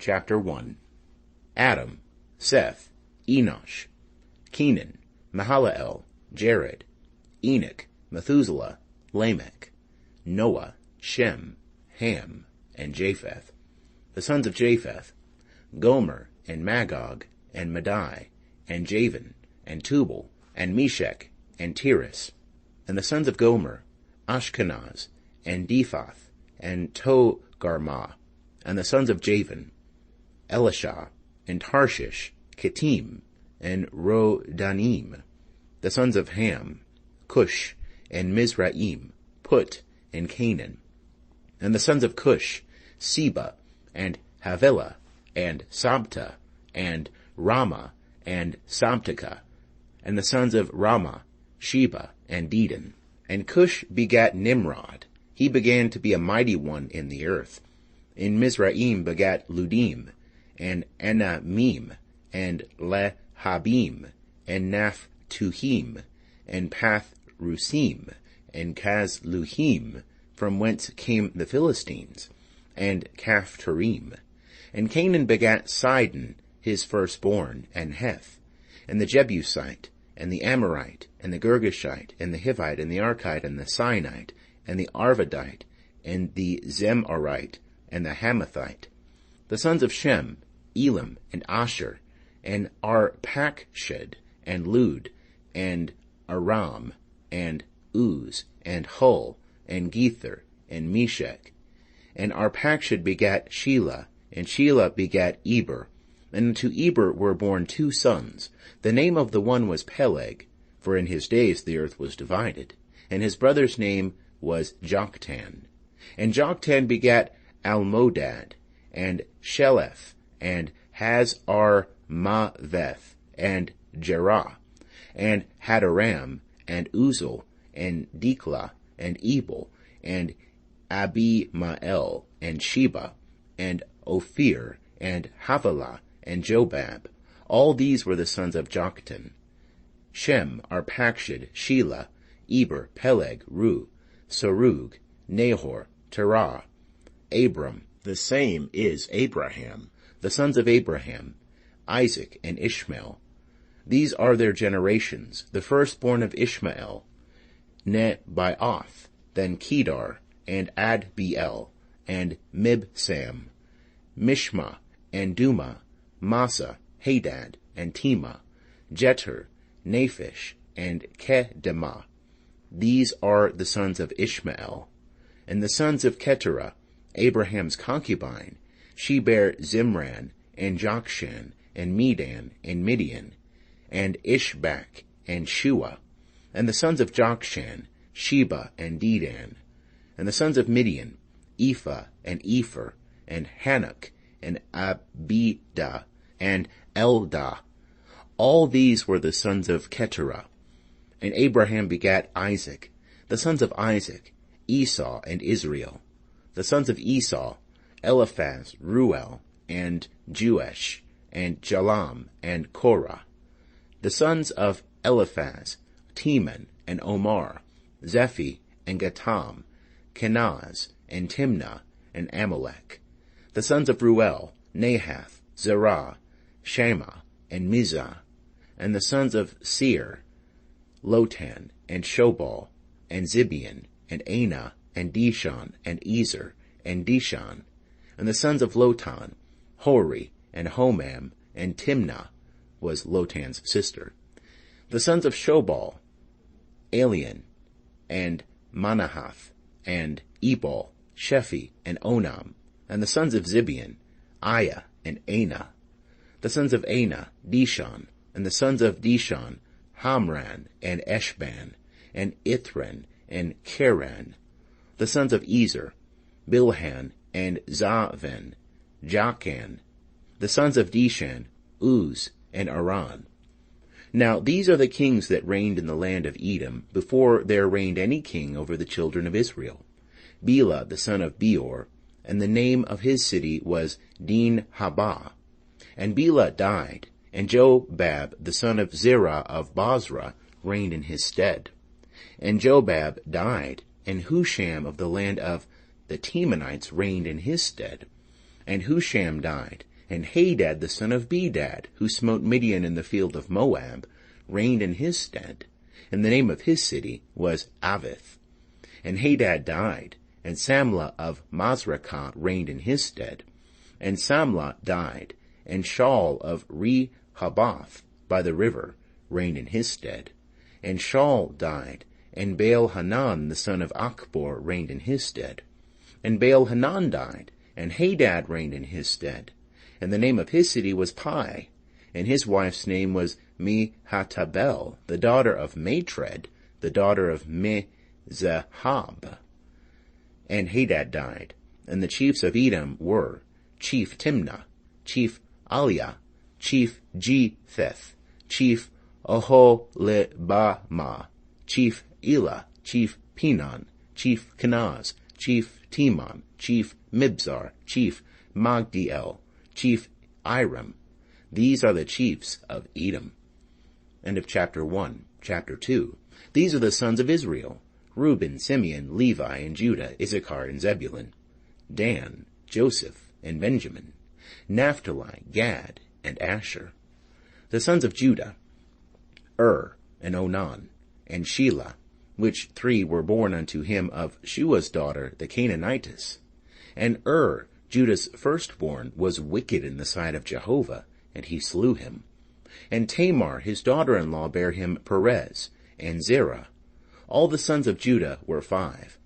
Chapter 1. Adam, Seth, Enosh, Kenan, Mahalalel, Jared, Enoch, Methuselah, Lamech, Noah, Shem, Ham, and Japheth. The sons of Japheth, Gomer, and Magog, and Madai, and Javan, and Tubal, and Meshech, and Tiras. And the sons of Gomer, Ashkenaz, and Diphath, and Togarmah. And the sons of Javan, Elishah, and Tarshish, Kittim, and Rodanim. The sons of Ham, Cush, and Mizraim, Put, and Canaan. And the sons of Cush, Seba, and Havilah, and Sabta, and Ramah, and Sabteka. And the sons of Ramah, Sheba, and Dedan. And Cush begat Nimrod. He began to be a mighty one in the earth. And Mizraim begat Ludim, and Anamim, and Lehabim, and Naphtuhim, and Pathrusim, and Kazluhim, from whence came the Philistines, and Caphtorim. And Canaan begat Sidon, his firstborn, and Heth, and the Jebusite, and the Amorite, and the Girgashite, and the Hivite, and the Archite, and the Sinite, and the Arvadite, and the Zemorite, and the Hamathite. The sons of Shem, Elam, and Asher, and Arpachshad, and Lud, and Aram, and Uz, and Hul, and Gether, and Meshech. And Arpachshad begat Shelah, and Shelah begat Eber. And unto Eber were born 2 sons. The name of the one was Peleg, for in his days the earth was divided. And his brother's name was Joktan. And Joktan begat Almodad, and Sheleph, and Hazarmaveth, and Jerah, and Hadaram, and Uzal, and Diklah, and Ebal, and Abimael, and Sheba, and Ophir, and Havilah, and Jobab. All these were the sons of Joktan. Shem, Arpachshad, Shelah, Eber, Peleg, Ru, Serug, Nahor, Terah, Abram, the same is Abraham. The sons of Abraham, Isaac, and Ishmael. These are their generations. The firstborn of Ishmael, Nebaioth, then Kedar, and Adbeel, and Mibsam, Mishma, and Duma, Massa, Hadad, and Tema, Jeter, Naphish, and Kedemah. These are the sons of Ishmael. And the sons of Keturah, Abraham's concubine, she bare Zimran, and Jokshan, and Medan, and Midian, and Ishbak, and Shua. And the sons of Jokshan, Sheba, and Dedan. And the sons of Midian, Ephah, and Epher, and Hanok, and Abida, and Eldah. All these were the sons of Keturah. And Abraham begat Isaac. The sons of Isaac, Esau, and Israel. The sons of Esau, Eliphaz, Ruel, and Jeush, and Jalam, and Korah. The sons of Eliphaz, Teman, and Omar, Zephi, and Gatam, Kenaz, and Timnah, and Amalek. The sons of Ruel, Nahath, Zerah, Shammah, and Mizah. And the sons of Seir, Lotan, and Shobal, and Zibeon, and Anah, and Dishon, and Ezer, and Dishan. And the sons of Lotan, Hori, and Homam, and Timnah was Lotan's sister. The sons of Shobal, Elian, and Manahath, and Ebal, Shephi, and Onam. And the sons of Zibeon, Aiah, and Anah. The sons of Anah, Dishon. And the sons of Dishon, Hamran, and Eshban, and Ithran, and Keran. The sons of Ezer, Bilhan, and Zaven, Jachan. The sons of Dishan, Uz, and Aran. Now these are the kings that reigned in the land of Edom, before there reigned any king over the children of Israel. Bela the son of Beor, and the name of his city was Din-Habah. And Bela died, and Jobab the son of Zerah of Bozrah reigned in his stead. And Jobab died, and Husham of the land of the Temanites reigned in his stead. And Husham died, And Hadad the son of Bedad, who smote Midian in the field of Moab, reigned in his stead. And the name of his city was Avith. And Hadad died, and Samlah of Masrekah reigned in his stead. And Samlah died, and Shaul of Rehoboth by the river reigned in his stead. And Shaul died, and Baal-Hanan the son of Achbor reigned in his stead. And Baal-Hanan died, and Hadad reigned in his stead. And the name of his city was Pai, and his wife's name was Mehatabel, the daughter of Matred, the daughter of Mezahab. And Hadad died, and the chiefs of Edom were chief Timnah, chief Aliah, chief Jetheth, chief Oholibamah, chief Elah, chief Pinon, chief Kenaz, chief Timon, chief Mibzar, chief Magdiel, chief Iram. These are the chiefs of Edom. End of chapter 1. Chapter 2. These are the sons of Israel: Reuben, Simeon, Levi, and Judah, Issachar, and Zebulun, Dan, Joseph, and Benjamin, Naphtali, Gad, and Asher. The sons of Judah: and Onan, and Shelah, which three were born unto him of Shua's daughter, the Canaanitess. And Judah's firstborn, was wicked in the sight of Jehovah, and he slew him. And Tamar his daughter-in-law bare him Perez, and Zerah. All the sons of Judah were 5.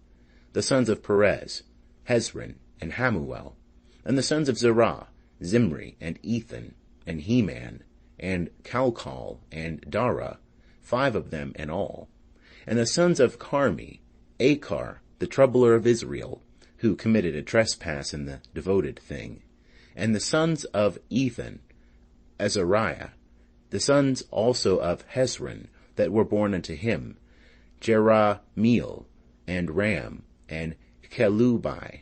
The sons of Perez: Hezron, and Hamuel. And the sons of Zerah: Zimri, and Ethan, and Heman, and Calcol, and Dara, 5 of them in all. And the sons of Carmi: Achar, the troubler of Israel, who committed a trespass in the devoted thing. And the sons of Ethan: Azariah. The sons also of Hezron that were born unto him: Jerahmeel, and Ram, and Chelubai.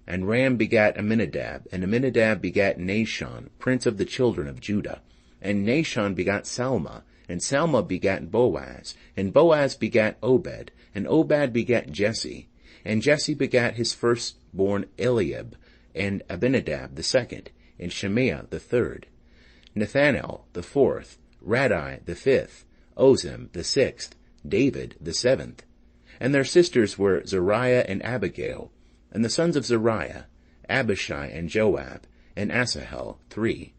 And Ram begat Amminadab, and Amminadab begat Nahshon, prince of the children of Judah. And Nahshon begat Salma, and Salma begat Boaz, and Boaz begat Obed, and Obed begat Jesse. And Jesse begat his firstborn Eliab, and Abinadab the second, and Shemaiah the third, Nethanel the fourth, Radai the fifth, Ozem the sixth, David the seventh. And their sisters were Zariah and Abigail. And the sons of Zariah: Abishai, and Joab, and Asahel, 3.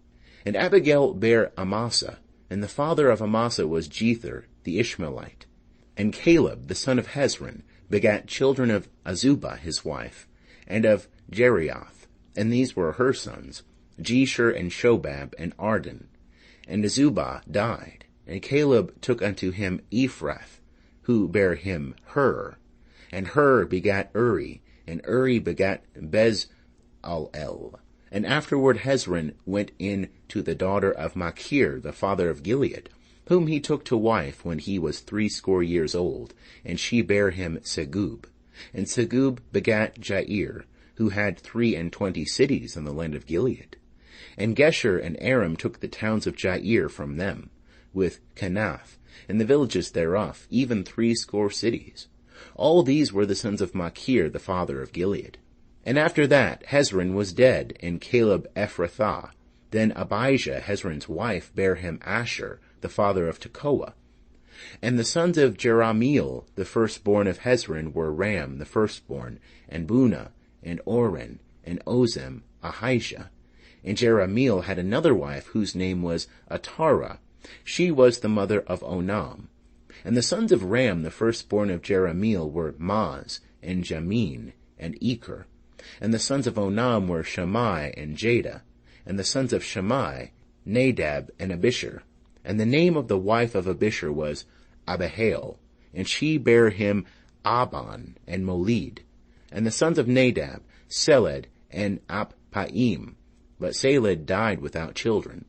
And Abigail bare Amasa, and the father of Amasa was Jether the Ishmaelite. And Caleb the son of Hezron begat children of Azubah his wife, and of Jerioth. And these were her sons, Jeshur, and Shobab, and Arden. And Azubah died, and Caleb took unto him Ephrath, who bare him Hur. And Hur begat Uri, and Uri begat Bezalel. And afterward Hezron went in to the daughter of Machir, the father of Gilead, whom he took to wife when he was 80 years old, and she bare him Segub. And Segub begat Jair, who had 23 cities in the land of Gilead. And Geshur and Aram took the towns of Jair from them, with Kenath, and the villages thereof, even 80 cities. All these were the sons of Machir, the father of Gilead. And after that Hezron was dead, and Caleb Ephrathah. Then Abijah, Hezron's wife, bare him Asher, the father of Tekoa. And the sons of Jerahmeel, the firstborn of Hezron, were Ram, the firstborn, and Bunah, and Oren, and Ozem, Ahijah. And Jerahmeel had another wife, whose name was Atara. She was the mother of Onam. And the sons of Ram, the firstborn of Jerahmeel, were Maz, and Jamin, and Eker. And the sons of Onam were Shammai, and Jada. And the sons of Shammai: Nadab, and Abishur. And the name of the wife of Abishur was Abihail, and she bare him Abon, and Molid. And the sons of Nadab: Seled, and Appaim. But Seled died without children.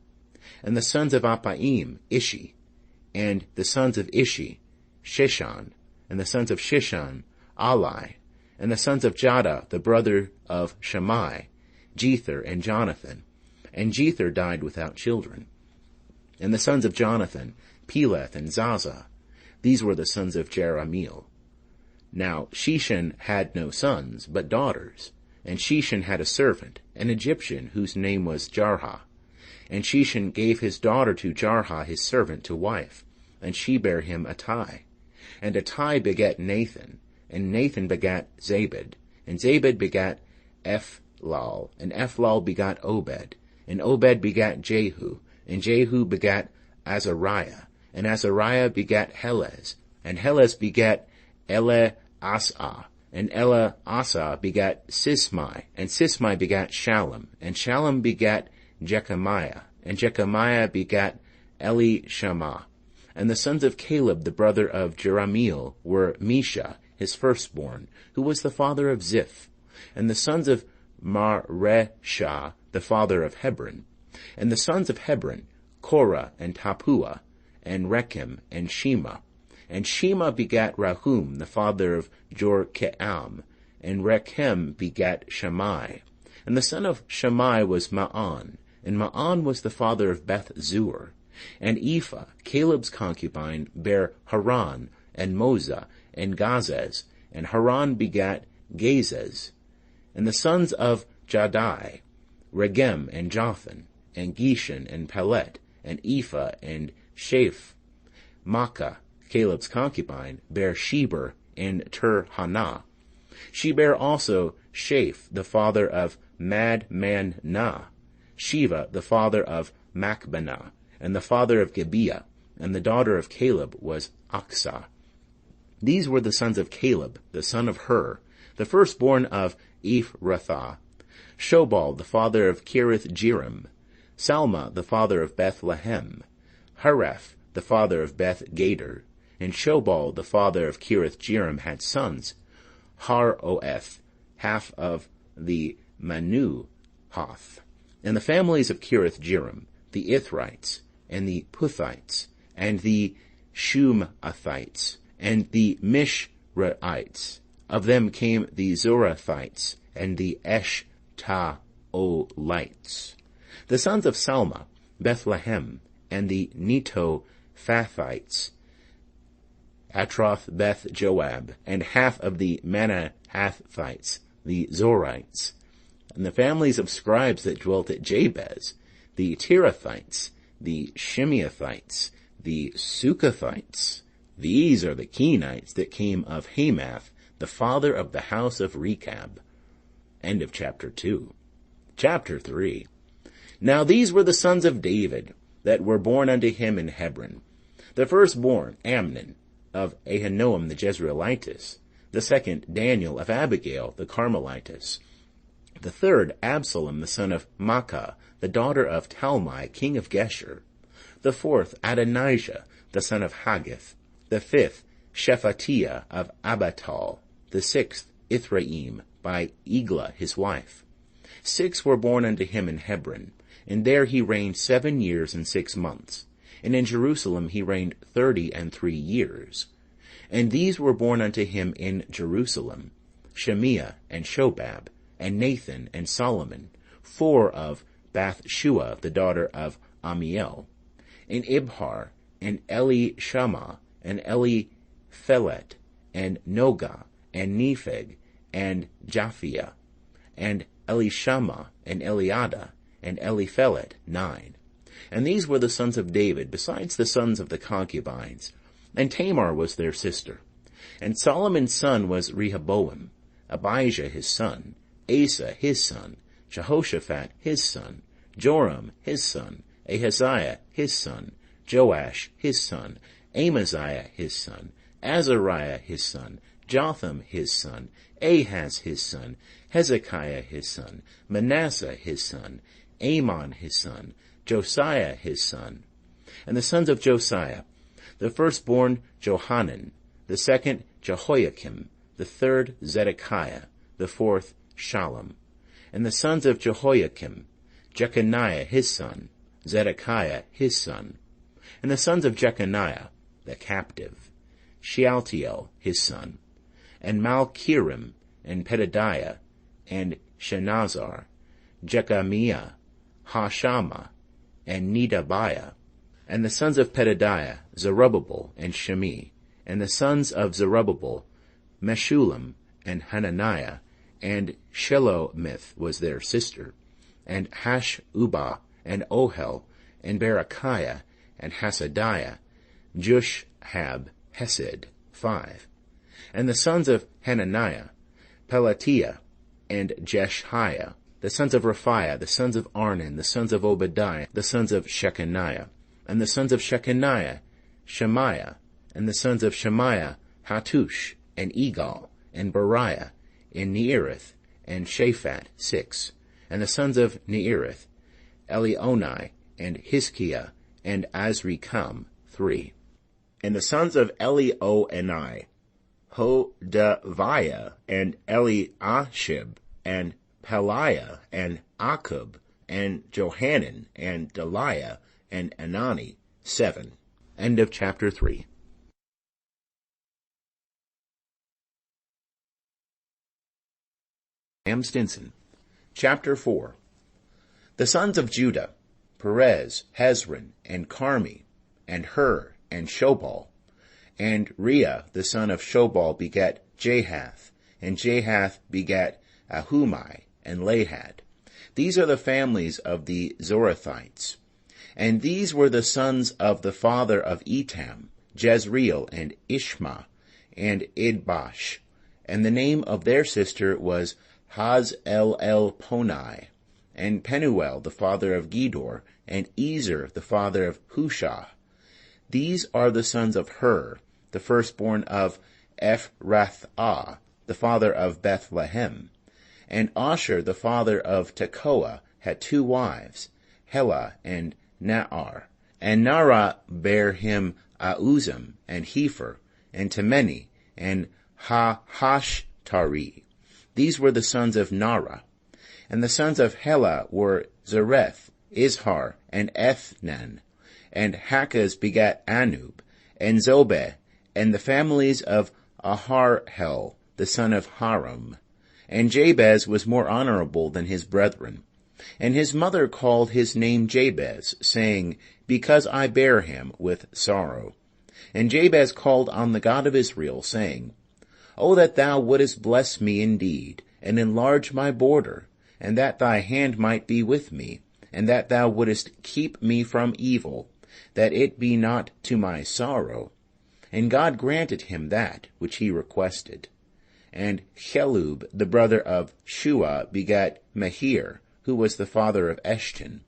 And the sons of Appaim: Ishi. And the sons of Ishi: Sheshan. And the sons of Sheshan: Ali. And the sons of Jada, the brother of Shammai: Jether and Jonathan. And Jether died without children. And the sons of Jonathan: Peleth and Zaza. These were the sons of Jerahmeel. Now Sheshan had no sons, but daughters. And Sheshan had a servant, an Egyptian, whose name was Jarha. And Sheshan gave his daughter to Jarha his servant to wife, and she bare him Attai. And Attai begat Nathan, and Nathan begat Zabed, and Zabed begat Ephlal, and Ephlal begat Obed, and Obed begat Jehu, and Jehu begat Azariah, and Azariah begat Helez, and Helez begat Eleasah, and Eleasah begat Sismai, and Sismai begat Shallum, and Shallum begat Jechamiah, and Jechamiah begat Elishama. And the sons of Caleb the brother of Jerahmeel were Mesha, his firstborn, who was the father of Ziph, and the sons of Mareshah, the father of Hebron. And the sons of Hebron, Korah, and Tappuah, and Rechem, and Shema. And Shema begat Rahum, the father of Jorkeam, and Rechem begat Shammai. And the son of Shammai was Ma'an, and Ma'an was the father of Beth-zur. And Ephah, Caleb's concubine, bare Haran, and Moza, and Gazez, and Haran begat Gazez. And the sons of Jaddai, Regem, and Jothan, and Geshan, and Pelet, and Ephah, and Shaph. Maacah, Caleb's concubine, bare Sheber, and Tirhanah. She bare also Shaph, the father of Madmannah, Shiva, the father of Machbenah, and the father of Gibeah, and the daughter of Caleb was Aksah. These were the sons of Caleb, the son of Hur, the firstborn of Ephrathah. Shobal, the father of Kirith-Jearim, Salma, the father of Bethlehem, Hareph, the father of Beth-Gader, and Shobal, the father of Kirith-Jearim, had sons, Haroeth, half of the Manuhoth. And the families of Kirith-Jearim, the Ithrites, and the Puthites, and the Shumathites, and the Mishraites. Of them came the Zorathites, and the Eshtaolites. The sons of Salma, Bethlehem, and the Netophathites, Atroth Beth Joab, and half of the Manahathites, the Zorites. And the families of scribes that dwelt at Jabez, the Tirathites, the Shimeathites, the Sukathites. These are the Kenites that came of Hamath, the father of the house of Rechab. End of chapter 2. Chapter 3. Now these were the sons of David that were born unto him in Hebron. The firstborn, Amnon, of Ahinoam the Jezreelitess. The second, Daniel of Abigail the Carmelitess. The third, Absalom the son of Maacah, the daughter of Talmai, king of Geshur. The fourth, Adonijah, the son of Haggith. The fifth, Shephatiah of Abatal. The sixth, Ithraim, by Eglah his wife. 6 were born unto him in Hebron, and there he reigned 7 years and 6 months. And in Jerusalem he reigned 33 years. And these were born unto him in Jerusalem, Shemiah, and Shobab, and Nathan, and Solomon, 4 of Bathshua, the daughter of Amiel, and Ibhar, and Elishama, and Eliphelet, and Nogah, and Nepheg, and Japhia, and Elishama, and Eliada, and Eliphelet, 9. And these were the sons of David, besides the sons of the concubines. And Tamar was their sister. And Solomon's son was Rehoboam, Abijah his son, Asa his son, Jehoshaphat his son, Joram his son, Ahaziah his son, Joash his son, Amaziah his son, Azariah his son, Jotham his son, Ahaz his son, Hezekiah his son, Manasseh his son, Amon his son, Josiah his son. And the sons of Josiah, the firstborn Johanan, the second Jehoiakim, the third Zedekiah, the fourth Shallum. And the sons of Jehoiakim, Jeconiah his son, Zedekiah his son. And the sons of Jeconiah, the captive, Shealtiel his son, and Malchiram, and Pedadiah, and Shenazar, Jechamiah, Hashama, and Nedabiah. And the sons of Pedadiah, Zerubbabel, and Shemi. And the sons of Zerubbabel, Meshullam, and Hananiah, and Shelomith was their sister, and Hash-ubah, and Ohel, and Berechiah, and Hasadiah, Jushhab, Hesed, 5. And the sons of Hananiah, Pelatiah, and Jeshiah, the sons of Raphiah, the sons of Arnan, the sons of Obadiah, the sons of Shechaniah, and the sons of Shechaniah, Shemaiah, and the sons of Shemaiah, Hattush, and Egal, and Beriah, and Neerith, and Shaphat, 6. And the sons of Neerith, Elionai, and Hizkiah, and Azrikam, 3. And the sons of Elionai, Hodaviah, and Eliashib, and Peliah, and Akub, and Johanan, and Deliah, and Anani, 7. End of chapter 3. Sam Stinson. Chapter 4. The sons of Judah, Perez, Hezron, and Carmi, and Hur, and Shobal. And Rhea, the son of Shobal, begat Jahath, and Jahath begat Ahumai, and Lahad. These are the families of the Zorathites. And these were the sons of the father of Etam, Jezreel, and Ishma, and Idbash. And the name of their sister was Haz-el-el-Ponai, and Penuel the father of Gedor, and Ezer the father of Hushah. These are the sons of Hur, the firstborn of Ephrathah, the father of Bethlehem. And Asher the father of Tekoa had 2 wives, Helah and Naar. And Nara bare him Auzim, and Hepher, and Temeni, and Hahashtari. These were the sons of Nara. And the sons of Helah were Zereth, Izhar, and Ethnan. And Hakaz begat Anub, and Zobeh, and the families of Aharhel, the son of Haram. And Jabez was more honorable than his brethren. And his mother called his name Jabez, saying, Because I bare him with sorrow. And Jabez called on the God of Israel, saying, O that thou wouldest bless me indeed, and enlarge my border, and that thy hand might be with me, and that thou wouldest keep me from evil, that it be not to my sorrow. And God granted him that which he requested. And Chelub, the brother of Shua, begat Mehir, who was the father of Eshton.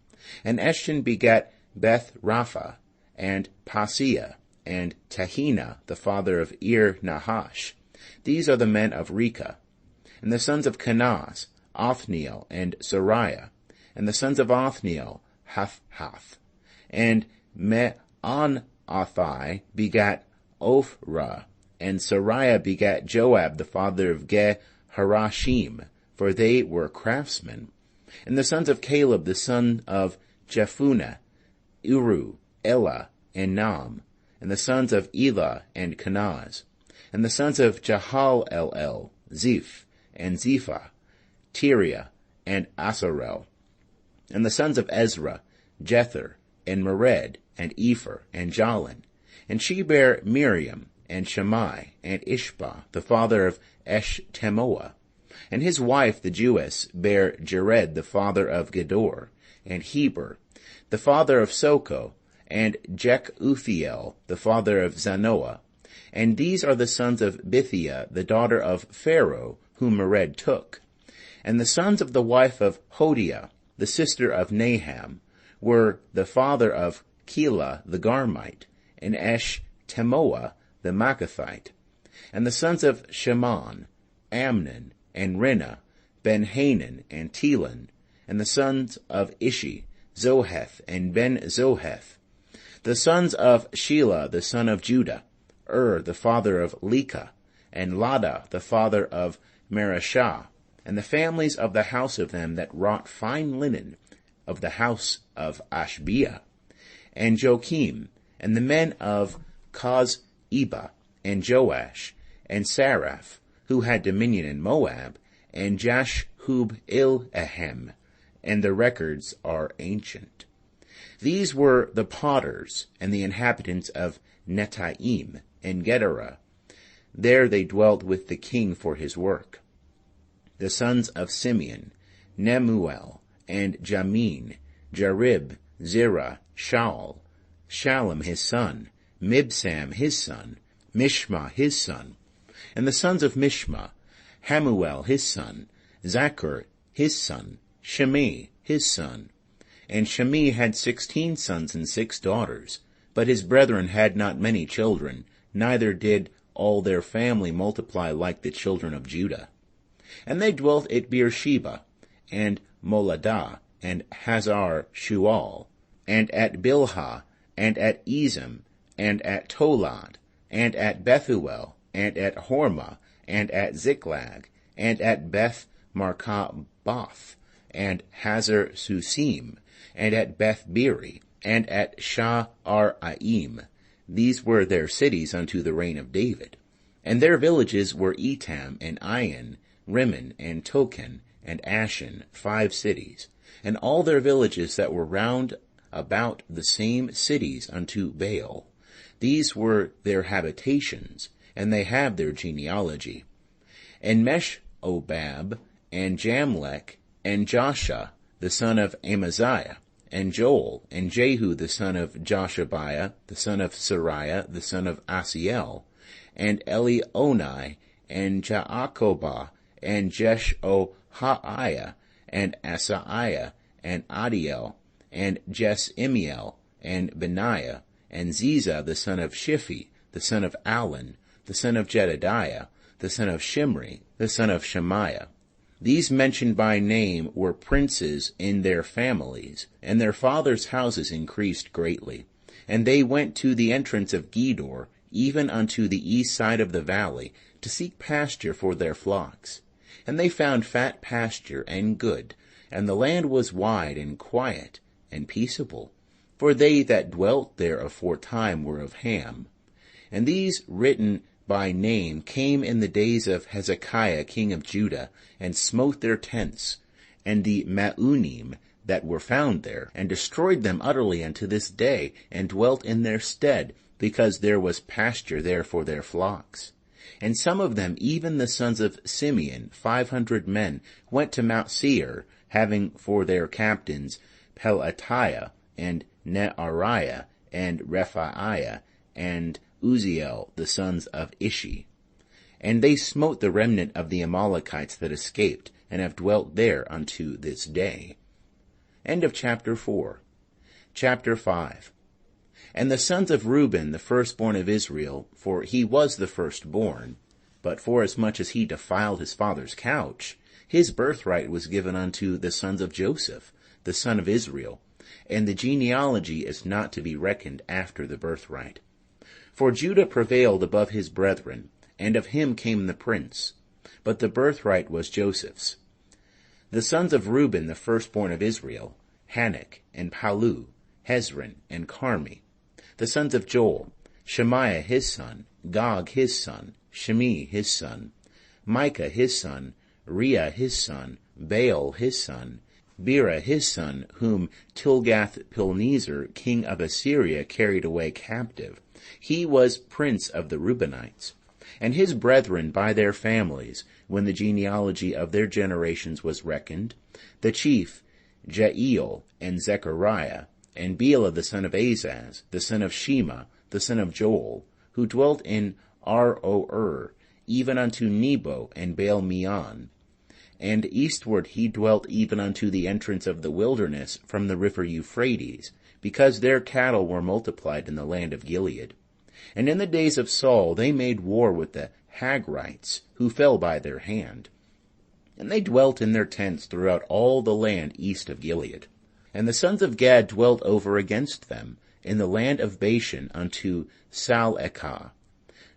And Eshton begat Beth-Rapha, and Paseah, and Tahina, the father of Ir-Nahash. These are the men of Reka. And the sons of Kenaz, Othniel, and Sariah. And the sons of Othniel, Hath. And Me'onothai begat Ophrah, and Sariah begat Joab, the father of Ge-Harashim, for they were craftsmen. And the sons of Caleb, the son of Jephunneh, Uru, Elah, and Nam. And the sons of Elah, and Kenaz. And the sons of Jahal-el-el, Ziph, and Ziphah, Tiria, and Asarel. And the sons of Ezra, Jether, and Mered, and Epher, and Jalin. And she bare Miriam, and Shammai, and Ishbah, the father of Eshtemoa. And his wife, the Jewess, bare Jared, the father of Gedor, and Heber, the father of Soko, and Jekuthiel, the father of Zanoah. And these are the sons of Bithiah, the daughter of Pharaoh, whom Mered took. And the sons of the wife of Hodiah, the sister of Naham, were the father of Keilah the Garmite, and Eshtemoa the Maacathite. And the sons of Shimon, Amnon, and Rinnah, Ben-Hanan, and Telon. And the sons of Ishi, Zoheth, and Ben-Zoheth. The sons of Shelah, the son of Judah, the father of Leka, and Lada, the father of Mareshah. And the families of the house of them that wrought fine linen, of the house of Ashbiah. And Joachim, and the men of Kozeba, and Joash, and Saraph, who had dominion in Moab, and Jashub-Ilhem, and the records are ancient. These were the potters, and the inhabitants of Netaim, and Gedera. There they dwelt with the king for his work. The sons of Simeon, Nemuel, and Jamin, Jarib, Zerah, Shaul, Shallum his son, Mibsam his son, Mishma his son. And the sons of Mishma, Hamuel his son, Zachar his son, Shemi his son. And Shemi had 16 sons and 6 daughters. But his brethren had not many children, neither did all their family multiply like the children of Judah. And they dwelt at Beersheba, and Moladah, and Hazar Shual, and at Bilhah, and at Ezem, and at Tolad, and at Bethuel, and at Hormah, and at Ziklag, and at Beth Markaboth, and Hazar Susim, and at Beth Beri, and at Sha'araim. These were their cities unto the reign of David. And their villages were Etam, and Ain, Rimmon, and Token, and Ashen, 5 cities, and all their villages that were round about the same cities unto Baal. These were their habitations, and they have their genealogy. And Meshobab, and Jamlech, and Joshua, the son of Amaziah, and Joel, and Jehu the son of Joshabiah, the son of Sariah, the son of Asiel, and Elionai, and Jaakobah, and Jeshohaiah, and Asaiah, and Adiel, and Jesimiel, and Benaiah, and Ziza the son of Shiphi, the son of Alon, the son of Jedediah, the son of Shimri, the son of Shemaiah. These mentioned by name were princes in their families, and their fathers' houses increased greatly. And they went to the entrance of Gedor, even unto the east side of the valley, to seek pasture for their flocks. And they found fat pasture and good, and the land was wide and quiet and peaceable. For they that dwelt there aforetime were of Ham. And these written by name came in the days of Hezekiah king of Judah, and smote their tents, and the Maunim that were found there, and destroyed them utterly unto this day, and dwelt in their stead, because there was pasture there for their flocks. And some of them, even the sons of Simeon, 500 men, went to Mount Seir, having for their captains Pelatiah, and Neariah, and Rephaiah, and Uziel, the sons of Ishi. And they smote the remnant of the Amalekites that escaped, and have dwelt there unto this day. End of chapter 4. Chapter 5. And the sons of Reuben, the firstborn of Israel, for he was the firstborn, but forasmuch as he defiled his father's couch, his birthright was given unto the sons of Joseph, the son of Israel, and the genealogy is not to be reckoned after the birthright. For Judah prevailed above his brethren, and of him came the prince, but the birthright was Joseph's. The sons of Reuben, the firstborn of Israel, Hanok, and Palu, Hezron, and Carmi. The sons of Joel, Shemaiah his son, Gog his son, Shemi his son, Micah his son, Reah his son, Baal his son, Bera his son, whom Tilgath-Pilneser, king of Assyria, carried away captive. He was prince of the Reubenites. And his brethren by their families, when the genealogy of their generations was reckoned, the chief, Jael, and Zechariah, and Bela the son of Azaz, the son of Shema, the son of Joel, who dwelt in Aroer, even unto Nebo and Baal-Meon. And eastward he dwelt even unto the entrance of the wilderness from the river Euphrates, because their cattle were multiplied in the land of Gilead. And in the days of Saul they made war with the Hagrites, who fell by their hand. And they dwelt in their tents throughout all the land east of Gilead. And the sons of Gad dwelt over against them, in the land of Bashan unto Salekah,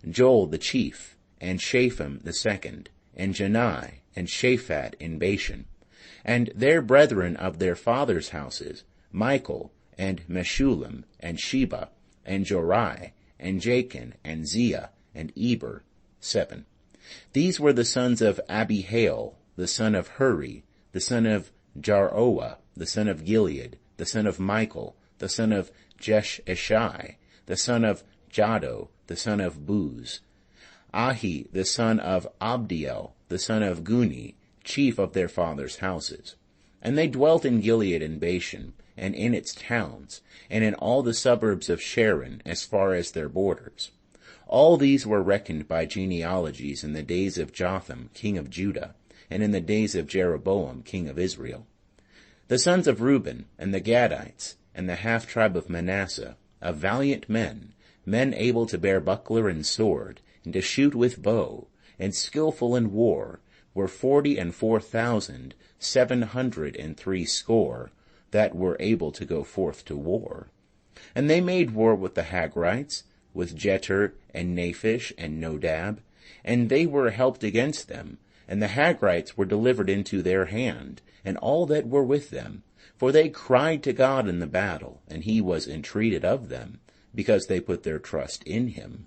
Joel the chief, and Shapham the second, and Janai, and Shaphat in Bashan. And their brethren of their fathers' houses, Michael, and Meshullam, and Sheba, and Jorai, and Jachin, and Ziah, and Eber, 7. These were the sons of Abihail, the son of Huri, the son of Jaroah, the son of Gilead, the son of Michael, the son of Jeshishai, the son of Jado, the son of Buz, Ahi, the son of Abdiel, the son of Guni, chief of their fathers' houses. And they dwelt in Gilead and Bashan, and in its towns, and in all the suburbs of Sharon, as far as their borders. All these were reckoned by genealogies in the days of Jotham, king of Judah, and in the days of Jeroboam, king of Israel. The sons of Reuben, and the Gadites, and the half-tribe of Manasseh, of valiant men, men able to bear buckler and sword, and to shoot with bow, and skillful in war, were 44,760, that were able to go forth to war. And they made war with the Hagrites, with Jeter, and Naphish, and Nodab, and they were helped against them, and the Hagrites were delivered into their hand, and all that were with them. For they cried to God in the battle, and he was entreated of them, because they put their trust in him.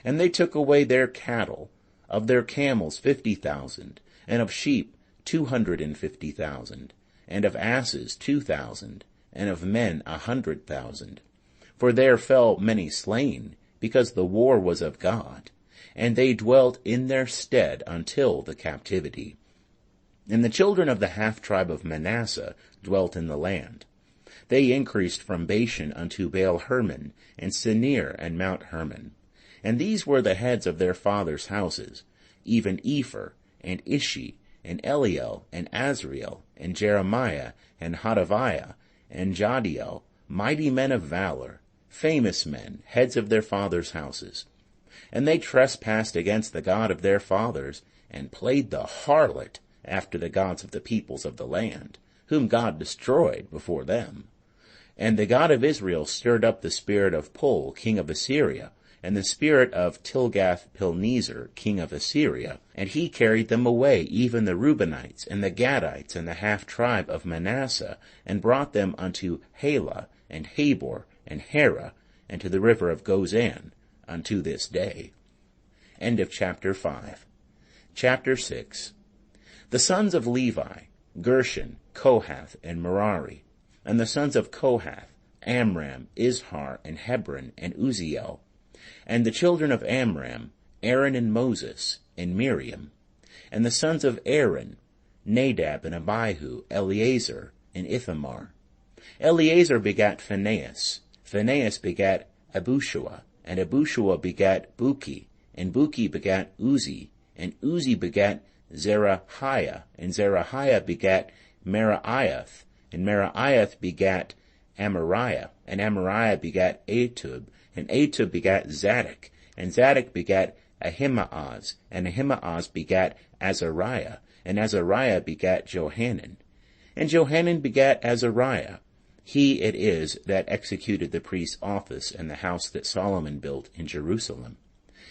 And they took away their cattle, of their camels 50,000, and of sheep 250,000, and of asses 2,000, and of men 100,000. For there fell many slain, because the war was of God, and they dwelt in their stead until the captivity. And the children of the half-tribe of Manasseh dwelt in the land. They increased from Bashan unto Baal-Hermon, and Sinir, and Mount Hermon. And these were the heads of their fathers' houses, even Epher, and Ishi, and Eliel, and Azriel, and Jeremiah, and Hodaviah, and Jadiel, mighty men of valor, famous men, heads of their fathers' houses. And they trespassed against the God of their fathers, and played the harlot after the gods of the peoples of the land, whom God destroyed before them. And the God of Israel stirred up the spirit of Pul, king of Assyria, and the spirit of Tilgath-Pilneser, king of Assyria, and he carried them away, even the Reubenites, and the Gadites, and the half-tribe of Manasseh, and brought them unto Halah, and Habor, and Hera, and to the river of Gozan, unto this day. End of chapter 5. Chapter 6. The sons of Levi, Gershon, Kohath, and Merari. And the sons of Kohath, Amram, Izhar, and Hebron, and Uzziel. And the children of Amram, Aaron and Moses, and Miriam. And the sons of Aaron, Nadab and Abihu, Eleazar, and Ithamar. Eleazar begat Phinehas. Phinehas begat Abushua, and Abushua begat Buki, and Buki begat Uzi, and Uzi begat Zerahiah, and Zerahiah begat Meraiath, and Meraiath begat Amariah, and Amariah begat Atub, and Atub begat Zadok, and Zadok begat Ahimaaz, and Ahimaaz begat Azariah, and Azariah begat Johanan. And Johanan begat Azariah. He it is that executed the priest's office in the house that Solomon built in Jerusalem.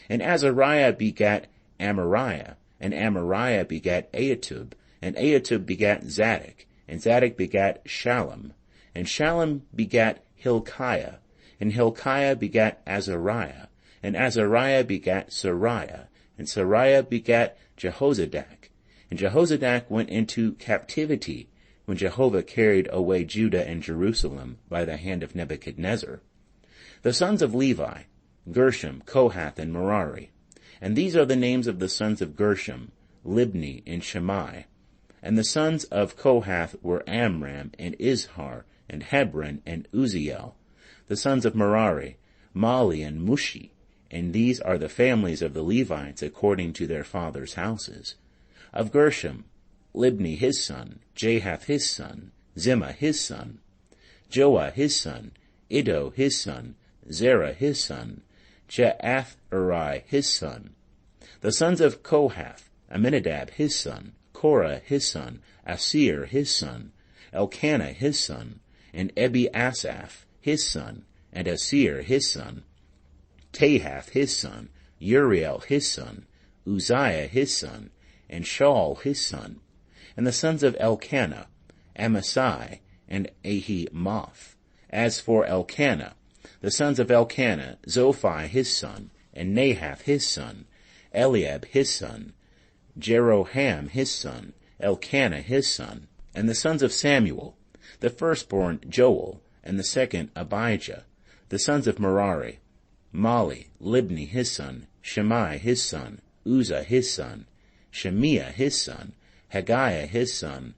And Azariah begat Amariah, and Amariah begat Ahitub, and Ahitub begat Zadok, and Zadok begat Shallum, and Shallum begat Hilkiah, and Hilkiah begat Azariah, and Azariah begat Sariah, and Sariah begat Jehozadak. And Jehozadak went into captivity when Jehovah carried away Judah and Jerusalem by the hand of Nebuchadnezzar. The sons of Levi, Gershom, Kohath, and Merari. And these are the names of the sons of Gershom, Libni, and Shammai. And the sons of Kohath were Amram, and Izhar, and Hebron, and Uzziel. The sons of Merari, Mali, and Mushi. And these are the families of the Levites according to their fathers' houses. Of Gershom, Libni his son, Jahath his son, Zimmah his son, Joah his son, Iddo his son, Zerah his son, Jeathari his son. The sons of Kohath, Aminadab his son, Korah his son, Asir his son, Elkanah his son, and Ebiasaph his son, and Asir his son, Tahath his son, Uriel his son, Uzziah his son, and Shaul his son. And the sons of Elkanah, Amasai, and Ahimoth. As for Elkanah, the sons of Elkanah, Zophai his son, and Nahath his son, Eliab his son, Jeroham his son, Elkanah his son. And the sons of Samuel, the firstborn Joel, and the second Abijah. The sons of Merari, Mali, Libni his son, Shammai his son, Uzzah his son, Shemiah his son, Haggiah his son,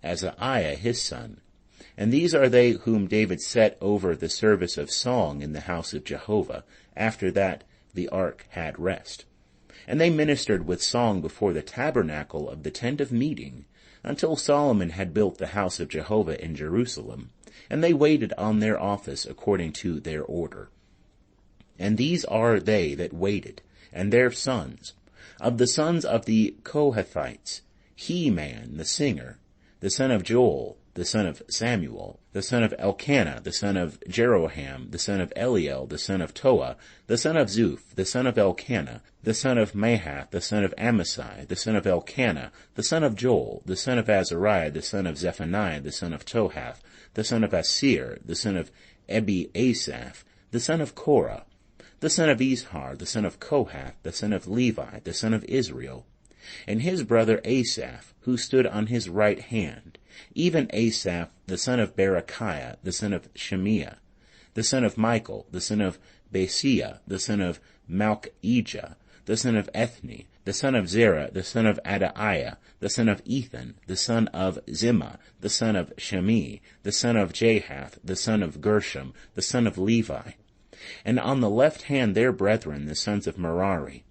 Azariah his son. And these are they whom David set over the service of song in the house of Jehovah, after that the ark had rest. And they ministered with song before the tabernacle of the tent of meeting, until Solomon had built the house of Jehovah in Jerusalem, and they waited on their office according to their order. And these are they that waited, and their sons. Of the sons of the Kohathites, Heman the singer, the son of Joel, the son of Samuel, the son of Elkanah, the son of Jeroham, the son of Eliel, the son of Toah, the son of Zuph, the son of Elkanah, the son of Mahath, the son of Amasai, the son of Elkanah, the son of Joel, the son of Azariah, the son of Zephaniah, the son of Tohath, the son of Asir, the son of Ebiasaph, the son of Korah, the son of Izhar, the son of Kohath, the son of Levi, the son of Israel, and his brother Asaph, who stood on his right hand, even Asaph, the son of Berechiah, the son of Shemiah, the son of Michael, the son of Basiah, the son of Malchijah, the son of Ethni, the son of Zerah, the son of Adaiah, the son of Ethan, the son of Zimmah, the son of Shemi, the son of Jahath, the son of Gershom, the son of Levi. And on the left hand their brethren, the sons of Merari,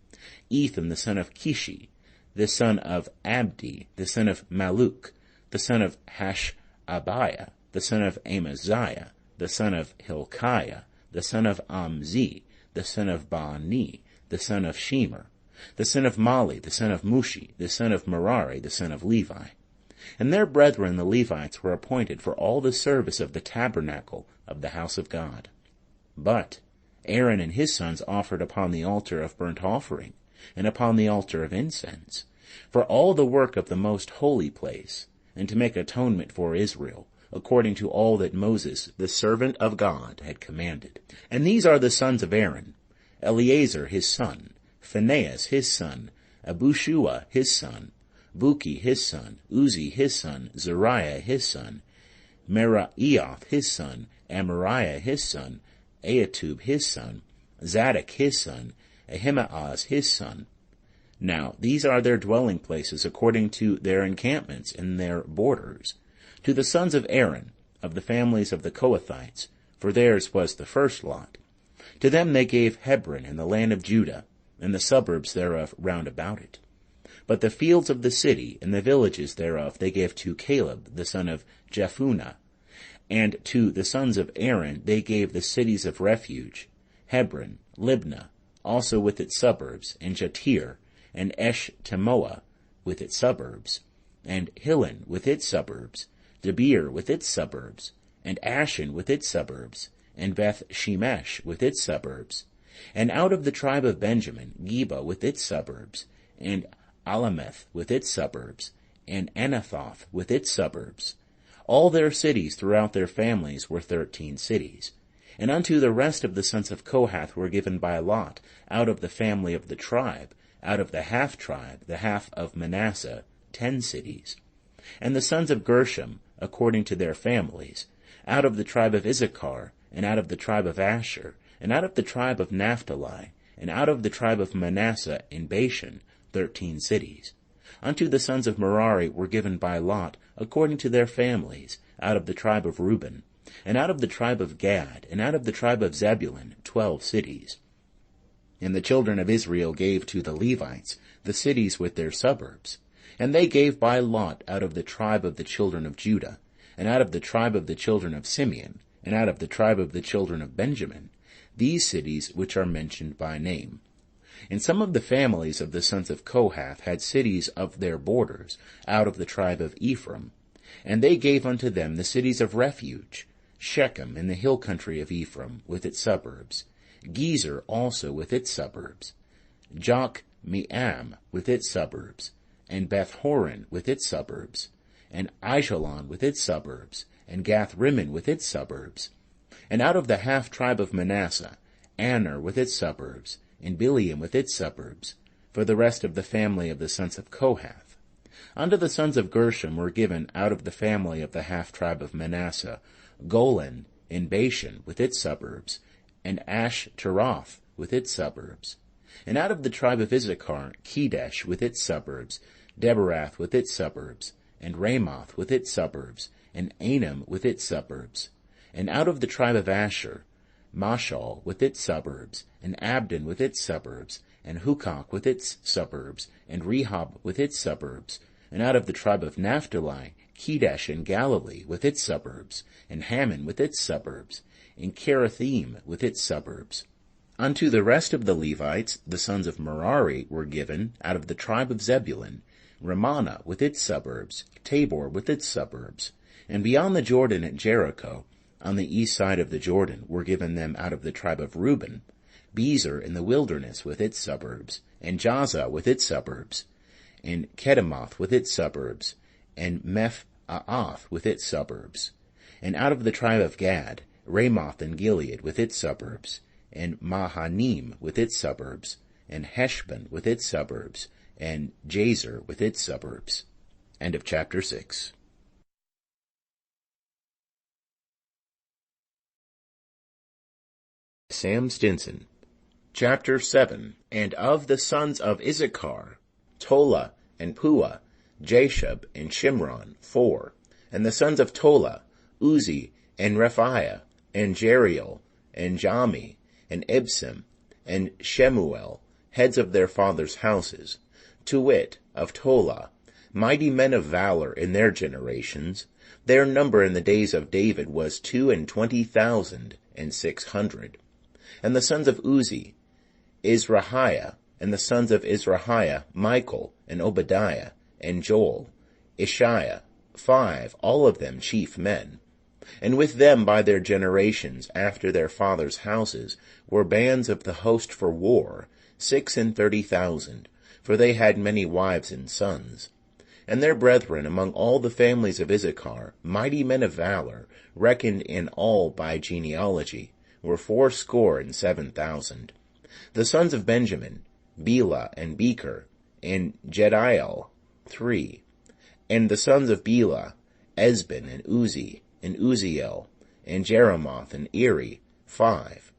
Ethan the son of Kishi, the son of Abdi, the son of Maluk, the son of Hashabiah, the son of Amaziah, the son of Hilkiah, the son of Amzi, the son of Bani, the son of Shemer, the son of Mali, the son of Mushi, the son of Merari, the son of Levi. And their brethren the Levites were appointed for all the service of the tabernacle of the house of God. But Aaron and his sons offered upon the altar of burnt offering, and upon the altar of incense, for all the work of the most holy place, and to make atonement for Israel, according to all that Moses, the servant of God, had commanded. And these are the sons of Aaron: Eleazar his son, Phinehas his son, Abushua his son, Buki his son, Uzi his son, Zariah his son, Meraioth his son, Amariah his son, Ahitub his son, Zadok his son, Ahimaaz his son. Now these are their dwelling places according to their encampments in their borders. To the sons of Aaron, of the families of the Kohathites, for theirs was the first lot, to them they gave Hebron in the land of Judah, and the suburbs thereof round about it. But the fields of the city and the villages thereof they gave to Caleb the son of Jephunneh. And to the sons of Aaron they gave the cities of refuge, Hebron, Libnah, also with its suburbs, and Jatir, and Eshtemoa with its suburbs, and Hilen with its suburbs, Debir with its suburbs, and Ashan with its suburbs, and Beth Shemesh with its suburbs. And out of the tribe of Benjamin, Geba with its suburbs, and Alameth with its suburbs, and Anathoth with its suburbs. All their cities throughout their families were 13 cities. And unto the rest of the sons of Kohath were given by lot, out of the family of the tribe, out of the half-tribe, the half of Manasseh, 10 cities. And the sons of Gershom, according to their families, out of the tribe of Issachar, and out of the tribe of Asher, and out of the tribe of Naphtali, and out of the tribe of Manasseh in Bashan, 13 cities. Unto the sons of Merari were given by lot, according to their families, out of the tribe of Reuben, and out of the tribe of Gad, and out of the tribe of Zebulun, 12 cities. And the children of Israel gave to the Levites the cities with their suburbs. And they gave by lot out of the tribe of the children of Judah, and out of the tribe of the children of Simeon, and out of the tribe of the children of Benjamin, these cities which are mentioned by name. And some of the families of the sons of Kohath had cities of their borders, out of the tribe of Ephraim. And they gave unto them the cities of refuge, Shechem in the hill country of Ephraim, with its suburbs, Gezer also with its suburbs, Jokmeam with its suburbs, and Beth-horon with its suburbs, and Aijalon with its suburbs, and Gath-rimmon with its suburbs. And out of the half-tribe of Manasseh, Aner with its suburbs, and Bileam with its suburbs, for the rest of the family of the sons of Kohath. Unto the sons of Gershom were given out of the family of the half-tribe of Manasseh, Golan in Bashan with its suburbs, and Ashtaroth with its suburbs. And out of the tribe of Issachar, Kedesh with its suburbs, Deberath with its suburbs, and Ramoth with its suburbs, and Anam with its suburbs. And out of the tribe of Asher, Mashal with its suburbs, and Abdon with its suburbs, and Hukok with its suburbs, and Rehob with its suburbs. And out of the tribe of Naphtali, Kedesh and Galilee with its suburbs, and Hammon with its suburbs, and Kirathim with its suburbs. Unto the rest of the Levites, the sons of Merari, were given, out of the tribe of Zebulun, Ramana with its suburbs, Tabor with its suburbs. And beyond the Jordan at Jericho, on the east side of the Jordan, were given them out of the tribe of Reuben, Bezer in the wilderness with its suburbs, and Jazza with its suburbs, and Kedemoth with its suburbs, and Mephaath with its suburbs. And out of the tribe of Gad, Ramoth and Gilead with its suburbs, and Mahanaim with its suburbs, and Heshbon with its suburbs, and Jazer with its suburbs. End of chapter 6. Sam Stinson. Chapter 7. And of the sons of Issachar, Tola and Puah, Jashub and Shimron, 4. And the sons of Tola, Uzi and Rephaiah, and Jeriel, and Jami, and Ibsam, and Shemuel, heads of their fathers' houses, to wit, of Tola, mighty men of valor in their generations. Their number in the days of David was 22,600. And the sons of Uzi, Izrahiah, and the sons of Izrahiah, Michael, and Obadiah, and Joel, Ishiah, 5, all of them chief men. And with them by their generations, after their fathers' houses, were bands of the host for war, 36,000, for they had many wives and sons. And their brethren among all the families of Issachar, mighty men of valor, reckoned in all by genealogy, were 77,000. The sons of Benjamin, Bela and Becher, and Jediel, 3. And the sons of Bela, Esbon and Uzi, and Uziel, and Jeremoth and Eri, 5.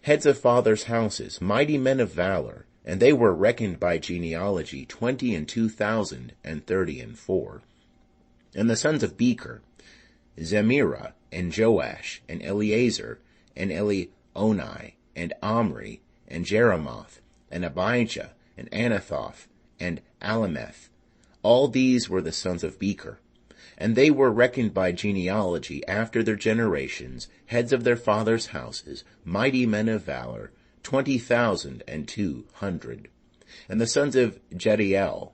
Heads of fathers' houses, mighty men of valor, and they were reckoned by genealogy 22,034. And the sons of Becher, Zemirah, and Joash, and Eleazar, and Elionai, and Omri, and Jeremoth, and Abijah, and Anathoth, and Alameth. All these were the sons of Becher. And they were reckoned by genealogy after their generations, heads of their fathers' houses, mighty men of valor, 20,200. And the sons of Jediel,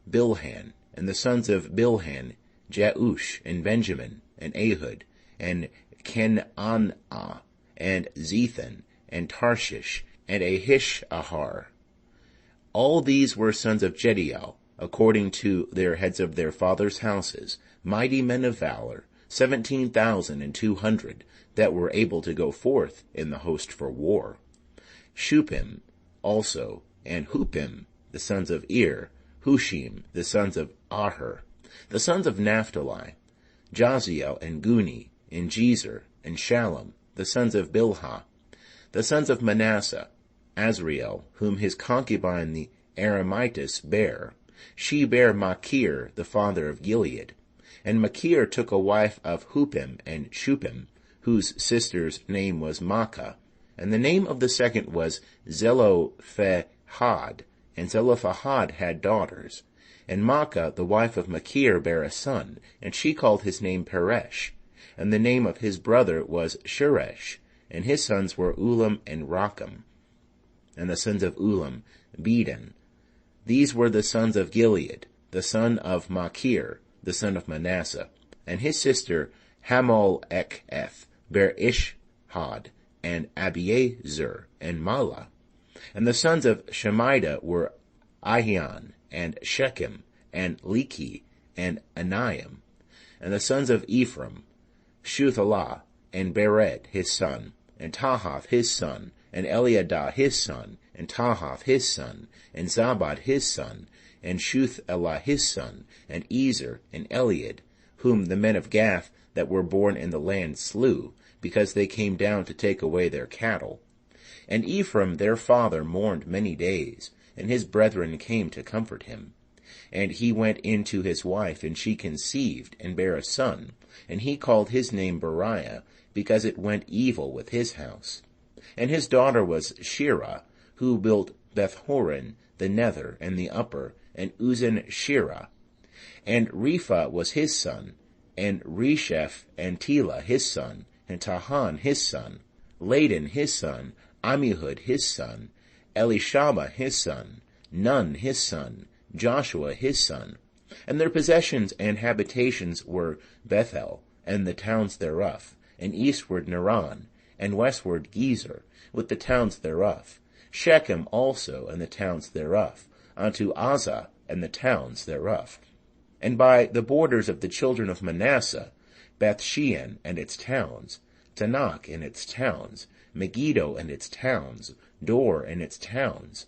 Bilhan, and the sons of Bilhan, Jeush, and Benjamin, and Ehud, and Kenanah, and Zethan, and Tarshish, and Ahishahar. All these were sons of Jediel, according to their heads of their fathers' houses, mighty men of valor, 17,200, that were able to go forth in the host for war. Shupim also, and Hupim, the sons of Ir, Hushim, the sons of Aher. The sons of Naphtali, Jaziel, and Guni, and Jezer, and Shallum, the sons of Bilhah. The sons of Manasseh, Azriel, whom his concubine the Aramites bare. She bare Machir, the father of Gilead. And Machir took a wife of Hupim and Shupim, whose sister's name was Maachah, and the name of the second was Zelophehad, and Zelophehad had daughters. And Maachah, the wife of Machir, bare a son, and she called his name Peresh. And the name of his brother was Sheresh, and his sons were Ulam and Rakem. And the sons of Ulam, Bedan. These were the sons of Gilead, the son of Machir, the son of Manasseh. And his sister Hamol-Eketh bare Ishhad, and Abiezer, and Mala. And the sons of Shemida were Ahian, and Shechem, and Lechi, and Aniam. And the sons of Ephraim, Shuthalah, and Bered his son, and Tahath his son, and Eliadah his son, and Tahath his son, and Zabad his son, and Shuthelah his son, and Ezer, and Eliad, whom the men of Gath that were born in the land slew, because they came down to take away their cattle. And Ephraim their father mourned many days, and his brethren came to comfort him. And he went in to his wife, and she conceived, and bare a son. And he called his name Beriah, because it went evil with his house. And his daughter was Shirah, who built Bethhoron, the nether, and the upper, and Uzan Shirah. And Repha was his son, and Resheph and Tela his son, and Tahan his son, Ladan his son, Ammihud his son, Elishama his son, Nun his son, Joshua his son. And their possessions and habitations were Bethel, and the towns thereof, and eastward Naran, and westward Gezer, with the towns thereof, Shechem also, and the towns thereof, unto Azah, and the towns thereof. And by the borders of the children of Manasseh, Bethshean and its towns, Tanakh and its towns, Megiddo and its towns, Dor and its towns.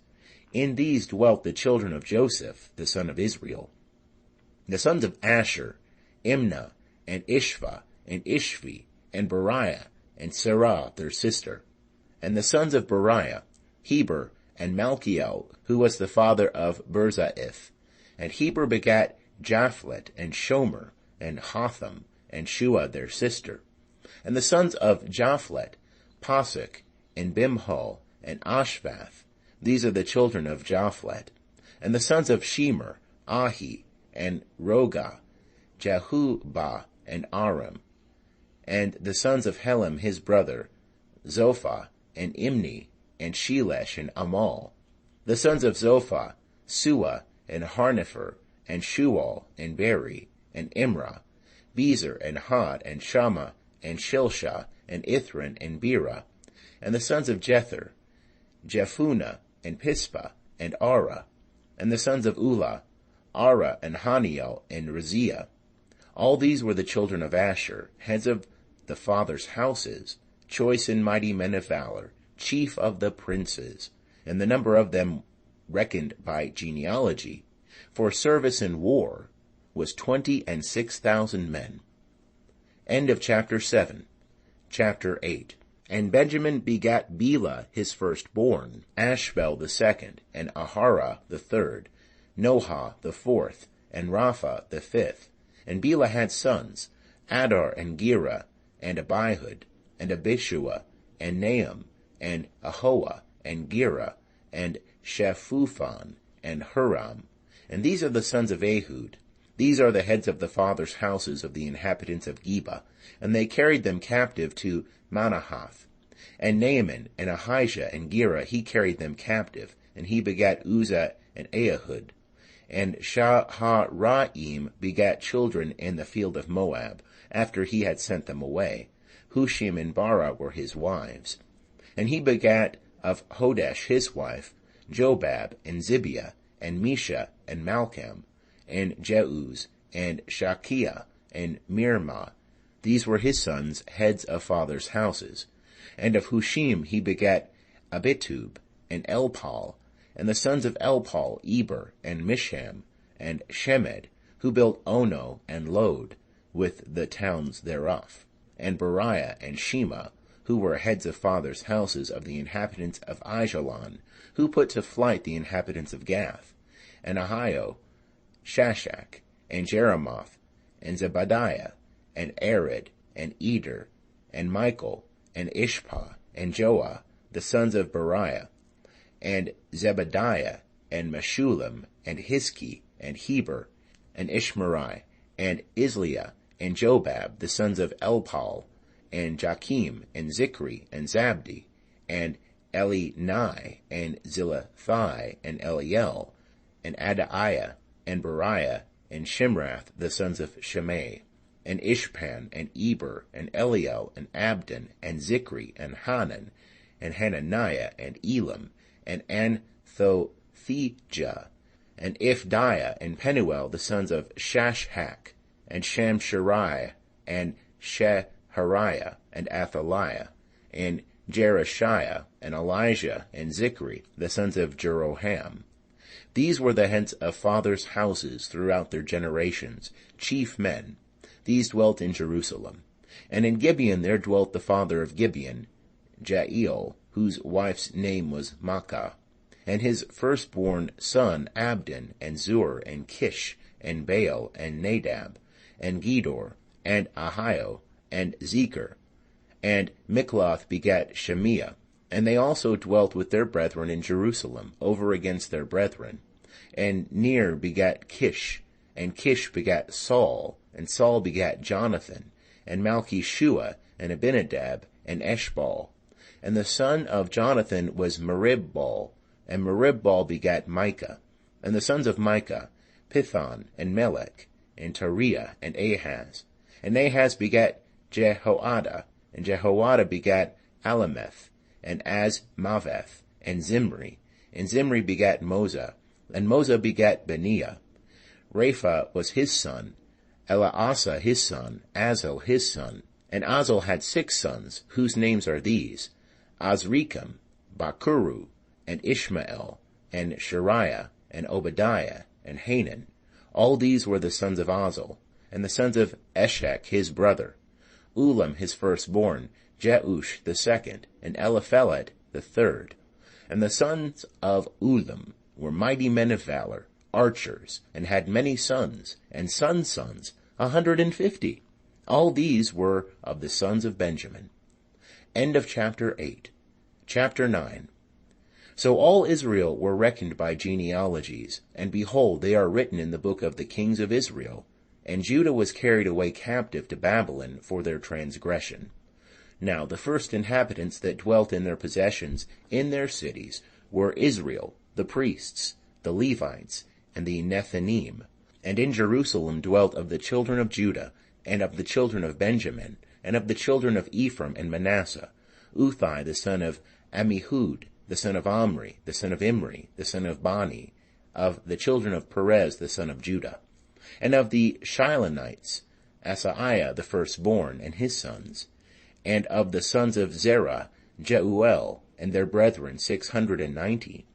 In these dwelt the children of Joseph, the son of Israel. The sons of Asher, Imnah, and Ishva, and Ishvi, and Beriah, and Serah their sister. And the sons of Beriah, Heber, and Malchiel, who was the father of Birzaith. And Heber begat Japhlet, and Shomer, and Hotham, and Shua their sister. And the sons of Japhlet, Pasuk, and Bimhal, and Ashvath. These are the children of Japhlet. And the sons of Shemer, Ahi, and Roga, Jehubah, and Aram. And the sons of Helem his brother, Zophah, and Imni, and Shelesh, and Amal. The sons of Zophah, Sua, and Harnepher, and Shual, and Beri, and Imrah, Bezer, and Had, and Shammah, and Shilshah, and Ithran, and Bera. And the sons of Jether, Jephunneh, and Pispa, and Ara. And the sons of Ulah, Ara, and Haniel, and Raziah. All these were the children of Asher, heads of the fathers' houses, choice and mighty men of valor, chief of the princes. And the number of them reckoned by genealogy, for service in war, was 26,000 men. End of chapter 7. Chapter 8. And Benjamin begat Bela his firstborn, Ashbel the second, and Ahara the third, Noha the fourth, and Rapha the fifth. And Bela had sons, Adar, and Gera, and Abihud, and Abishua, and Nahum, and Ahoah, and Gera, and Shephuphan, and Huram. And these are the sons of Ehud. These are the heads of the fathers' houses of the inhabitants of Geba, and they carried them captive to Manahath. And Naaman, and Ahijah, and Gera, he carried them captive, and he begat Uzzah and Ahihud. And Shaharaim begat children in the field of Moab, after he had sent them away. Hushim and Bara were his wives. And he begat of Hodesh his wife, Jobab, and Zibiah, and Mesha, and Malcham, and Jeuz, and Shakiah, and Mirmah. These were his sons, heads of fathers' houses. And of Hushim he begat Abitub, and Elpal. And the sons of Elpal, Eber, and Misham, and Shemed, who built Ono and Lod, with the towns thereof. And Beriah and Shema, who were heads of fathers' houses of the inhabitants of Aijalon, who put to flight the inhabitants of Gath. And Ahio, Shashak, and Jeremoth, and Zebadiah, and Arid, and Eder, and Michael, and Ishpah, and Joah, the sons of Beriah, and Zebadiah, and Meshullam, and Hiski, and Heber, and Ishmerai, and Isliah, and Jobab, the sons of Elpal, and Jakim, and Zikri, and Zabdi, and Elinai, and Zilathai, and Eliel, and Adaiah, and Beriah, and Shimrath, the sons of Shimei, and Ishpan, and Eber, and Eliel, and Abdon, and Zikri, and Hanan, and Hananiah, and Elam, and Anthothijah, and Ifdiah, and Penuel, the sons of Shashak, and Shamsherai, and Shehariah, and Athaliah, and Jereshiah, and Elijah, and Zikri, the sons of Jeroham. These were the heads of fathers' houses throughout their generations, chief men. These dwelt in Jerusalem. And in Gibeon there dwelt the father of Gibeon, Jael, whose wife's name was Maachah. and his firstborn son Abdon, and Zur, and Kish, and Baal, and Nadab, and Gedor, and Ahio, and Zecher. And Mikloth begat Shemiah, and they also dwelt with their brethren in Jerusalem, over against their brethren. And Ner begat Kish, and Kish begat Saul, and Saul begat Jonathan, and Malchishua, and Abinadab, and Eshbal. And the son of Jonathan was Meribbal, and Meribbal begat Micah. And the sons of Micah, Pithon, and Melech, and Tariah, and Ahaz. And Ahaz begat Jehoiada, and Jehoiada begat Alameth, and Azmaveth, and Zimri. And Zimri begat Moza, and Moza begat Beniah. Rapha was his son, Eleasa his son, Azel his son. And Azel had 6 sons, whose names are these: Azrikam, Bakuru, and Ishmael, and Shariah, and Obadiah, and Hanan. All these were the sons of Azel. And the sons of Eshek his brother: Ulam his firstborn, Jeush the second, and Eliphelet the third. And the sons of Ulam were mighty men of valor, archers, and had many sons, and sons' sons, 150. All these were of the sons of Benjamin. End of chapter 8. Chapter 9. So all Israel were reckoned by genealogies, and behold, they are written in the book of the kings of Israel. And Judah was carried away captive to Babylon for their transgression. Now the first inhabitants that dwelt in their possessions in their cities were Israel, the priests, the Levites, and the Nethinim. And in Jerusalem dwelt of the children of Judah, and of the children of Benjamin, and of the children of Ephraim and Manasseh, Uthai the son of Ammihud, the son of Omri, the son of Imri, the son of Bani, of the children of Perez the son of Judah. And of the Shilonites, Asaiah the firstborn, and his sons. And of the sons of Zerah, Jeuel, and their brethren 690.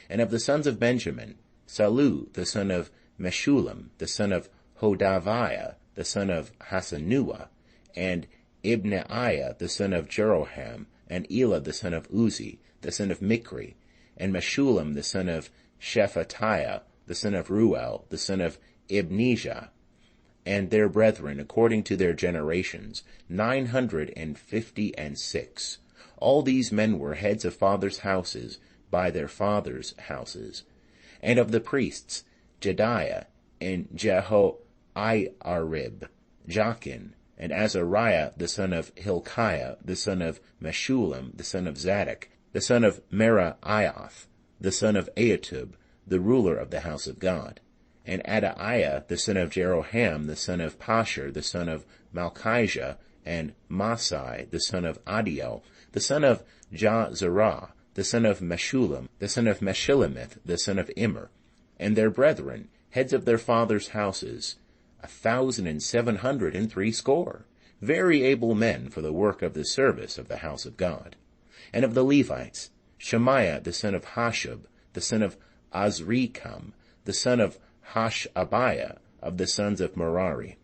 And of the sons of Benjamin, Salu the son of Meshullam, the son of Hodaviah, the son of Hasanuah, and Ibneiah the son of Jeroham, and Elah the son of Uzi, the son of Mikri, and Meshullam the son of Shephatiah, the son of Ruel, the son of Ibnijah, and their brethren according to their generations, 956. All these men were heads of fathers' houses by their fathers' houses. And of the priests, Jediah, and Jehoiarib, Jachin, and Azariah the son of Hilkiah, the son of Meshullam, the son of Zadok, the son of Meraiah, the son of Ahitub, the ruler of the house of God. And Adaiah the son of Jeroham, the son of Pashur, the son of Malchijah, and Masai the son of Adiel, the son of Jazerah, the son of Meshullam, the son of Meshillemith, the son of Immer, and their brethren, heads of their fathers' houses, 1,760, very able men for the work of the service of the house of God. And of the Levites, Shemaiah the son of Hashub, the son of Azrikam, the son of Hashabiah, of the sons of Merari.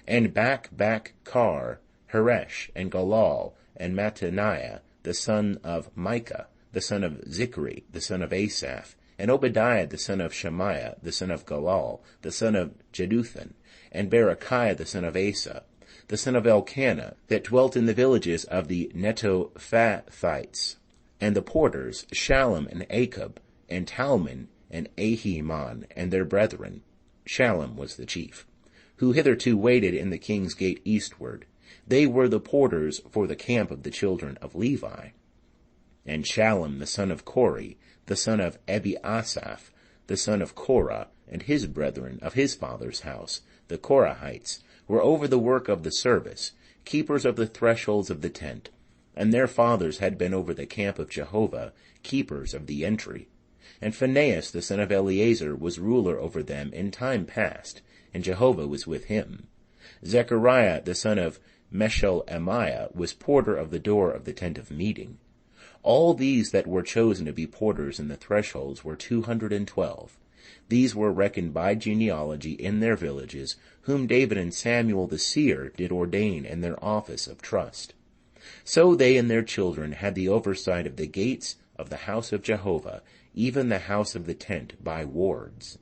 And Bakbakar, Heresh, and Galal, and Mattaniah, the son of Micah, the son of Zichri, the son of Asaph, and Obadiah the son of Shemaiah, the son of Galal, the son of Jeduthun, and Berechiah the son of Asa, the son of Elkanah, that dwelt in the villages of the Netophathites, and the porters, Shallum and Achab, and Talmon, and Ahiman, and their brethren. Shallum was the chief, who hitherto waited in the king's gate eastward. They were the porters for the camp of the children of Levi. And Shallum the son of Kori, the son of Ebiasaph, the son of Korah, and his brethren of his father's house, the Korahites, were over the work of the service, keepers of the thresholds of the tent, and their fathers had been over the camp of Jehovah, keepers of the entry. And Phinehas the son of Eleazar was ruler over them in time past, and Jehovah was with him. Zechariah the son of Meshelemiah was porter of the door of the tent of meeting. All these that were chosen to be porters in the thresholds were 212. These were reckoned by genealogy in their villages, whom David and Samuel the seer did ordain in their office of trust. So they and their children had the oversight of the gates of the house of Jehovah, even the house of the tent by wards.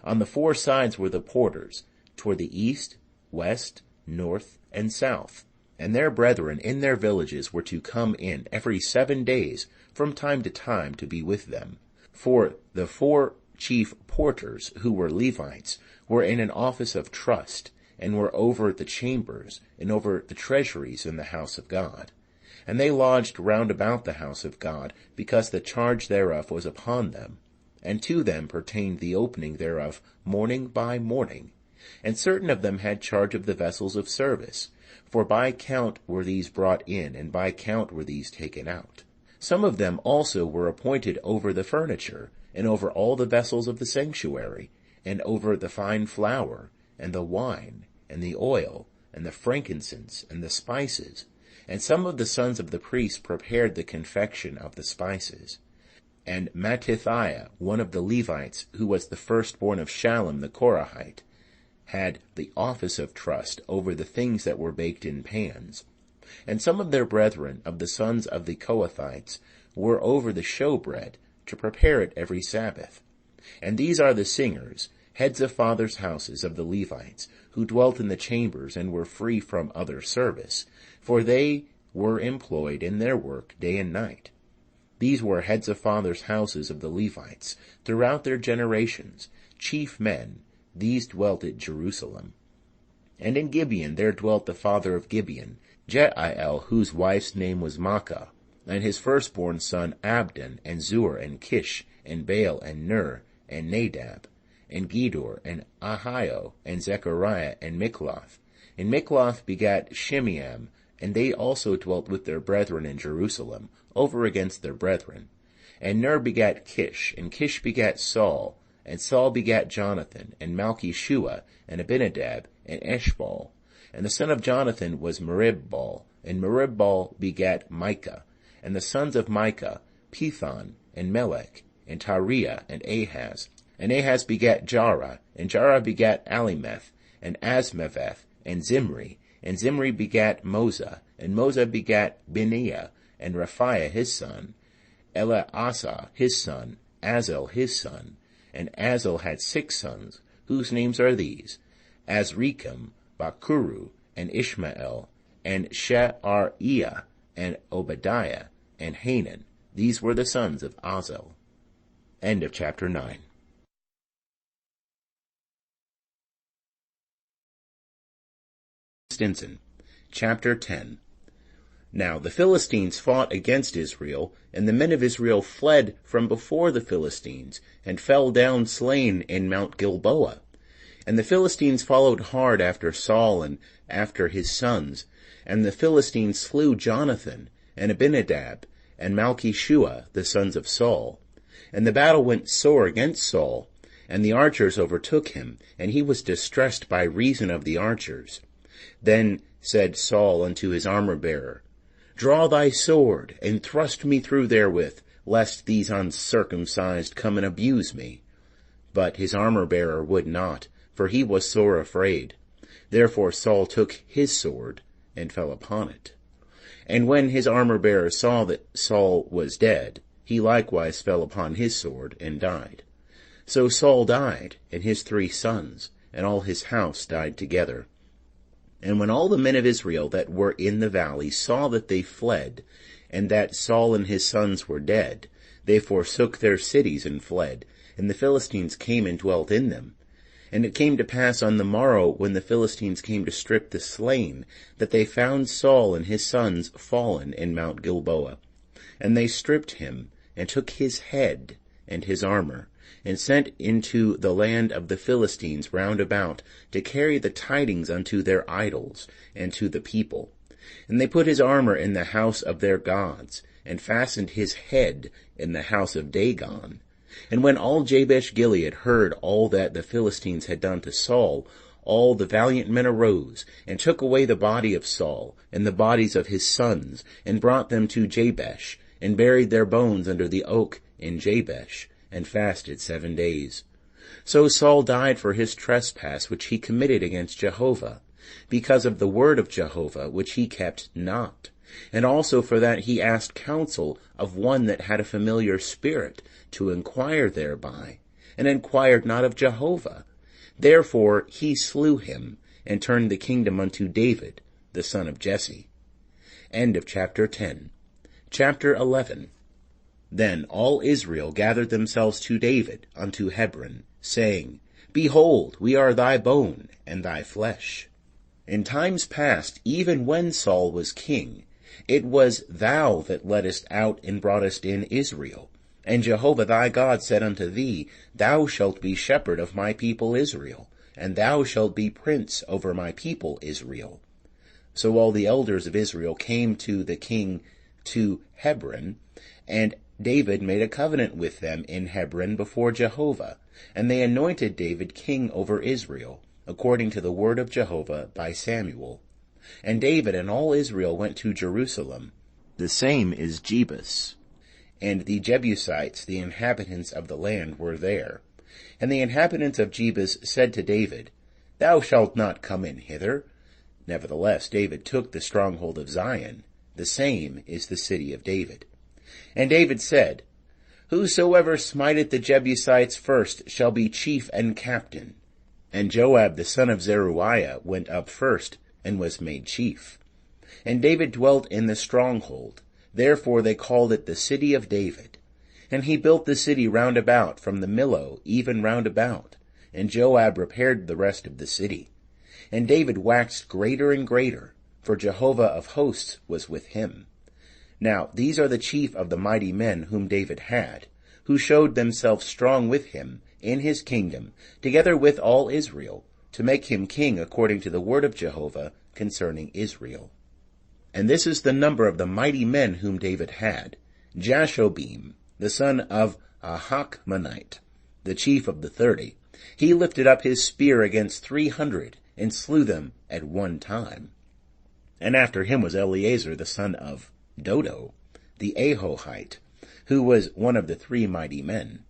On the 4 sides were the porters, toward the east, west, north, and south. And their brethren in their villages were to come in every 7 days from time to time to be with them. For the 4 chief porters, who were Levites, were in an office of trust, and were over the chambers, and over the treasuries in the house of God. And they lodged round about the house of God, because the charge thereof was upon them. And to them pertained the opening thereof morning by morning. And certain of them had charge of the vessels of service, for by count were these brought in, and by count were these taken out. Some of them also were appointed over the furniture, and over all the vessels of the sanctuary, and over the fine flour, and the wine, and the oil, and the frankincense, and the spices. And some of the sons of the priests prepared the confection of the spices. And Mattithiah, one of the Levites, who was the firstborn of Shallum the Korahite, had the office of trust over the things that were baked in pans. And some of their brethren of the sons of the Kohathites were over the showbread, to prepare it every Sabbath. And these are the singers, heads of fathers' houses of the Levites, who dwelt in the chambers and were free from other service, for they were employed in their work day and night. These were heads of fathers' houses of the Levites, throughout their generations, chief men. These dwelt at Jerusalem. And in Gibeon there dwelt the father of Gibeon, Jeiel, whose wife's name was Maachah, and his firstborn son Abdon, and Zur, and Kish, and Baal, and Ner, and Nadab, and Gedor, and Ahio, and Zechariah, and Mikloth. And Mikloth begat Shimeam, and they also dwelt with their brethren in Jerusalem, over against their brethren. And Ner begat Kish, and Kish begat Saul, and Saul begat Jonathan, and Malchishua, and Abinadab, and Eshbal. And the son of Jonathan was Meribbal, and Meribbal begat Micah. And the sons of Micah, Pithon, and Melech, and Tariah, and Ahaz. And Ahaz begat Jarah, and Jarah begat Alimeth, and Asmaveth, and Zimri. And Zimri begat Moza, and Moza begat Binea, and Raphiah his son, Eleasah his son, Azel his son. And Azel had 6 sons, whose names are these: Azrikam, Bakuru, and Ishmael, and She'ariah, and Obadiah, and Hanan. These were the sons of Azel. End of chapter 9. Stinson. Chapter 10. Now the Philistines fought against Israel, and the men of Israel fled from before the Philistines, and fell down slain in Mount Gilboa. And the Philistines followed hard after Saul and after his sons, and the Philistines slew Jonathan, and Abinadab, and Malchishua, the sons of Saul. And the battle went sore against Saul, and the archers overtook him, and he was distressed by reason of the archers. Then said Saul unto his armor-bearer, Draw thy sword, and thrust me through therewith, lest these uncircumcised come and abuse me. But his armor-bearer would not, for he was sore afraid. Therefore Saul took his sword, and fell upon it. And when his armor-bearer saw that Saul was dead, he likewise fell upon his sword, and died. So Saul died, and his 3 sons, and all his house died together. And when all the men of Israel that were in the valley saw that they fled, and that Saul and his sons were dead, they forsook their cities and fled, and the Philistines came and dwelt in them. And it came to pass on the morrow, when the Philistines came to strip the slain, that they found Saul and his sons fallen in Mount Gilboa. And they stripped him, and took his head and his armor, and sent into the land of the Philistines round about, to carry the tidings unto their idols, and to the people. And they put his armor in the house of their gods, and fastened his head in the house of Dagon. And when all Jabesh-Gilead heard all that the Philistines had done to Saul, all the valiant men arose, and took away the body of Saul, and the bodies of his sons, and brought them to Jabesh, and buried their bones under the oak in Jabesh, and fasted 7 days. So Saul died for his trespass which he committed against Jehovah, because of the word of Jehovah which he kept not, And also for that he asked counsel of one that had a familiar spirit, to inquire thereby, and inquired not of Jehovah. Therefore he slew him, and turned the kingdom unto David, the son of Jesse. End of chapter 10. Chapter 11. Then all Israel gathered themselves to David unto Hebron, saying, Behold, we are thy bone and thy flesh. In times past, even when Saul was king, it was thou that leddest out and broughtest in Israel. And Jehovah thy God said unto thee, Thou shalt be shepherd of my people Israel, and thou shalt be prince over my people Israel. So all the elders of Israel came to the king to Hebron, and David made a covenant with them in Hebron before Jehovah, and they anointed David king over Israel, according to the word of Jehovah by Samuel. And David and all Israel went to Jerusalem. The same is Jebus. And the Jebusites, the inhabitants of the land, were there. And the inhabitants of Jebus said to David, Thou shalt not come in hither. Nevertheless David took the stronghold of Zion. The same is the city of David. And David said, Whosoever smiteth the Jebusites first shall be chief and captain. And Joab the son of Zeruiah went up first, and was made chief. And David dwelt in the stronghold. Therefore they called it the city of David. And he built the city round about, from the Millo even round about. And Joab repaired the rest of the city. And David waxed greater and greater, for Jehovah of hosts was with him. Now these are the chief of the mighty men whom David had, who showed themselves strong with him in his kingdom, together with all Israel, to make him king according to the word of Jehovah concerning Israel. And this is the number of the mighty men whom David had: Jashobim, the son of Ahakmonite, the chief of the 30. He lifted up his spear against 300, and slew them at one time. And after him was Eleazar, the son of Dodo, the Ahohite, who was one of the 3 mighty men.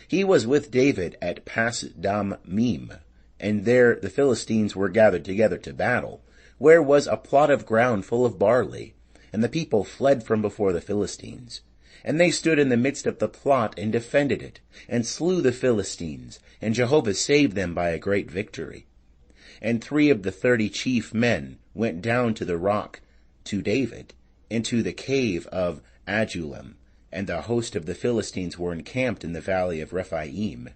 He was with David at Pas-Dammim, and there the Philistines were gathered together to battle, where was a plot of ground full of barley, and the people fled from before the Philistines. And they stood in the midst of the plot and defended it, and slew the Philistines, and Jehovah saved them by a great victory. And 3 of the 30 chief men went down to the rock to David, into the cave of Adullam, and the host of the Philistines were encamped in the valley of Rephaim.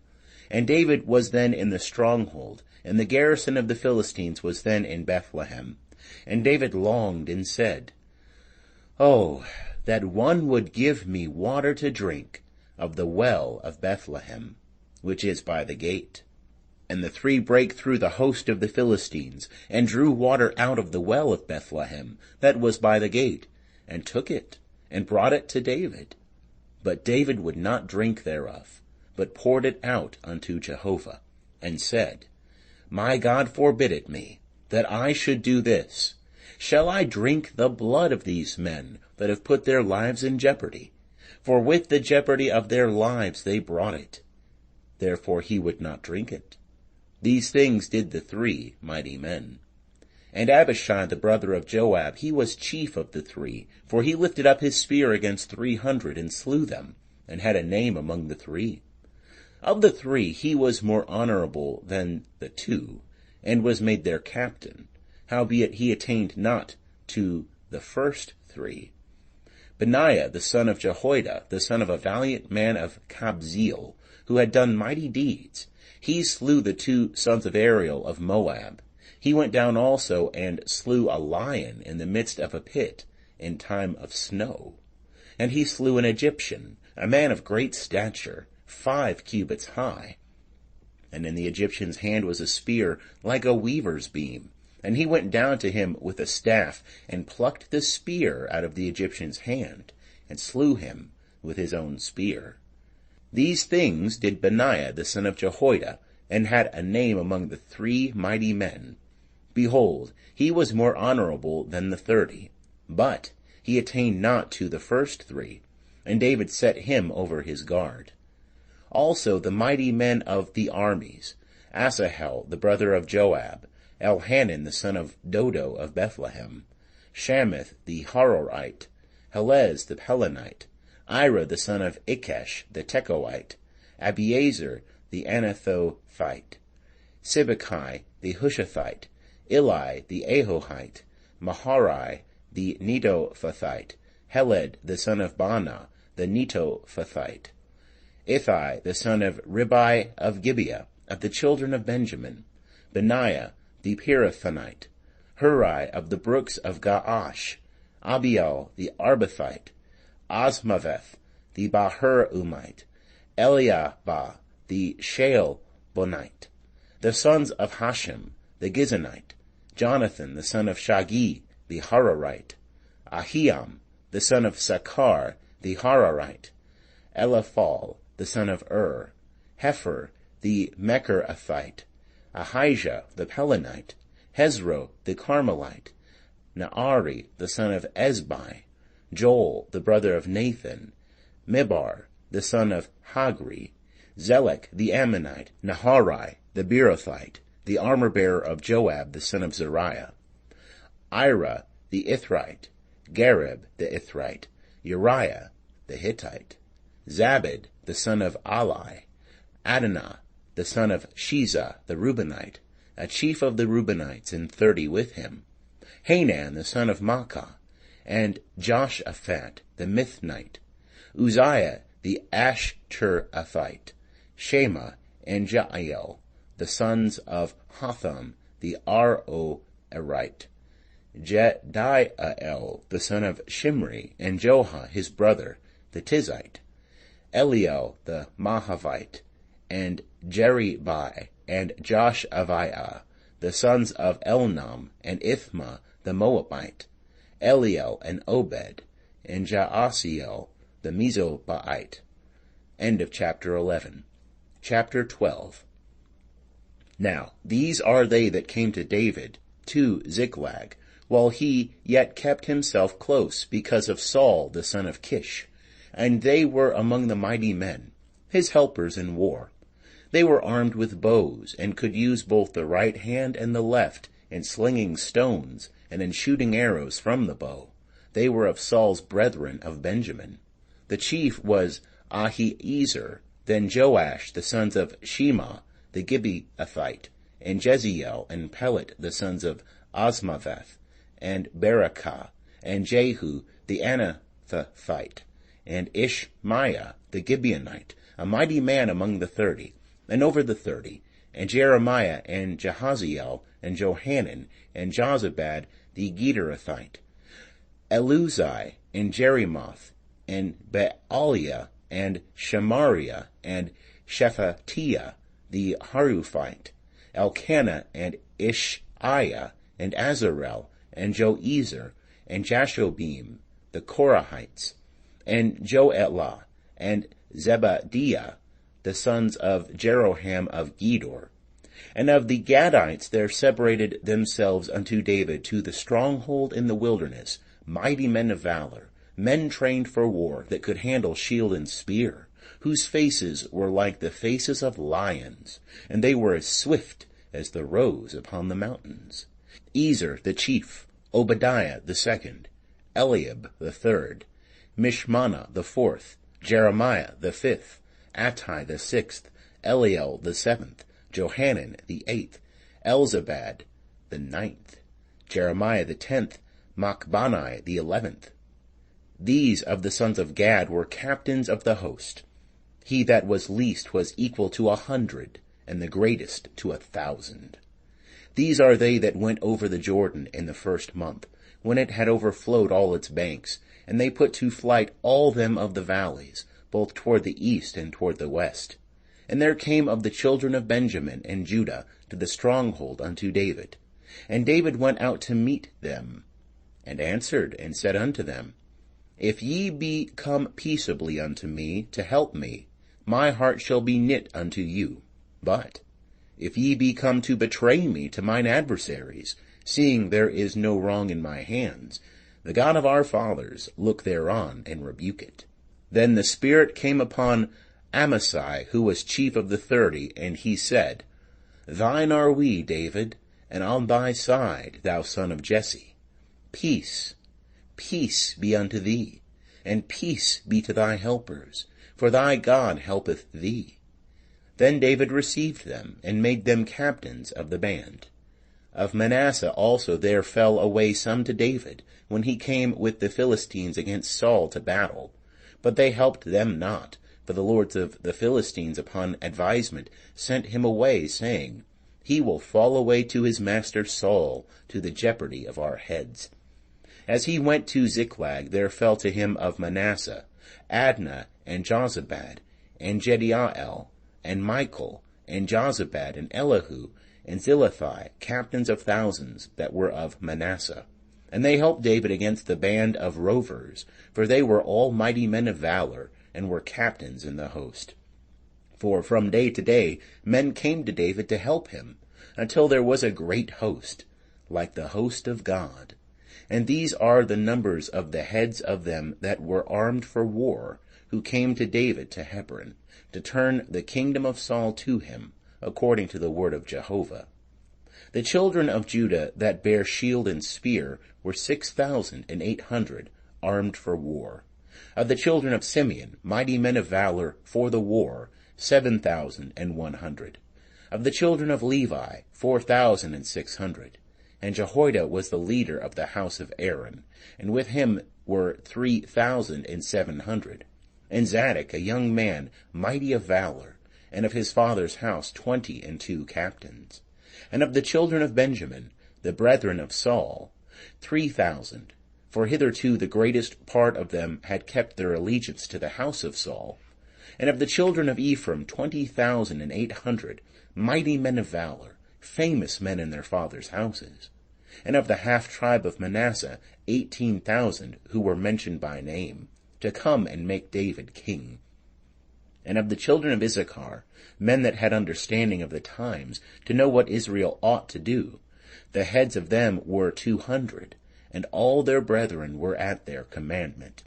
And David was then in the stronghold, and the garrison of the Philistines was then in Bethlehem. And David longed and said, Oh, that one would give me water to drink of the well of Bethlehem, which is by the gate. And the 3 brake through the host of the Philistines, and drew water out of the well of Bethlehem, that was by the gate, and took it, and brought it to David. But David would not drink thereof, but poured it out unto Jehovah, and said, My God forbid it me, that I should do this. Shall I drink the blood of these men that have put their lives in jeopardy? For with the jeopardy of their lives they brought it. Therefore he would not drink it. These things did the 3 mighty men. And Abishai the brother of Joab, he was chief of the 3, for he lifted up his spear against 300, and slew them, and had a name among the 3. Of the 3 he was more honorable than the 2, and was made their captain. Howbeit he attained not to the first 3. Benaiah the son of Jehoiada, the son of a valiant man of Kabzeel, who had done mighty deeds, he slew the 2 sons of Ariel of Moab. He went down also and slew a lion in the midst of a pit in time of snow. And he slew an Egyptian, a man of great stature, 5 cubits high. And in the Egyptian's hand was a spear like a weaver's beam. And he went down to him with a staff, and plucked the spear out of the Egyptian's hand, and slew him with his own spear. These things did Benaiah the son of Jehoiada, and had a name among the 3 mighty men. Behold, he was more honorable than the 30, but he attained not to the first 3, and David set him over his guard. Also the mighty men of the armies, Asahel the brother of Joab, Elhanan the son of Dodo of Bethlehem, Shammath the Harorite, Helez the Pelonite, Ira the son of Ikesh the Tekoite, Abiezer the Anathothite, Sibbecai the Hushathite, Eli the Ahohite, Maharai the Netophathite, Heled the son of Baanah the Netophathite, Ithai the son of Ribai of Gibeah, of the children of Benjamin, Benaiah the Pirathonite, Hurai of the brooks of Gaash, Abiel the Arbathite, Asmaveth the Bahur-umite, Eliabah the Shealbonite, the sons of Hashem the Gizonite, Jonathan the son of Shagi the Hararite, Ahiam the son of Sakar the Hararite, Eliphal the son of Hefer the Mecherathite, Ahijah the Pelonite, Hezro the Carmelite, Naari the son of Ezbai, Joel the brother of Nathan, Mibar the son of Hagri, Zelek the Ammonite, Naharai the Beerothite, the armor-bearer of Joab the son of Zeruiah, Ira the Ithrite, Gareb the Ithrite, Uriah the Hittite, Zabed the son of Ali, Adonah the son of Shiza the Reubenite, a chief of the Reubenites, and 30 with him, Hanan the son of Maacah, and Joshaphat the Mithnite, Uzziah the Ashterathite, Shema and Jael, the sons of Hotham the Aroerite, Jediael the son of Shimri, and Joha his brother, the Tizite, Eliel the Mahavite, and Jeribai and Joshaviah, the sons of Elnam, and Ithma the Moabite, Eliel and Obed, and Jaasiel the Mezobaite. End of chapter 11. Chapter 12. Now these are they that came to David to Ziklag, while he yet kept himself close because of Saul the son of Kish, and they were among the mighty men, his helpers in war. They were armed with bows, and could use both the right hand and the left, in slinging stones, and in shooting arrows from the bow. They were of Saul's brethren of Benjamin. The chief was Ahiezer, then Joash the sons of Shema the Gibeathite, and Jeziel and Pelet the sons of Asmaveth, and Berakah, and Jehu the Anathothite, and Ishmaiah the Gibeonite, a mighty man among the 30, and over the 30, and Jeremiah and Jahaziel, and Johanan, and Jozabad the Gederathite, Eluzai, and Jerimoth, and Bealiah, and Shemariah, and Shephatiah the Haruphite, Elkanah, and Ishiah, and Azarel, and Joezer, and Jashobim, the Korahites, and Joelah, and Zebadiah, the sons of Jeroham of Gedor. And of the Gadites there separated themselves unto David to the stronghold in the wilderness, mighty men of valor, men trained for war, that could handle shield and spear, whose faces were like the faces of lions, and they were as swift as the roes upon the mountains. Ezer the chief, Obadiah the second, Eliab the third, Mishmana the fourth, Jeremiah the fifth, Attai the sixth, Eliel the seventh, Johanan the eighth, Elzabad the ninth, Jeremiah the 10th, Machbanai the 11th. These of the sons of Gad were captains of the host. He that was least was equal to 100, and the greatest to 1,000. These are they that went over the Jordan in the first month, when it had overflowed all its banks, and they put to flight all them of the valleys, both toward the east and toward the west. And there came of the children of Benjamin and Judah to the stronghold unto David. And David went out to meet them, and answered and said unto them, If ye be come peaceably unto me to help me, my heart shall be knit unto you. But if ye be come to betray me to mine adversaries, seeing there is no wrong in my hands, the God of our fathers look thereon and rebuke it. Then the Spirit came upon Amasai, who was chief of the 30, and he said, Thine are we, David, and on thy side, thou son of Jesse. Peace, peace be unto thee, and peace be to thy helpers, for thy God helpeth thee. Then David received them, and made them captains of the band. Of Manasseh also there fell away some to David, when he came with the Philistines against Saul to battle. But they helped them not, for the lords of the Philistines upon advisement sent him away, saying, He will fall away to his master Saul, to the jeopardy of our heads. As he went to Ziklag, there fell to him of Manasseh Adnah, and Jozabad, and Jediael, and Michael, and Jozabad, and Elihu, and Zilithai, captains of thousands that were of Manasseh. And they helped David against the band of rovers, for they were all mighty men of valor, and were captains in the host. For from day to day men came to David to help him, until there was a great host, like the host of God. And these are the numbers of the heads of them that were armed for war, who came to David to Hebron, to turn the kingdom of Saul to him, according to the word of Jehovah. The children of Judah that bare shield and spear were 6,800, armed for war. Of the children of Simeon, mighty men of valor for the war, 7,100. Of the children of Levi, 4,600. And Jehoiada was the leader of the house of Aaron, and with him were 3,700. And Zadok, a young man, mighty of valor, and of his father's house 22 captains. And of the children of Benjamin, the brethren of Saul, 3,000. For hitherto the greatest part of them had kept their allegiance to the house of Saul. And of the children of Ephraim 20,800, mighty men of valor, famous men in their fathers' houses. And of the half-tribe of Manasseh 18,000, who were mentioned by name, to come and make David king. And of the children of Issachar, men that had understanding of the times, to know what Israel ought to do, the heads of them were 200, and all their brethren were at their commandment.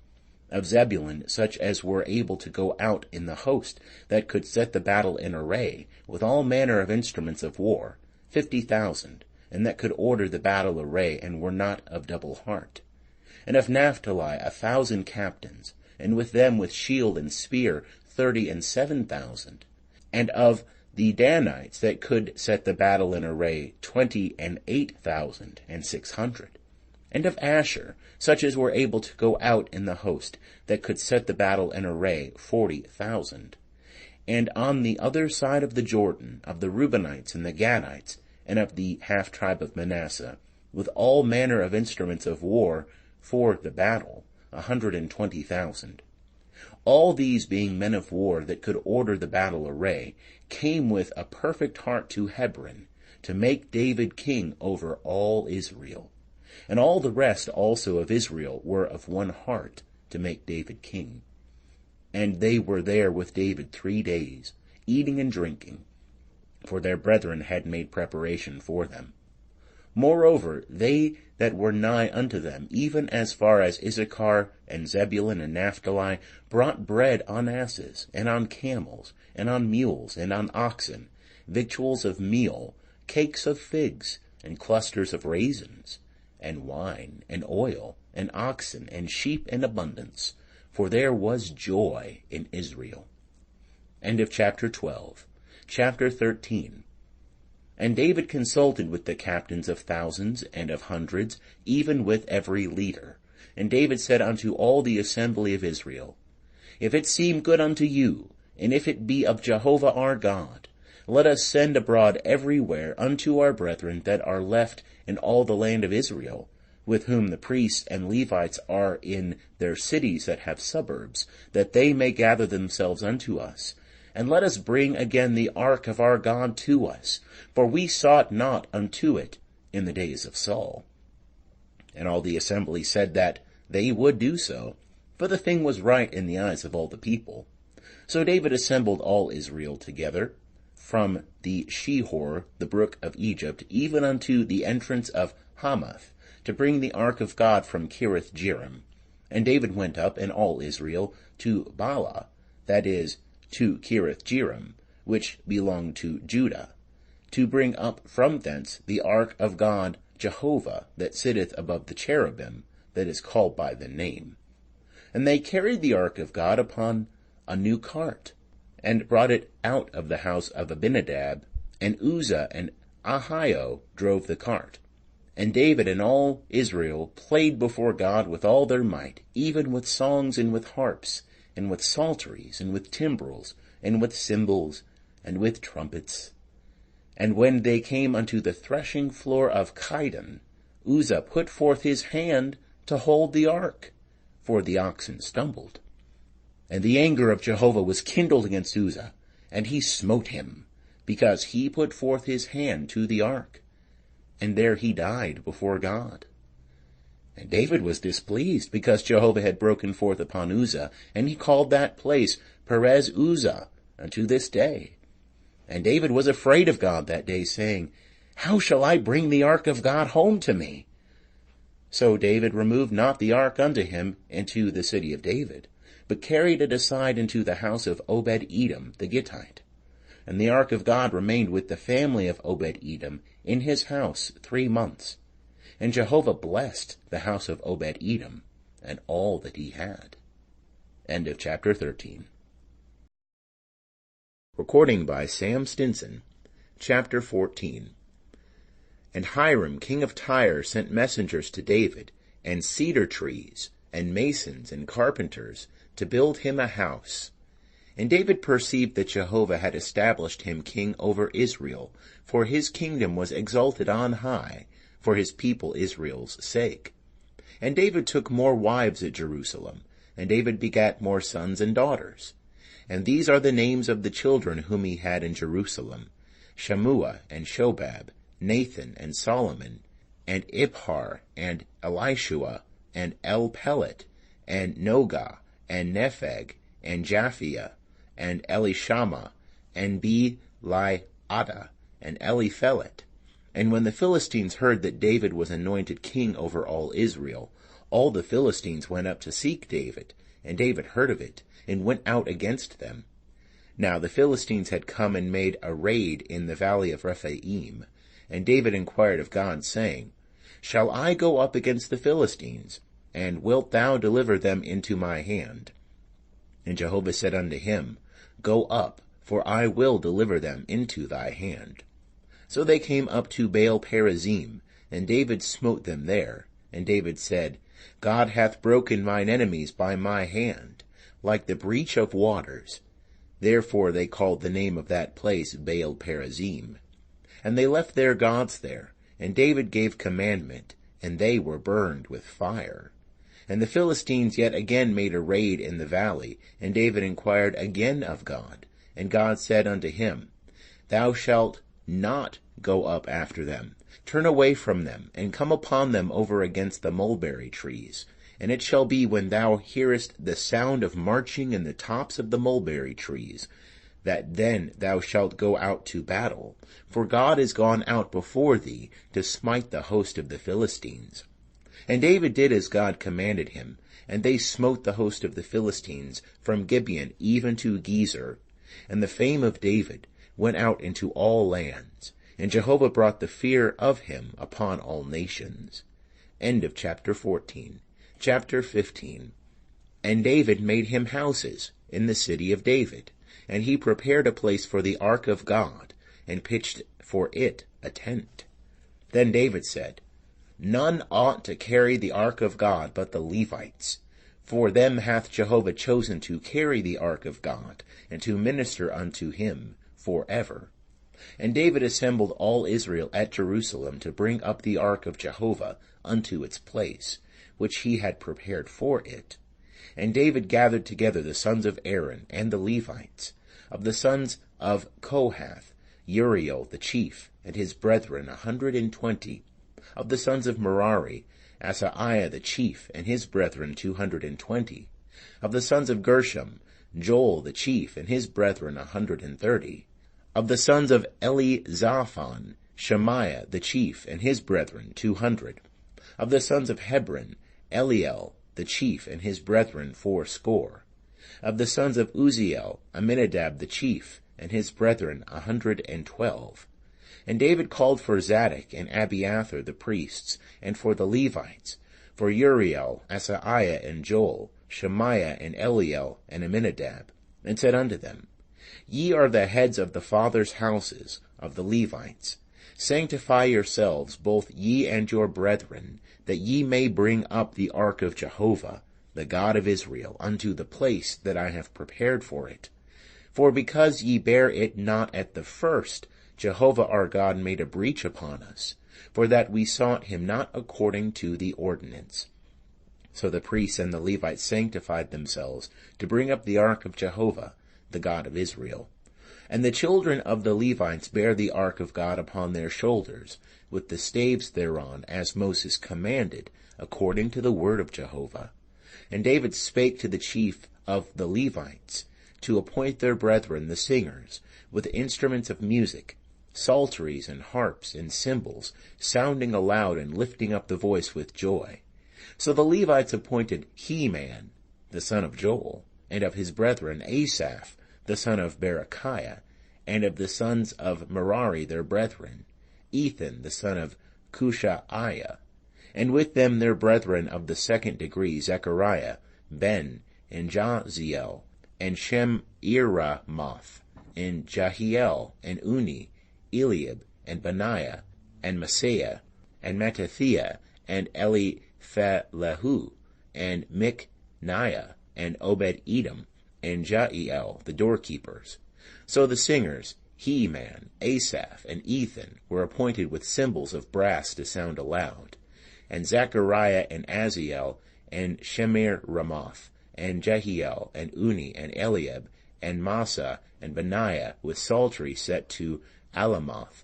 Of Zebulun, such as were able to go out in the host, that could set the battle in array, with all manner of instruments of war, 50,000, and that could order the battle array, and were not of double heart. And of Naphtali 1,000 captains, and with them with shield and spear 37,000. And of the Danites that could set the battle in array 28,600. And of Asher, such as were able to go out in the host, that could set the battle in array 40,000. And on the other side of the Jordan, of the Reubenites and the Gadites, and of the half-tribe of Manasseh, with all manner of instruments of war for the battle, 120,000. All these, being men of war that could order the battle array, came with a perfect heart to Hebron, to make David king over all Israel. And all the rest also of Israel were of one heart, to make David king. And they were there with David 3 days, eating and drinking, for their brethren had made preparation for them. Moreover, they that were nigh unto them, even as far as Issachar and Zebulun and Naphtali, brought bread on asses, and on camels, and on mules, and on oxen, victuals of meal, cakes of figs, and clusters of raisins, and wine, and oil, and oxen, and sheep in abundance, for there was joy in Israel. End of chapter 12. Chapter 13. And David consulted with the captains of thousands and of hundreds, even with every leader. And David said unto all the assembly of Israel, If it seem good unto you, and if it be of Jehovah our God, let us send abroad everywhere unto our brethren that are left in all the land of Israel, with whom the priests and Levites are in their cities that have suburbs, that they may gather themselves unto us. And let us bring again the ark of our God to us, for we sought not unto it in the days of Saul. And all the assembly said that they would do so, for the thing was right in the eyes of all the people. So David assembled all Israel together, from the Shihor, the brook of Egypt, even unto the entrance of Hamath, to bring the ark of God from Kiriath-jearim. And David went up, and all Israel, to Baalah, that is, to Kiriath-jearim, which belonged to Judah, to bring up from thence the ark of God Jehovah that sitteth above the cherubim, that is called by the name. And they carried the ark of God upon a new cart, and brought it out of the house of Abinadab, and Uzzah and Ahio drove the cart. And David and all Israel played before God with all their might, even with songs and with harps, and with psalteries, and with timbrels, and with cymbals, and with trumpets. And when they came unto the threshing floor of Chidon, Uzzah put forth his hand to hold the ark, for the oxen stumbled. And the anger of Jehovah was kindled against Uzzah, and he smote him, because he put forth his hand to the ark. And there he died before God. And David was displeased, because Jehovah had broken forth upon Uzzah, and he called that place Perez Uzzah unto this day. And David was afraid of God that day, saying, How shall I bring the ark of God home to me? So David removed not the ark unto him into the city of David, but carried it aside into the house of Obed-Edom the Gittite. And the ark of God remained with the family of Obed-Edom in his house 3 months. And Jehovah blessed the house of Obed-Edom and all that he had. End of chapter 13. Recording by Sam Stinson. Chapter 14. And Hiram king of Tyre sent messengers to David, and cedar trees, and masons, and carpenters, to build him a house. And David perceived that Jehovah had established him king over Israel, for his kingdom was exalted on high, for his people Israel's sake. And David took more wives at Jerusalem, and David begat more sons and daughters. And these are the names of the children whom he had in Jerusalem: Shammua, and Shobab, Nathan, and Solomon, and Ibhar, and Elishua, and Elpelet, and Nogah, and Nepheg, and Japhia, and Elishama, and Be-li-Ada, and Eliphelet. And when the Philistines heard that David was anointed king over all Israel, all the Philistines went up to seek David, and David heard of it, and went out against them. Now the Philistines had come and made a raid in the valley of Rephaim, and David inquired of God, saying, Shall I go up against the Philistines, and wilt thou deliver them into my hand? And Jehovah said unto him, Go up, for I will deliver them into thy hand. So they came up to Baal-perazim, and David smote them there. And David said, God hath broken mine enemies by my hand, like the breach of waters. Therefore they called the name of that place Baal-perazim. And they left their gods there, and David gave commandment, and they were burned with fire. And the Philistines yet again made a raid in the valley, and David inquired again of God. And God said unto him, Thou shalt not go up after them. Turn away from them, and come upon them over against the mulberry trees. And it shall be, when thou hearest the sound of marching in the tops of the mulberry trees, that then thou shalt go out to battle. For God is gone out before thee to smite the host of the Philistines. And David did as God commanded him, and they smote the host of the Philistines from Gibeon even to Gezer. And the fame of David went out into all lands, and Jehovah brought the fear of him upon all nations. End of chapter 14. Chapter 15. And David made him houses in the city of David, and he prepared a place for the ark of God, and pitched for it a tent. Then David said, None ought to carry the ark of God but the Levites, for them hath Jehovah chosen to carry the ark of God, and to minister unto him forever. And David assembled all Israel at Jerusalem to bring up the ark of Jehovah unto its place, which he had prepared for it. And David gathered together the sons of Aaron and the Levites. Of the sons of Kohath, Uriel the chief, and his brethren 120. Of the sons of Merari, Asaiah the chief, and his brethren 220. Of the sons of Gershom, Joel the chief, and his brethren 130. Of the sons of Elizaphon, Shemaiah the chief, and his brethren 200. Of the sons of Hebron, Eliel the chief, and his brethren 80. Of the sons of Uzziel, Aminadab the chief, and his brethren 112. And David called for Zadok and Abiathar the priests, and for the Levites, for Uriel, Asaiah, and Joel, Shemaiah, and Eliel, and Aminadab, and said unto them, Ye are the heads of the fathers' houses of the Levites. Sanctify yourselves, both ye and your brethren, that ye may bring up the ark of Jehovah, the God of Israel, unto the place that I have prepared for it. For because ye bare it not at the first, Jehovah our God made a breach upon us, for that we sought him not according to the ordinance. So the priests and the Levites sanctified themselves to bring up the ark of Jehovah, the God of Israel. And the children of the Levites bare the ark of God upon their shoulders, with the staves thereon, as Moses commanded, according to the word of Jehovah. And David spake to the chief of the Levites, to appoint their brethren the singers, with instruments of music, psalteries and harps and cymbals, sounding aloud and lifting up the voice with joy. So the Levites appointed Heman, the son of Joel, and of his brethren Asaph, the son of Berechiah, and of the sons of Merari their brethren, Ethan, the son of Cushaiah, and with them their brethren of the second degree, Zechariah, Ben, and Jaziel, and Shemiramoth, and Jahiel, and Uni, Eliab, and Benaiah, and Maaseiah, and Mattithiah, and Eliphelehu, and Mikniah, and Obed-Edom, and Jael, the doorkeepers. So the singers, Heman, Asaph, and Ethan, were appointed with cymbals of brass to sound aloud. And Zechariah, and Aziel, and Shemiramoth, and Jehiel, and Uni, and Eliab, and Massa, and Benaiah, with psaltery set to Alamoth,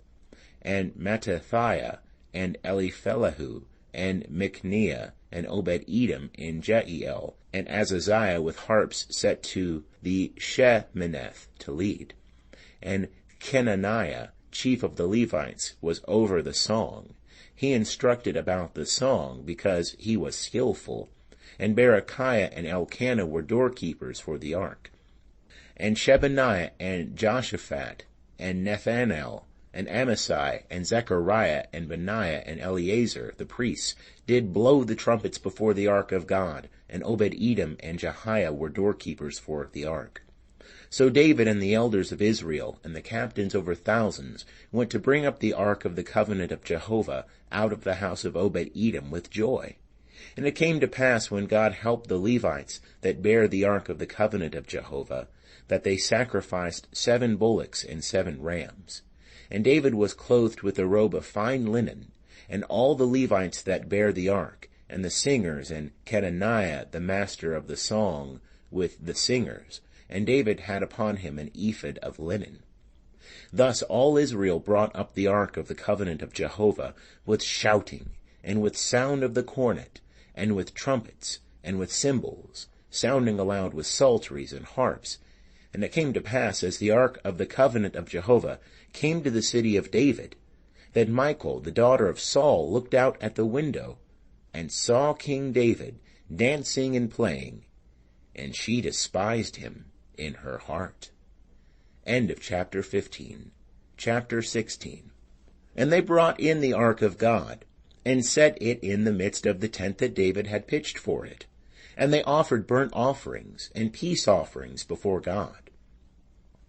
and Mattithiah, and Eliphelehu, and Mikniah, and Obed-Edom in Jael, and Azaziah with harps set to the Shemineth to lead. And Kenaniah, chief of the Levites, was over the song. He instructed about the song, because he was skillful. And Berechiah and Elkanah were doorkeepers for the ark. And Shebaniah and Joshaphat, and Nethanel, and Amasai, and Zechariah, and Benaiah, and Eleazar, the priests, did blow the trumpets before the ark of God, and Obed-Edom and Jehiah were doorkeepers for the ark. So David and the elders of Israel, and the captains over thousands, went to bring up the ark of the covenant of Jehovah out of the house of Obed-Edom with joy. And it came to pass, when God helped the Levites that bare the ark of the covenant of Jehovah, that they sacrificed 7 bullocks and 7 rams. And David was clothed with a robe of fine linen, and all the Levites that bare the ark, and the singers, and Kenaniah the master of the song with the singers, and David had upon him an ephod of linen. Thus all Israel brought up the ark of the covenant of Jehovah with shouting, and with sound of the cornet, and with trumpets, and with cymbals, sounding aloud with psalteries and harps. And it came to pass, as the ark of the covenant of Jehovah came to the city of David, that Michal, the daughter of Saul, looked out at the window, and saw King David dancing and playing, and she despised him in her heart. End of chapter 15. Chapter 16. And they brought in the ark of God, and set it in the midst of the tent that David had pitched for it. And they offered burnt offerings and peace offerings before God.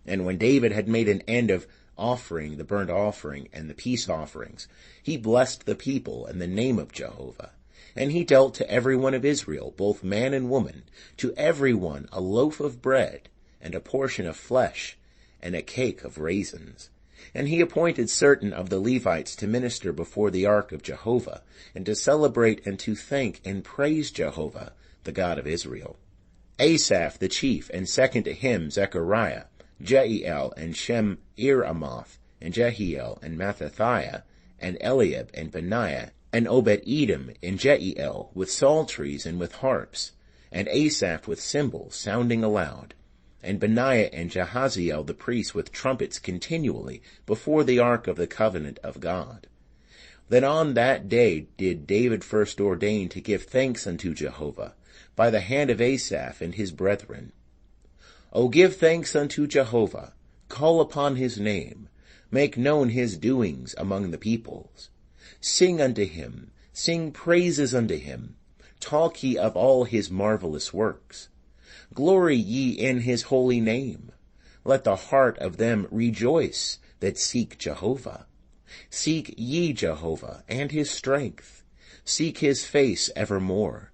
And when David had made an end of offering the burnt offering and the peace offerings, he blessed the people in the name of Jehovah. And he dealt to every one of Israel, both man and woman, to every one a loaf of bread, and a portion of flesh, and a cake of raisins. And he appointed certain of the Levites to minister before the ark of Jehovah, and to celebrate and to thank and praise Jehovah, the God of Israel. Asaph the chief, and second to him Zechariah, Jeiel, and Shemiramoth, and Jehiel, and Mattithiah, and Eliab, and Benaiah, and Obed-Edom, and Jeiel, with psalteries and with harps, and Asaph with cymbals sounding aloud, and Benaiah and Jahaziel the priests with trumpets continually before the ark of the covenant of God. Then on that day did David first ordain to give thanks unto Jehovah, by the hand of Asaph and his brethren. O give thanks unto Jehovah, call upon his name, Make known his doings among the peoples. Sing unto him, sing praises unto him. Talk ye of all his marvelous works. Glory ye in his holy name. Let the heart of them rejoice that seek Jehovah. Seek ye Jehovah and his strength. Seek his face evermore.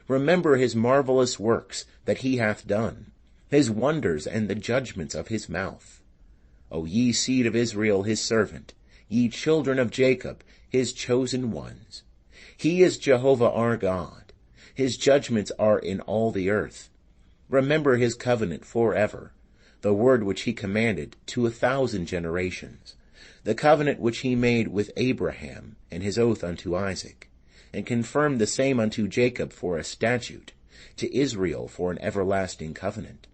Remember his marvelous works that he hath done, his wonders and the judgments of his mouth. O ye seed of Israel his servant, ye children of Jacob his chosen ones. He is Jehovah our God. His judgments are in all the earth. Remember his covenant forever, the word which he commanded to 1,000 generations, the covenant which he made with Abraham, and his oath unto Isaac, and confirmed the same unto Jacob for a statute, to Israel for an everlasting covenant,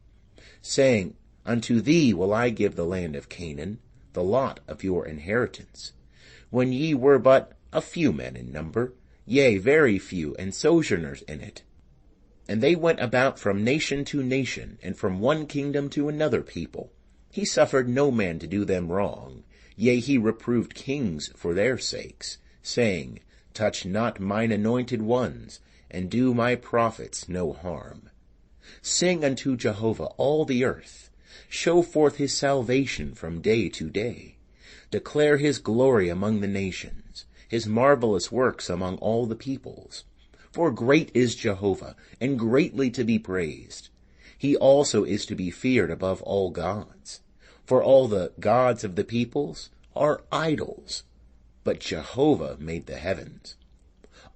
saying, Unto thee will I give the land of Canaan, the lot of your inheritance, when ye were but a few men in number, yea, very few, and sojourners in it. And they went about from nation to nation, and from one kingdom to another people. He suffered no man to do them wrong, yea, he reproved kings for their sakes, saying, Touch not mine anointed ones, and do my prophets no harm. Sing unto Jehovah all the earth. Show forth his salvation from day to day. Declare his glory among the nations, his marvelous works among all the peoples. For great is Jehovah, and greatly to be praised. He also is to be feared above all gods. For all the gods of the peoples are idols, but Jehovah made the heavens.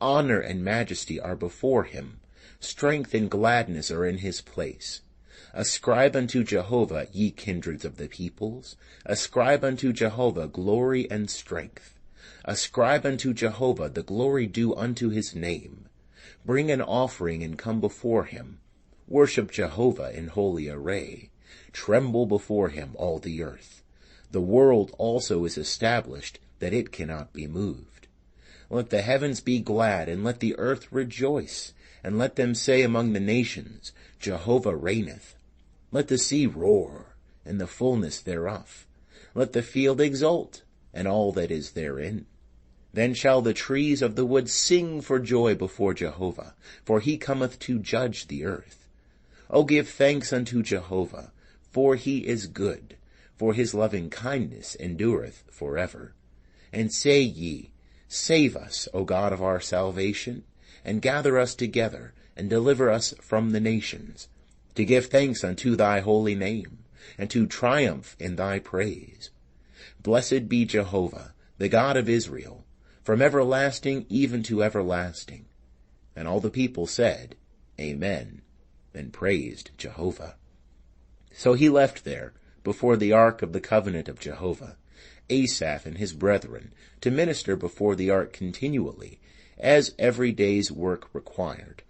Honor and majesty are before him. Strength and gladness are in his place. Ascribe unto Jehovah, ye kindreds of the peoples. Ascribe unto Jehovah glory and strength. Ascribe unto Jehovah the glory due unto his name. Bring an offering and come before him. Worship Jehovah in holy array. Tremble before him, all the earth. The world also is established, that it cannot be moved. Let the heavens be glad, and let the earth rejoice, and let them say among the nations, Jehovah reigneth. Let the sea roar, and the fullness thereof. Let the field exult, and all that is therein. Then shall the trees of the wood sing for joy before Jehovah, for he cometh to judge the earth. O give thanks unto Jehovah, for he is good, for his loving kindness endureth forever. And say ye, Save us, O God of our salvation, and gather us together, and deliver us from the nations, to give thanks unto thy holy name, and to triumph in thy praise. Blessed be Jehovah, the God of Israel, from everlasting even to everlasting. And all the people said, Amen, and praised Jehovah. So he left there, before the ark of the covenant of Jehovah, Asaph and his brethren, to minister before the ark continually, as every day's work required.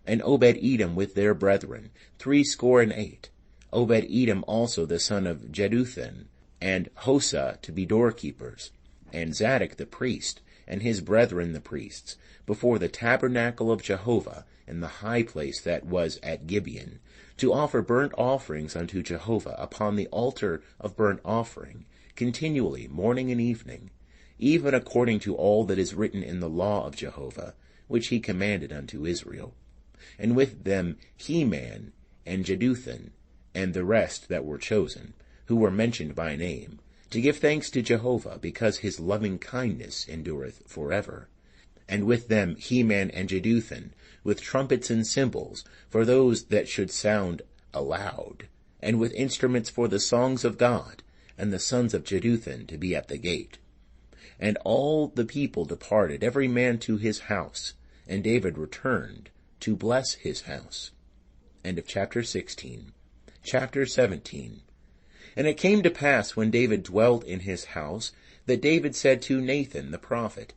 And Obed-Edom with their brethren, 68. Obed-Edom also the son of Jeduthun, and Hosah to be doorkeepers, and Zadok the priest, and his brethren the priests, before the tabernacle of Jehovah in the high place that was at Gibeon, to offer burnt offerings unto Jehovah upon the altar of burnt offering, continually morning and evening, even according to all that is written in the law of Jehovah, which he commanded unto Israel. And with them Heman and Jeduthun, and the rest that were chosen, who were mentioned by name, to give thanks to Jehovah, because his loving kindness endureth forever. And with them Heman and Jeduthun, with trumpets and cymbals, for those that should sound aloud, and with instruments for the songs of God, and the sons of Jeduthun to be at the gate. And all the people departed, every man to his house, and David returned to bless his house. End of chapter 16. Chapter 17. And it came to pass, when David dwelt in his house, that David said to Nathan the prophet,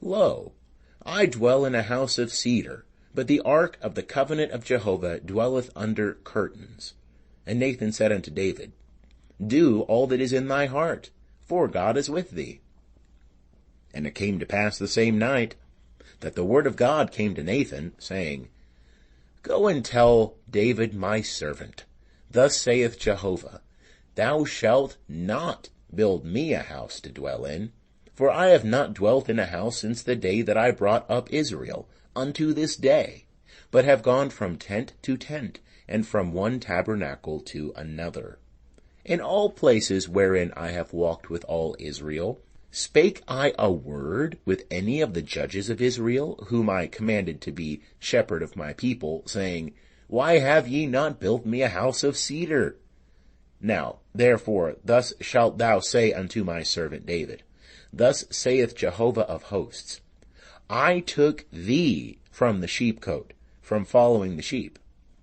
Lo, I dwell in a house of cedar, but the ark of the covenant of Jehovah dwelleth under curtains. And Nathan said unto David, Do all that is in thy heart, for God is with thee. And it came to pass the same night, that the word of God came to Nathan, saying, Go and tell David my servant, Thus saith Jehovah, Thou shalt not build me a house to dwell in. For I have not dwelt in a house since the day that I brought up Israel unto this day, but have gone from tent to tent, and from one tabernacle to another. In all places wherein I have walked with all Israel, spake I a word with any of the judges of Israel, whom I commanded to be shepherd of my people, saying, Why have ye not built me a house of cedar? Now, therefore, thus shalt thou say unto my servant David, Thus saith Jehovah of hosts, I took thee from the sheepcote, from following the sheep,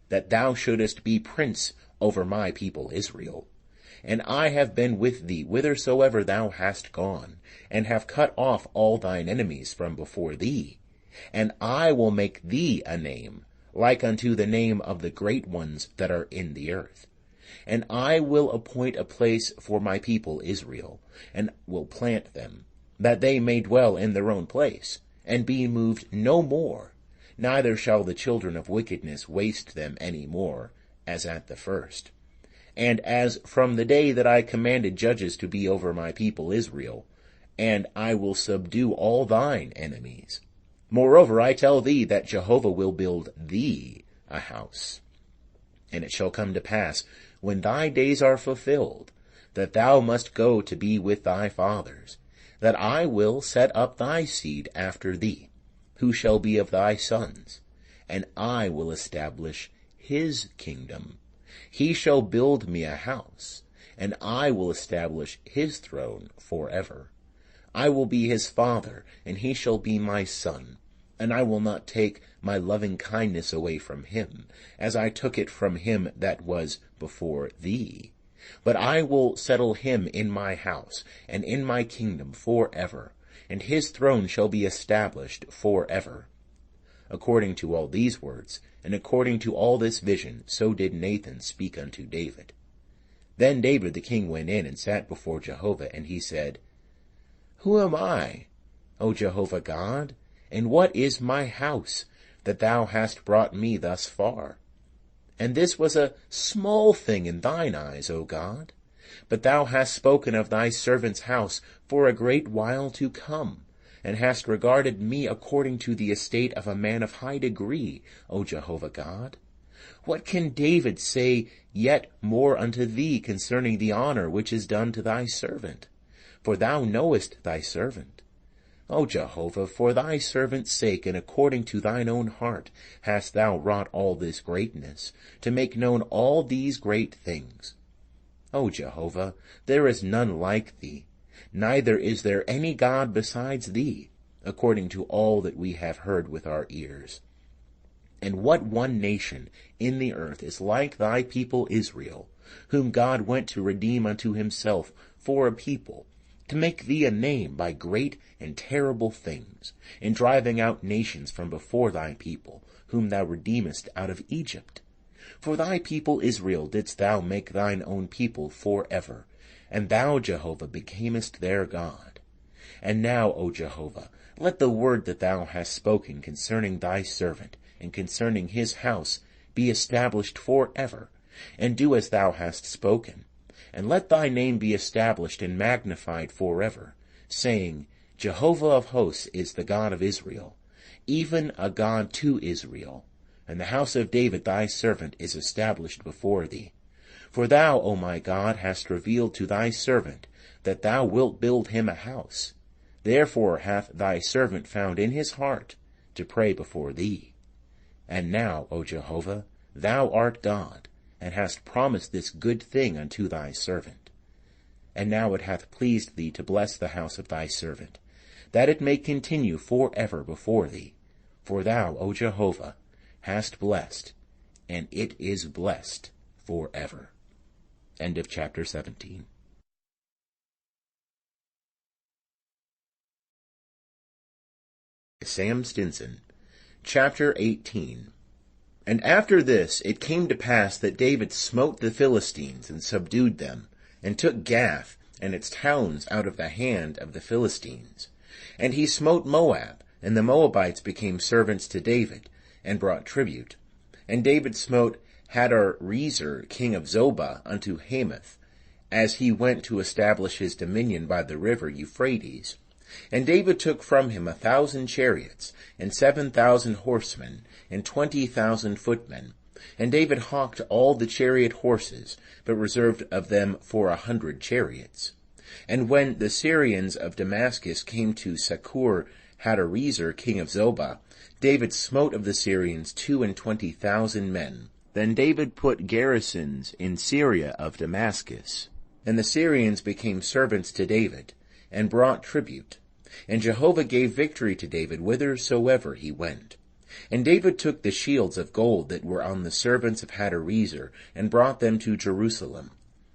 that thou shouldest be prince over my people Israel. And I have been with thee whithersoever thou hast gone, and have cut off all thine enemies from before thee. And I will make thee a name, like unto the name of the great ones that are in the earth. And I will appoint a place for my people Israel, and will plant them, that they may dwell in their own place, and be moved no more, neither shall the children of wickedness waste them any more, as at the first. And as from the day that I commanded judges to be over my people Israel, and I will subdue all thine enemies. Moreover, I tell thee that Jehovah will build thee a house. And it shall come to pass, when thy days are fulfilled, that thou must go to be with thy fathers, that I will set up thy seed after thee, who shall be of thy sons, and I will establish his kingdom. He shall build me a house, and I will establish his throne forever. I will be his father, and he shall be my son, and I will not take my loving kindness away from him, as I took it from him that was before thee. But I will settle him in my house, and in my kingdom forever, and his throne shall be established forever. According to all these words, and according to all this vision, so did Nathan speak unto David. Then David the king went in and sat before Jehovah, and he said, Who am I, O Jehovah God, and what is my house, that thou hast brought me thus far? And this was a small thing in thine eyes, O God. But thou hast spoken of thy servant's house for a great while to come, and hast regarded me according to the estate of a man of high degree, O Jehovah God. What can David say yet more unto thee concerning the honor which is done to thy servant? For thou knowest thy servant. O Jehovah, for thy servant's sake, and according to thine own heart, hast thou wrought all this greatness, to make known all these great things. O Jehovah, there is none like thee, neither is there any God besides thee, according to all that we have heard with our ears. And what one nation in the earth is like thy people Israel, whom God went to redeem unto himself for a people, to make thee a name by great and terrible things, in driving out nations from before thy people, whom thou redeemest out of Egypt? For thy people Israel didst thou make thine own people forever, and thou, Jehovah, becamest their God. And now, O Jehovah, let the word that thou hast spoken concerning thy servant, and concerning his house, be established forever, and do as thou hast spoken. And let thy name be established and magnified forever, saying, Jehovah of hosts is the God of Israel, even a God to Israel. And the house of David thy servant is established before thee. For thou, O my God, hast revealed to thy servant that thou wilt build him a house. Therefore hath thy servant found in his heart to pray before thee. And now, O Jehovah, thou art God, and hast promised this good thing unto thy servant. And now it hath pleased thee to bless the house of thy servant, that it may continue forever before thee. For thou, O Jehovah, hast blessed, and it is blessed forever. End of chapter 17. Sam Stinson. Chapter 18. And after this it came to pass that David smote the Philistines and subdued them, and took Gath and its towns out of the hand of the Philistines. And he smote Moab, and the Moabites became servants to David, and brought tribute. And David smote Hadar-Rezer, king of Zobah, unto Hamath, as he went to establish his dominion by the river Euphrates. And David took from him 1,000 chariots, and 7,000 horsemen, and 20,000 footmen. And David hawked all the chariot horses, but reserved of them for 100 chariots. And when the Syrians of Damascus came to Sakur Hadarezer, king of Zobah, David smote of the Syrians 22,000 men. Then David put garrisons in Syria of Damascus. And the Syrians became servants to David, and brought tribute. And Jehovah gave victory to David whithersoever he went. And David took the shields of gold that were on the servants of Hadarezer, and brought them to Jerusalem.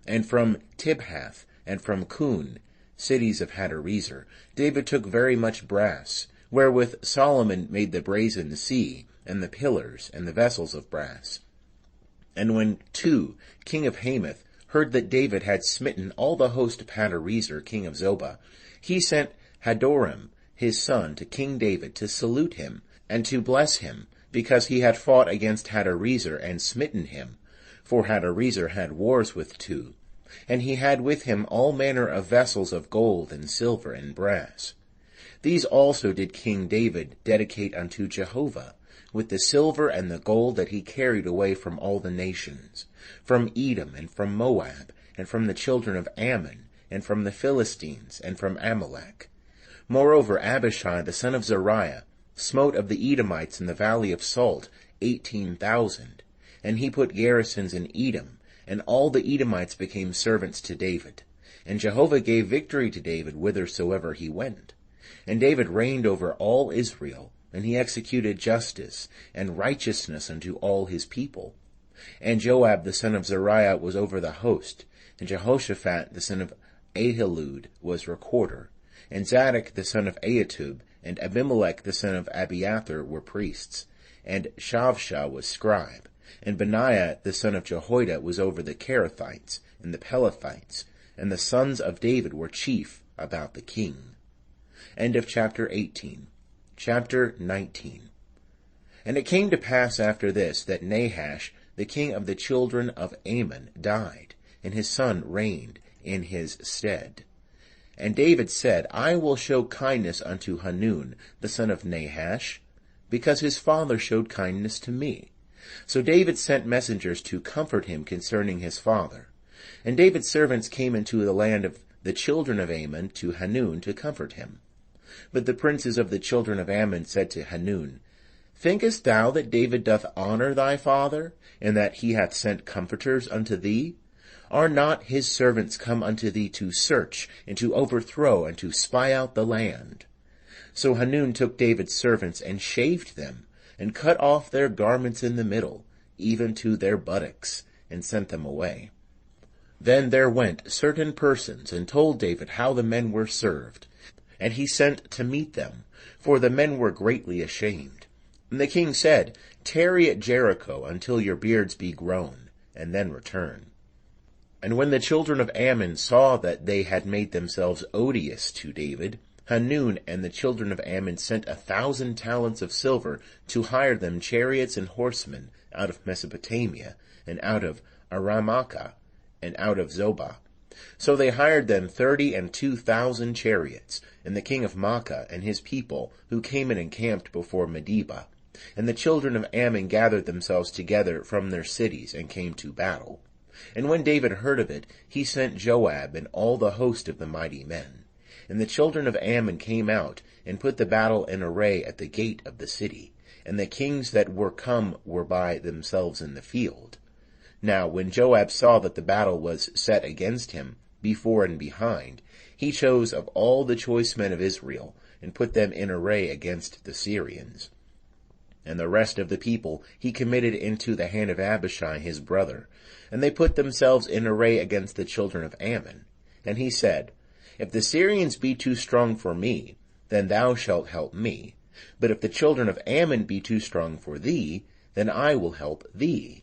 And from Tibhath, and from Kun, cities of Hadarezer, David took very much brass, wherewith Solomon made the brazen sea, and the pillars, and the vessels of brass. And when Tu, king of Hamath, heard that David had smitten all the host of Hadarezer, king of Zobah, he sent Hadoram, his son, to King David to salute him, and to bless him, because he had fought against Hadarezer and smitten him. For Hadarezer had wars with Tu, and he had with him all manner of vessels of gold and silver and brass. These also did King David dedicate unto Jehovah, with the silver and the gold that he carried away from all the nations, from Edom, and from Moab, and from the children of Ammon, and from the Philistines, and from Amalek. Moreover, Abishai the son of Zeruiah smote of the Edomites in the valley of Salt 18,000, and he put garrisons in Edom, and all the Edomites became servants to David. And Jehovah gave victory to David whithersoever he went. And David reigned over all Israel, and he executed justice and righteousness unto all his people. And Joab the son of Zeruiah was over the host, and Jehoshaphat the son of Ahilud was recorder, and Zadok the son of Ahitub, and Abimelech the son of Abiathar were priests, and Shavsha was scribe, and Benaiah the son of Jehoiada was over the Kerethites and the Pelethites, and the sons of David were chief about the king. End of chapter 18. Chapter 19. And it came to pass after this that Nahash, the king of the children of Ammon, died, and his son reigned in his stead. And David said, I will show kindness unto Hanun, the son of Nahash, because his father showed kindness to me. So David sent messengers to comfort him concerning his father. And David's servants came into the land of the children of Ammon to Hanun to comfort him. But the princes of the children of Ammon said to Hanun, Thinkest thou that David doth honor thy father, and that he hath sent comforters unto thee? Are not his servants come unto thee to search, and to overthrow, and to spy out the land? So Hanun took David's servants, and shaved them, and cut off their garments in the middle, even to their buttocks, and sent them away. Then there went certain persons, and told David how the men were served. And he sent to meet them, for the men were greatly ashamed. And the king said, Tarry at Jericho until your beards be grown, and then return. And when the children of Ammon saw that they had made themselves odious to David, Hanun and the children of Ammon sent 1,000 talents of silver to hire them chariots and horsemen out of Mesopotamia, and out of Aramacah, and out of Zobah. So they hired them 32,000 chariots, and the king of Maacah and his people, who came and encamped before Medeba. And the children of Ammon gathered themselves together from their cities, and came to battle. And when David heard of it, he sent Joab and all the host of the mighty men. And the children of Ammon came out, and put the battle in array at the gate of the city. And the kings that were come were by themselves in the field. Now when Joab saw that the battle was set against him, before and behind, he chose of all the choice men of Israel, and put them in array against the Syrians. And the rest of the people he committed into the hand of Abishai his brother, and they put themselves in array against the children of Ammon. And he said, If the Syrians be too strong for me, then thou shalt help me. But if the children of Ammon be too strong for thee, then I will help thee.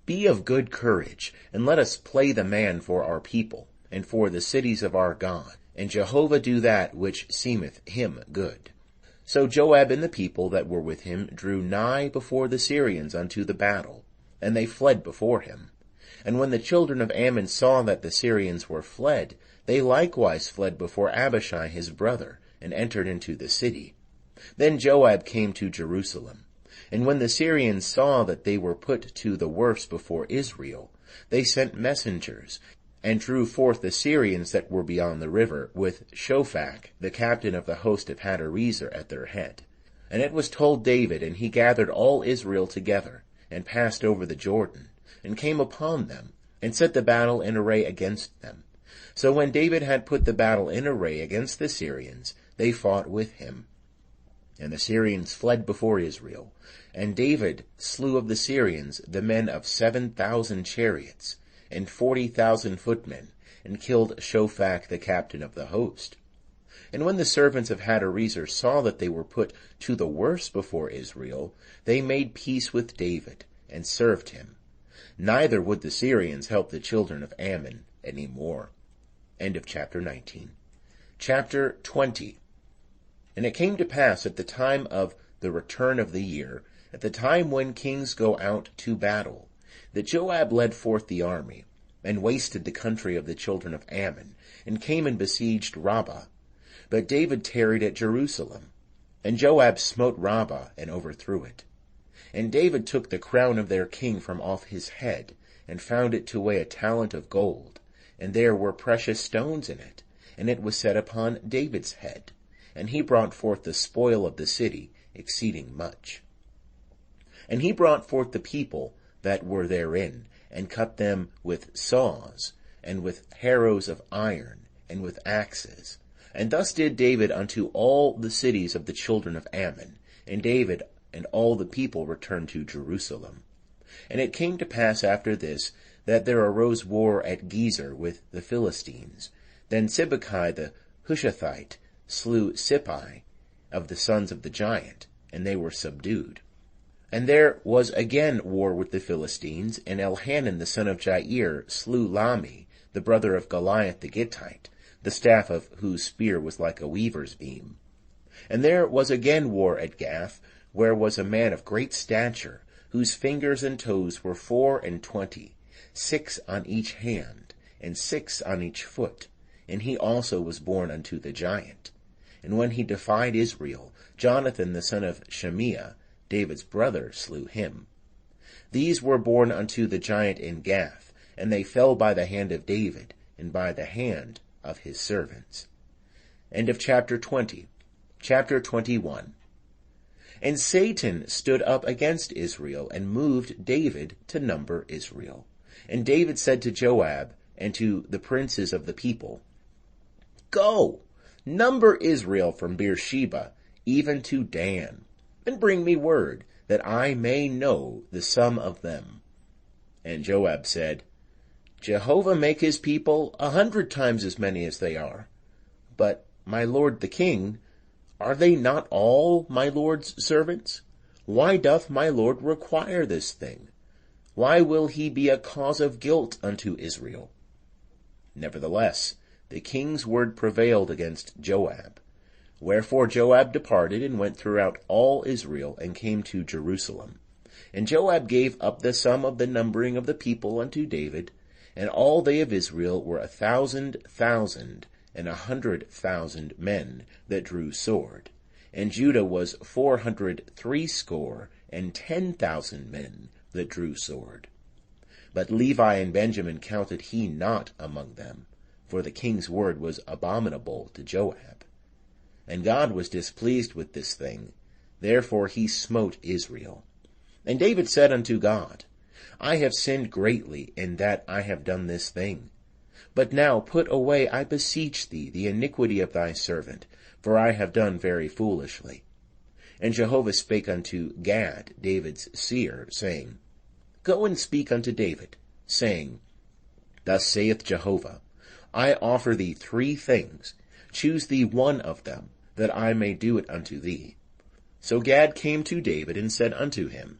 Be of good courage, and let us play the man for our people, and for the cities of our God, and Jehovah do that which seemeth him good. So Joab and the people that were with him drew nigh before the Syrians unto the battle, and they fled before him. And when the children of Ammon saw that the Syrians were fled, they likewise fled before Abishai his brother, and entered into the city. Then Joab came to Jerusalem. And when the Syrians saw that they were put to the worse before Israel, they sent messengers, and drew forth the Syrians that were beyond the river, with Shophach, the captain of the host of Hadarezer, at their head. And it was told David, and he gathered all Israel together, and passed over the Jordan, and came upon them, and set the battle in array against them. So when David had put the battle in array against the Syrians, they fought with him. And the Syrians fled before Israel. And David slew of the Syrians the men of 7,000 chariots, and 40,000 footmen, and killed Shophach the captain of the host. And when the servants of Hadarezer saw that they were put to the worse before Israel, they made peace with David, and served him. Neither would the Syrians help the children of Ammon any more. End of chapter 19. Chapter 20. And it came to pass at the time of the return of the year, at the time when kings go out to battle, that Joab led forth the army, and wasted the country of the children of Ammon, and came and besieged Rabbah. But David tarried at Jerusalem. And Joab smote Rabbah, and overthrew it. And David took the crown of their king from off his head, and found it to weigh a talent of gold, and there were precious stones in it, and it was set upon David's head. And he brought forth the spoil of the city, exceeding much. And he brought forth the people that were therein, and cut them with saws, and with harrows of iron, and with axes. And thus did David unto all the cities of the children of Ammon. And David and all the people returned to Jerusalem. And it came to pass after this, that there arose war at Gezer with the Philistines. Then Sibbecai the Hushathite slew Sippai of the sons of the giant, and they were subdued. And there was again war with the Philistines, and Elhanan the son of Jair slew Lami, the brother of Goliath the Gittite, the staff of whose spear was like a weaver's beam. And there was again war at Gath, where was a man of great stature, whose fingers and toes were 24, 6 on each hand, and 6 on each foot, and he also was born unto the giant. And when he defied Israel, Jonathan the son of Shemiah, David's brother, slew him. These were born unto the giant in Gath, and they fell by the hand of David, and by the hand of his servants. End of chapter 20. Chapter 21. And Satan stood up against Israel, and moved David to number Israel. And David said to Joab, and to the princes of the people, Go, number Israel from Beersheba, even to Dan, and bring me word, that I may know the sum of them. And Joab said, Jehovah make his people 100 times as many as they are. But, my lord the king, are they not all my lord's servants? Why doth my lord require this thing? Why will he be a cause of guilt unto Israel? Nevertheless, the king's word prevailed against Joab. Wherefore Joab departed, and went throughout all Israel, and came to Jerusalem. And Joab gave up the sum of the numbering of the people unto David, and all they of Israel were 1,000,000, and 100,000 men that drew sword. And Judah was 460, and 10,000 men that drew sword. But Levi and Benjamin counted he not among them, for the king's word was abominable to Joab. And God was displeased with this thing, therefore he smote Israel. And David said unto God, I have sinned greatly in that I have done this thing. But now put away, I beseech thee, the iniquity of thy servant, for I have done very foolishly. And Jehovah spake unto Gad, David's seer, saying, Go and speak unto David, saying, Thus saith Jehovah, I offer thee 3 things. Choose thee one of them, that I may do it unto thee. So Gad came to David, and said unto him,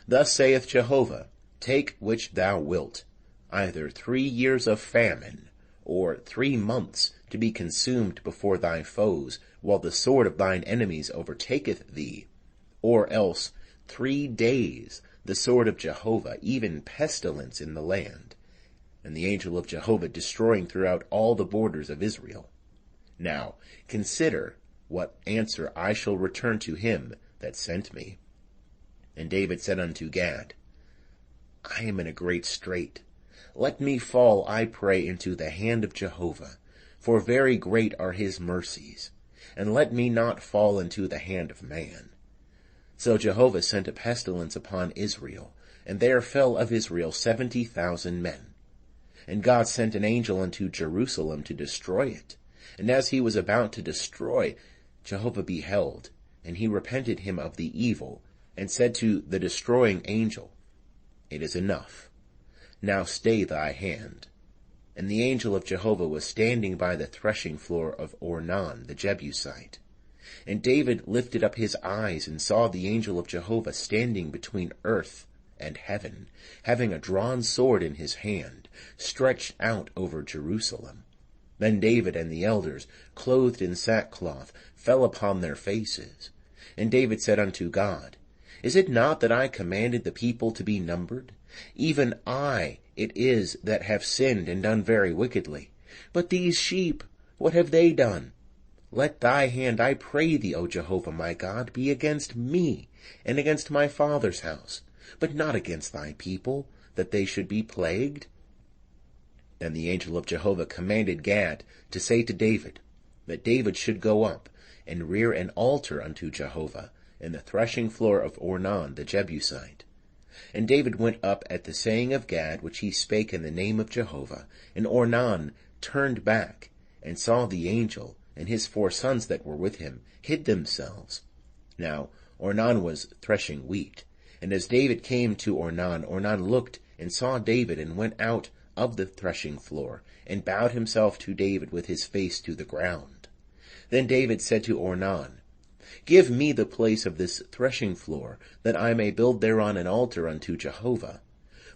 Thus saith Jehovah, Take which thou wilt, either 3 years of famine, or 3 months to be consumed before thy foes, while the sword of thine enemies overtaketh thee, or else 3 days, the sword of Jehovah, even pestilence in the land, and the angel of Jehovah destroying throughout all the borders of Israel. Now consider what answer I shall return to him that sent me. And David said unto Gad, I am in a great strait. Let me fall, I pray, into the hand of Jehovah, for very great are his mercies, and let me not fall into the hand of man. So Jehovah sent a pestilence upon Israel, and there fell of Israel 70,000 men. And God sent an angel unto Jerusalem to destroy it. And as he was about to destroy, Jehovah beheld, and he repented him of the evil, and said to the destroying angel, It is enough. Now stay thy hand. And the angel of Jehovah was standing by the threshing floor of Ornan the Jebusite. And David lifted up his eyes, and saw the angel of Jehovah standing between earth and heaven, having a drawn sword in his hand, stretched out over Jerusalem. Then David and the elders, clothed in sackcloth, fell upon their faces. And David said unto God, Is it not that I commanded the people to be numbered? Even I it is that have sinned and done very wickedly. But these sheep, what have they done? Let thy hand, I pray thee, O Jehovah my God, be against me, and against my father's house, but not against thy people, that they should be plagued. Then the angel of Jehovah commanded Gad to say to David, that David should go up and rear an altar unto Jehovah in the threshing floor of Ornan the Jebusite. And David went up at the saying of Gad, which he spake in the name of Jehovah. And Ornan turned back, and saw the angel, and his 4 sons that were with him hid themselves. Now Ornan was threshing wheat. And as David came to Ornan, Ornan looked and saw David, and went out of the threshing floor, and bowed himself to David with his face to the ground. Then David said to Ornan, Give me the place of this threshing floor, that I may build thereon an altar unto Jehovah.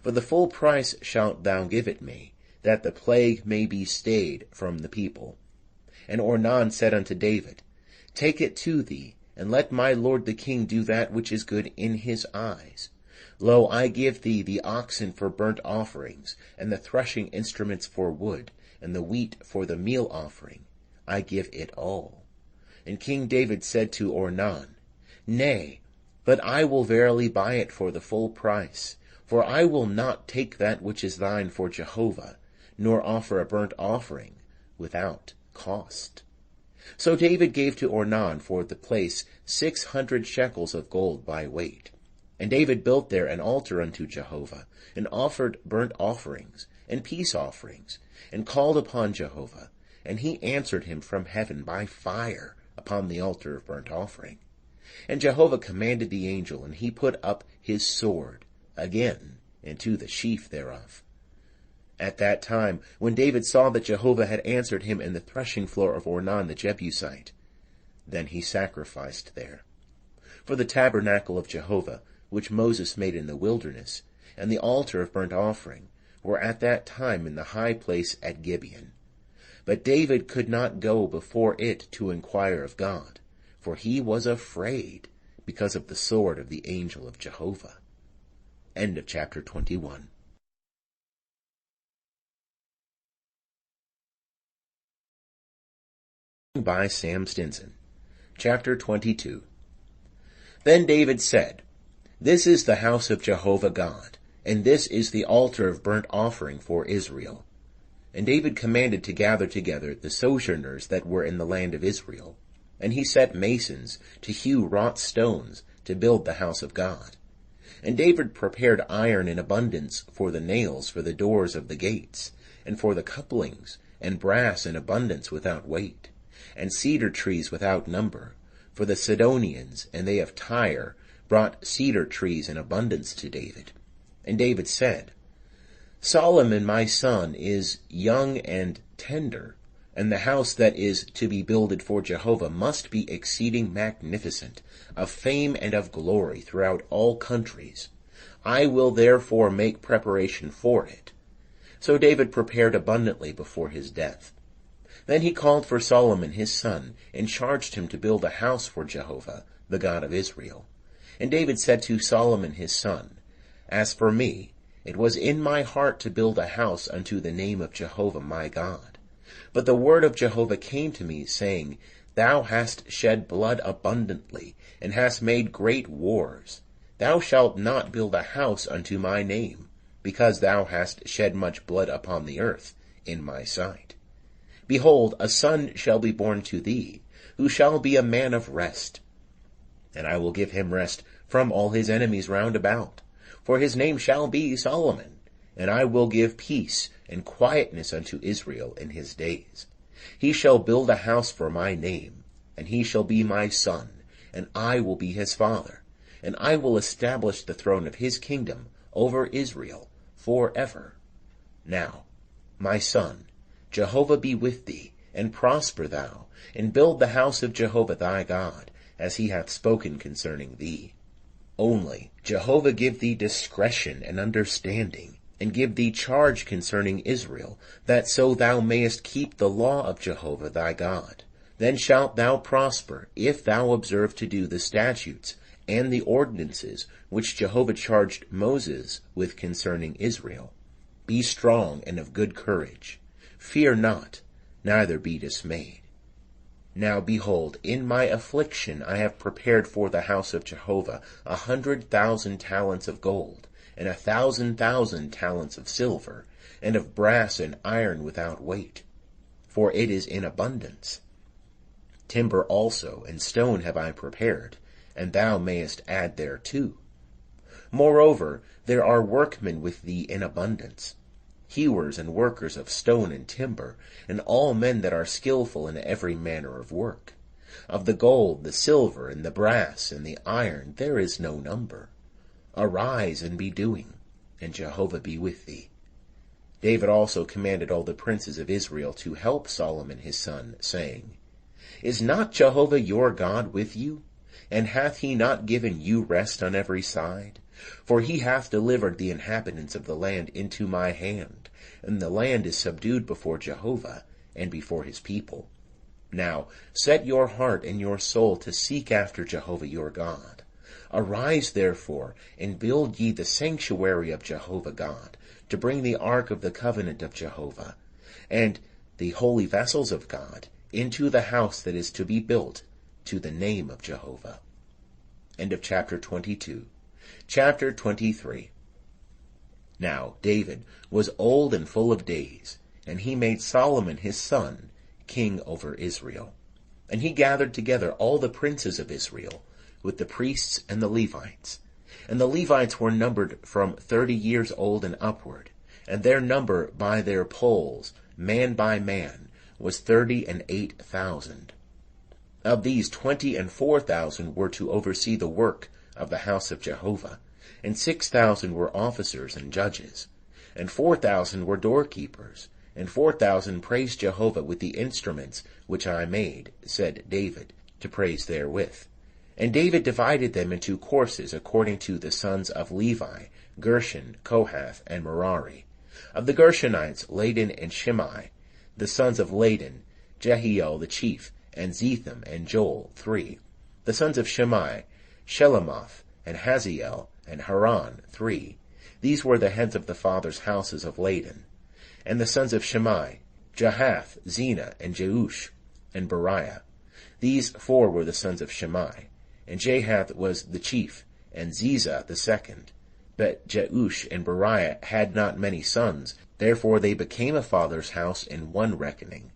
For the full price shalt thou give it me, that the plague may be stayed from the people. And Ornan said unto David, Take it to thee, and let my lord the king do that which is good in his eyes. Lo, I give thee the oxen for burnt offerings, and the threshing instruments for wood, and the wheat for the meal offering. I give it all. And King David said to Ornan, Nay, but I will verily buy it for the full price, for I will not take that which is thine for Jehovah, nor offer a burnt offering without cost. So David gave to Ornan for the place 600 shekels of gold by weight. And David built there an altar unto Jehovah, and offered burnt offerings and peace offerings, and called upon Jehovah, and he answered him from heaven by fire upon the altar of burnt offering. And Jehovah commanded the angel, and he put up his sword again into the sheath thereof. At that time, when David saw that Jehovah had answered him in the threshing floor of Ornan the Jebusite, then he sacrificed there. For the tabernacle of Jehovah, which Moses made in the wilderness, and the altar of burnt offering, were at that time in the high place at Gibeon. But David could not go before it to inquire of God, for he was afraid because of the sword of the angel of Jehovah. End of chapter 21. By Sam Stinson. Chapter 22. Then David said, This is the house of Jehovah God, and this is the altar of burnt offering for Israel. And David commanded to gather together the sojourners that were in the land of Israel. And he set masons to hew wrought stones to build the house of God. And David prepared iron in abundance for the nails for the doors of the gates, and for the couplings, and brass in abundance without weight, and cedar trees without number. For the Sidonians and they of Tyre brought cedar trees in abundance to David. And David said, Solomon my son is young and tender, and the house that is to be builded for Jehovah must be exceeding magnificent, of fame and of glory throughout all countries. I will therefore make preparation for it. So David prepared abundantly before his death. Then he called for Solomon his son, and charged him to build a house for Jehovah, the God of Israel. And David said to Solomon his son, As for me, It was in my heart to build a house unto the name of Jehovah my God. But the word of Jehovah came to me, saying, Thou hast shed blood abundantly, and hast made great wars. Thou shalt not build a house unto my name, because thou hast shed much blood upon the earth in my sight. Behold, a son shall be born to thee, who shall be a man of rest. And I will give him rest from all his enemies round about. For his name shall be Solomon, and I will give peace and quietness unto Israel in his days. He shall build a house for my name, and he shall be my son, and I will be his father. And I will establish the throne of his kingdom over Israel forever. Now, my son, Jehovah be with thee, and prosper thou, and build the house of Jehovah thy God, as he hath spoken concerning thee. Only Jehovah give thee discretion and understanding, and give thee charge concerning Israel, that so thou mayest keep the law of Jehovah thy God. Then shalt thou prosper, if thou observe to do the statutes and the ordinances which Jehovah charged Moses with concerning Israel. Be strong and of good courage. Fear not, neither be dismayed. Now behold, in my affliction I have prepared for the house of Jehovah 100,000 talents of gold, and 1,000,000 talents of silver, and of brass and iron without weight, for it is in abundance. Timber also and stone have I prepared, and thou mayest add thereto. Moreover, there are workmen with thee in abundance, hewers and workers of stone and timber, and all men that are skillful in every manner of work. Of the gold, the silver, and the brass, and the iron, there is no number. Arise and be doing, and Jehovah be with thee. David also commanded all the princes of Israel to help Solomon his son, saying, Is not Jehovah your God with you? And hath he not given you rest on every side? For he hath delivered the inhabitants of the land into my hand, and the land is subdued before Jehovah and before his people. Now set your heart and your soul to seek after Jehovah your God. Arise therefore, and build ye the sanctuary of Jehovah God, to bring the ark of the covenant of Jehovah, and the holy vessels of God, into the house that is to be built to the name of Jehovah. End of chapter 22. Chapter 23. Now David was old and full of days, and he made Solomon his son king over Israel. And he gathered together all the princes of Israel, with the priests and the Levites. And the Levites were numbered from 30 years old and upward, and their number by their polls, man by man, was 38,000. Of these 24,000 were to oversee the work of the house of Jehovah, and 6,000 were officers and judges, and 4,000 were doorkeepers, and 4,000 praised Jehovah with the instruments which I made, said David, to praise therewith. And David divided them into courses according to the sons of Levi, Gershon, Kohath, and Merari. Of the Gershonites, Ladan and Shimei. The sons of Ladan, Jehiel the chief, and Zetham and Joel, 3. The sons of Shimei, Shelemoth, and Haziel, and Haran, 3. These were the heads of the fathers' houses of Ladan. And the sons of Shimei, Jahath, Zena, and Jeush, and Beriah. These 4 were the sons of Shimei. And Jahath was the chief, and Ziza the second. But Jeush and Beriah had not many sons, therefore they became a father's house in one reckoning.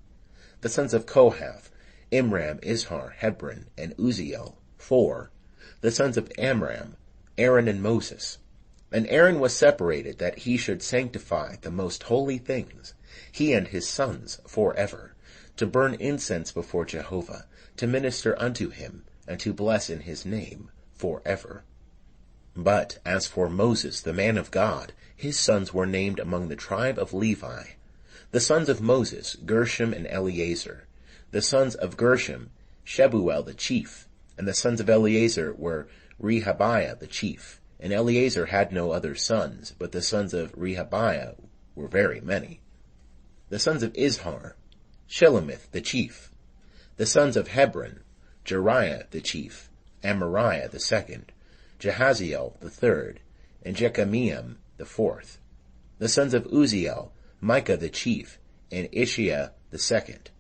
The sons of Kohath, Imram, Izhar, Hebron, and Uzziel, 4. The sons of Amram, Aaron and Moses. And Aaron was separated that he should sanctify the most holy things, he and his sons forever, to burn incense before Jehovah, to minister unto him, and to bless in his name forever. But as for Moses, the man of God, his sons were named among the tribe of Levi. The sons of Moses, Gershom and Eleazar. The sons of Gershom, Shebuel the chief. And the sons of Eleazar were Rehabiah the chief. And Eleazar had no other sons, but the sons of Rehabiah were very many. The sons of Izhar, Shelomith the chief. The sons of Hebron, Jeriah the chief, Amariah the second, Jehaziel the third, and Jekameam the fourth. The sons of Uzziel, Micah the chief, and Ishiah the second.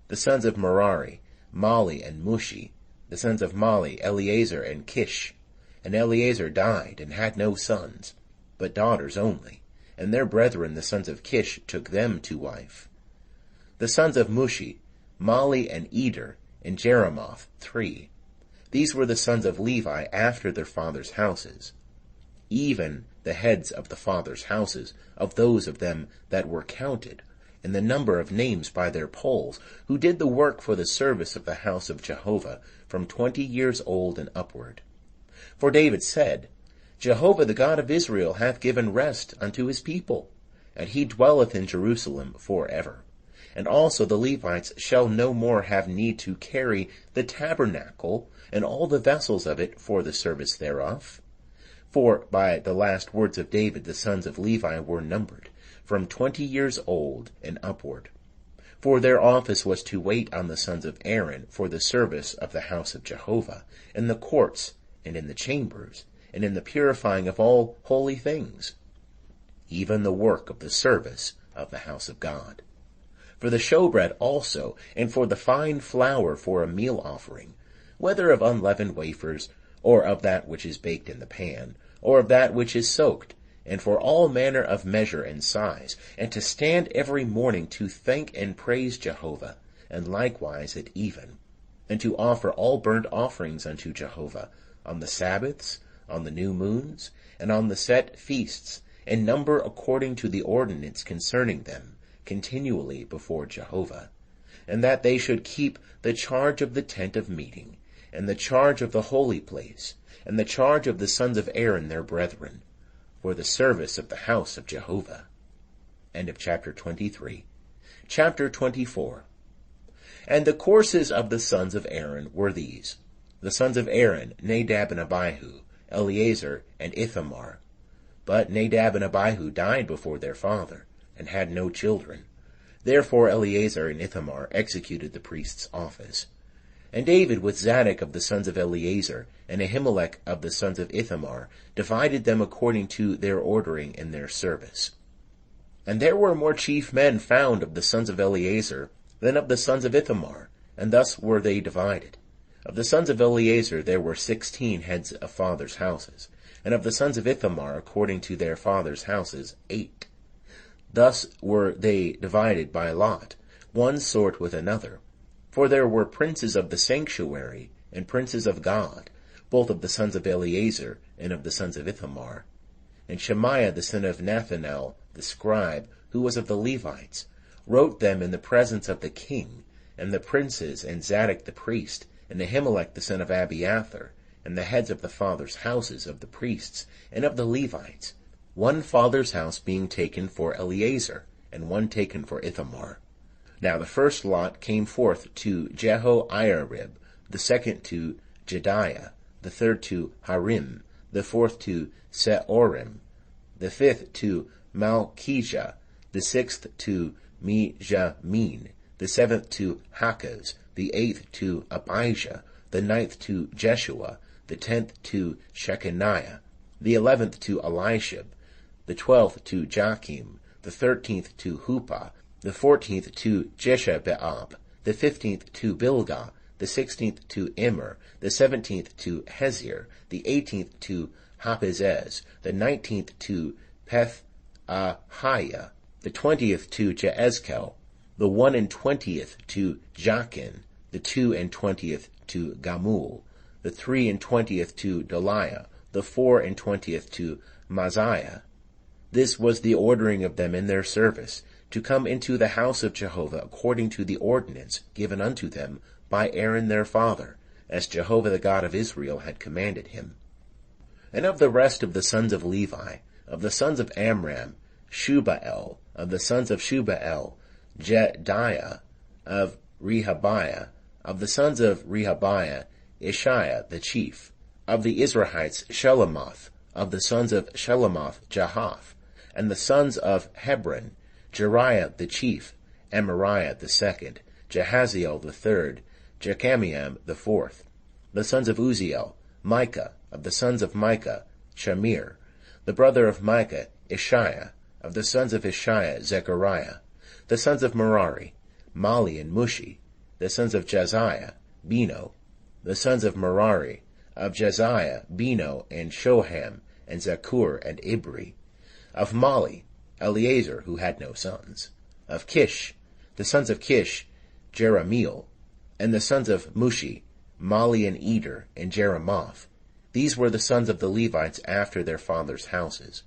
The sons of Merari, Mali and Mushi. The sons of Mali, Eleazar and Kish. And Eleazar died, and had no sons, but daughters only, and their brethren the sons of Kish took them to wife. The sons of Mushi, Mali and Eder, and Jeremoth, 3. These were the sons of Levi after their fathers' houses, even the heads of the fathers' houses, of those of them that were counted, and the number of names by their polls, who did the work for the service of the house of Jehovah, from 20 years old and upward. For David said, Jehovah the God of Israel hath given rest unto his people, and he dwelleth in Jerusalem for ever. And also the Levites shall no more have need to carry the tabernacle and all the vessels of it for the service thereof. For by the last words of David the sons of Levi were numbered, from 20 years old and upward. For their office was to wait on the sons of Aaron for the service of the house of Jehovah, in the courts, and in the chambers, and in the purifying of all holy things, even the work of the service of the house of God. For the showbread also, and for the fine flour for a meal offering, whether of unleavened wafers, or of that which is baked in the pan, or of that which is soaked, and for all manner of measure and size, and to stand every morning to thank and praise Jehovah, and likewise at even, and to offer all burnt offerings unto Jehovah, on the Sabbaths, on the new moons, and on the set feasts, and number according to the ordinance concerning them, continually before Jehovah, and that they should keep the charge of the tent of meeting, and the charge of the holy place, and the charge of the sons of Aaron their brethren, for the service of the house of Jehovah. End of chapter 23. Chapter 24. And the courses of the sons of Aaron were these. The sons of Aaron, Nadab and Abihu, Eleazar and Ithamar. But Nadab and Abihu died before their father, and had no children. Therefore Eleazar and Ithamar executed the priest's office. And David with Zadok of the sons of Eleazar, and Ahimelech of the sons of Ithamar, divided them according to their ordering in their service. And there were more chief men found of the sons of Eleazar than of the sons of Ithamar, and thus were they divided. Of the sons of Eleazar there were 16 heads of fathers' houses, and of the sons of Ithamar according to their fathers' houses 8. Thus were they divided by lot, one sort with another. For there were princes of the sanctuary, and princes of God, both of the sons of Eleazar, and of the sons of Ithamar. And Shemaiah the son of Nethanel, the scribe, who was of the Levites, wrote them in the presence of the king, and the princes, and Zadok the priest, and Ahimelech the son of Abiathar, and the heads of the fathers' houses of the priests, and of the Levites, one father's house being taken for Eleazar, and one taken for Ithamar. Now the first lot came forth to Jehoiarib, the second to Jediah, the third to Harim, the fourth to Seorim, the fifth to Malchijah, the sixth to Mijamin, the seventh to Hakaz, the eighth to Abijah, the ninth to Jeshua, the 10th to Shechaniah, the 11th to Elishib, the 12th to Joachim, the 13th to Huppah, the 14th to Jeshabeab, the 15th to Bilgah, the 16th to Immer, the 17th to Hezir, the 18th to Hapizzez, the 19th to Pethahiah, the 20th to Jeezkel, the 21st to Jachin, the 22nd to Gamul, the 23rd to Deliah, the 24th to Maziah. This was the ordering of them in their service, to come into the house of Jehovah according to the ordinance given unto them by Aaron their father, as Jehovah the God of Israel had commanded him. And of the rest of the sons of Levi, of the sons of Amram, Shubael, of the sons of Shubael, Jediah, of Rehabiah, of the sons of Rehabiah, Ishiah the chief, of the Israelites, Shelomoth, of the sons of Shelomoth, Jahath, and the sons of Hebron, Jeriah the chief, Amariah the second, Jahaziel the third, Jechamiam the fourth. The sons of Uzziel, Micah, of the sons of Micah, Shamir, the brother of Micah, Ishiah, Of the sons of Ishiah, Zechariah. The sons of Merari, Mali and Mushi. The sons of Jaziah, Beno. The sons of Merari, of Jaziah, Beno, and Shoham, and Zakur, and Ibri. Of Mali, Eleazar, who had no sons. Of Kish, the sons of Kish, Jerahmeel. And the sons of Mushi, Mali and Eder, and Jeremoth. These were the sons of the Levites after their fathers' houses.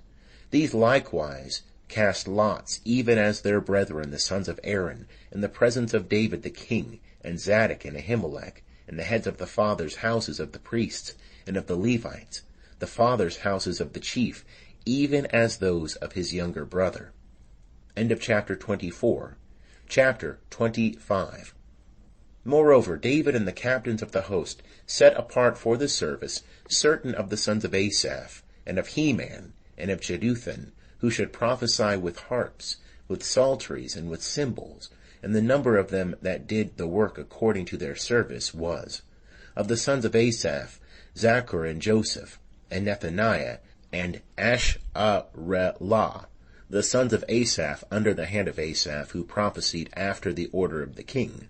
These likewise cast lots, even as their brethren the sons of Aaron, in the presence of David the king, and Zadok and Ahimelech, and the heads of the fathers' houses of the priests, and of the Levites, the fathers' houses of the chief, even as those of his younger brother. End of chapter 24. Chapter 25. Moreover, David and the captains of the host set apart for the service certain of the sons of Asaph, and of Heman, and of Jeduthun, who should prophesy with harps, with psalteries, and with cymbals, and the number of them that did the work according to their service was, of the sons of Asaph, Zaccur and Joseph, and Nethaniah, and Asharelah, the sons of Asaph under the hand of Asaph, who prophesied after the order of the king.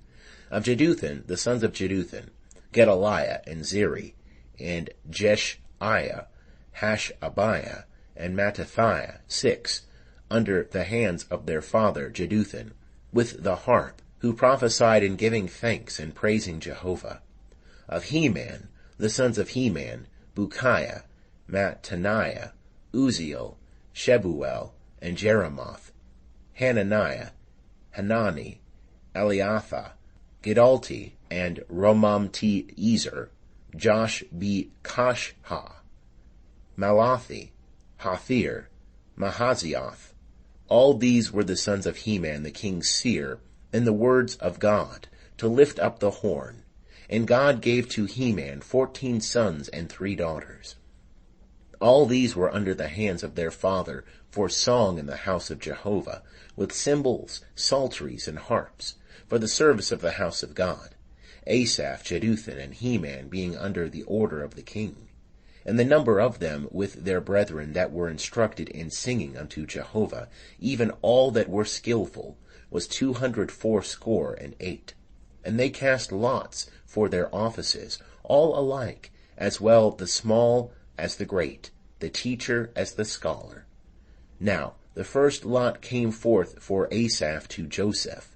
Of Jeduthun, the sons of Jeduthun, Gedaliah, and Zeri, and Jeshiah, Hashabiah, and Mattathiah, 6, under the hands of their father Jeduthun, with the harp, who prophesied in giving thanks and praising Jehovah. Of Heman, the sons of Heman, Bukiah, Mattaniah, Uziel, Shebuel, and Jeremoth, Hananiah, Hanani, Eliathah, Gidalti, and Romamti-Ezer, Josh B. Kashha, Malathi, Hathir, Mahazioth. All these were the sons of Heman the king's seer, in the words of God, to lift up the horn. And God gave to Heman 14 sons and 3 daughters. All these were under the hands of their father for song in the house of Jehovah, with cymbals, psalteries, and harps, for the service of the house of God, Asaph, Jeduthun, and Heman being under the order of the king. And the number of them with their brethren that were instructed in singing unto Jehovah, even all that were skillful, was 280. And they cast lots for their offices, all alike, as well the small as the great, the teacher as the scholar. Now the first lot came forth for Asaph to Joseph,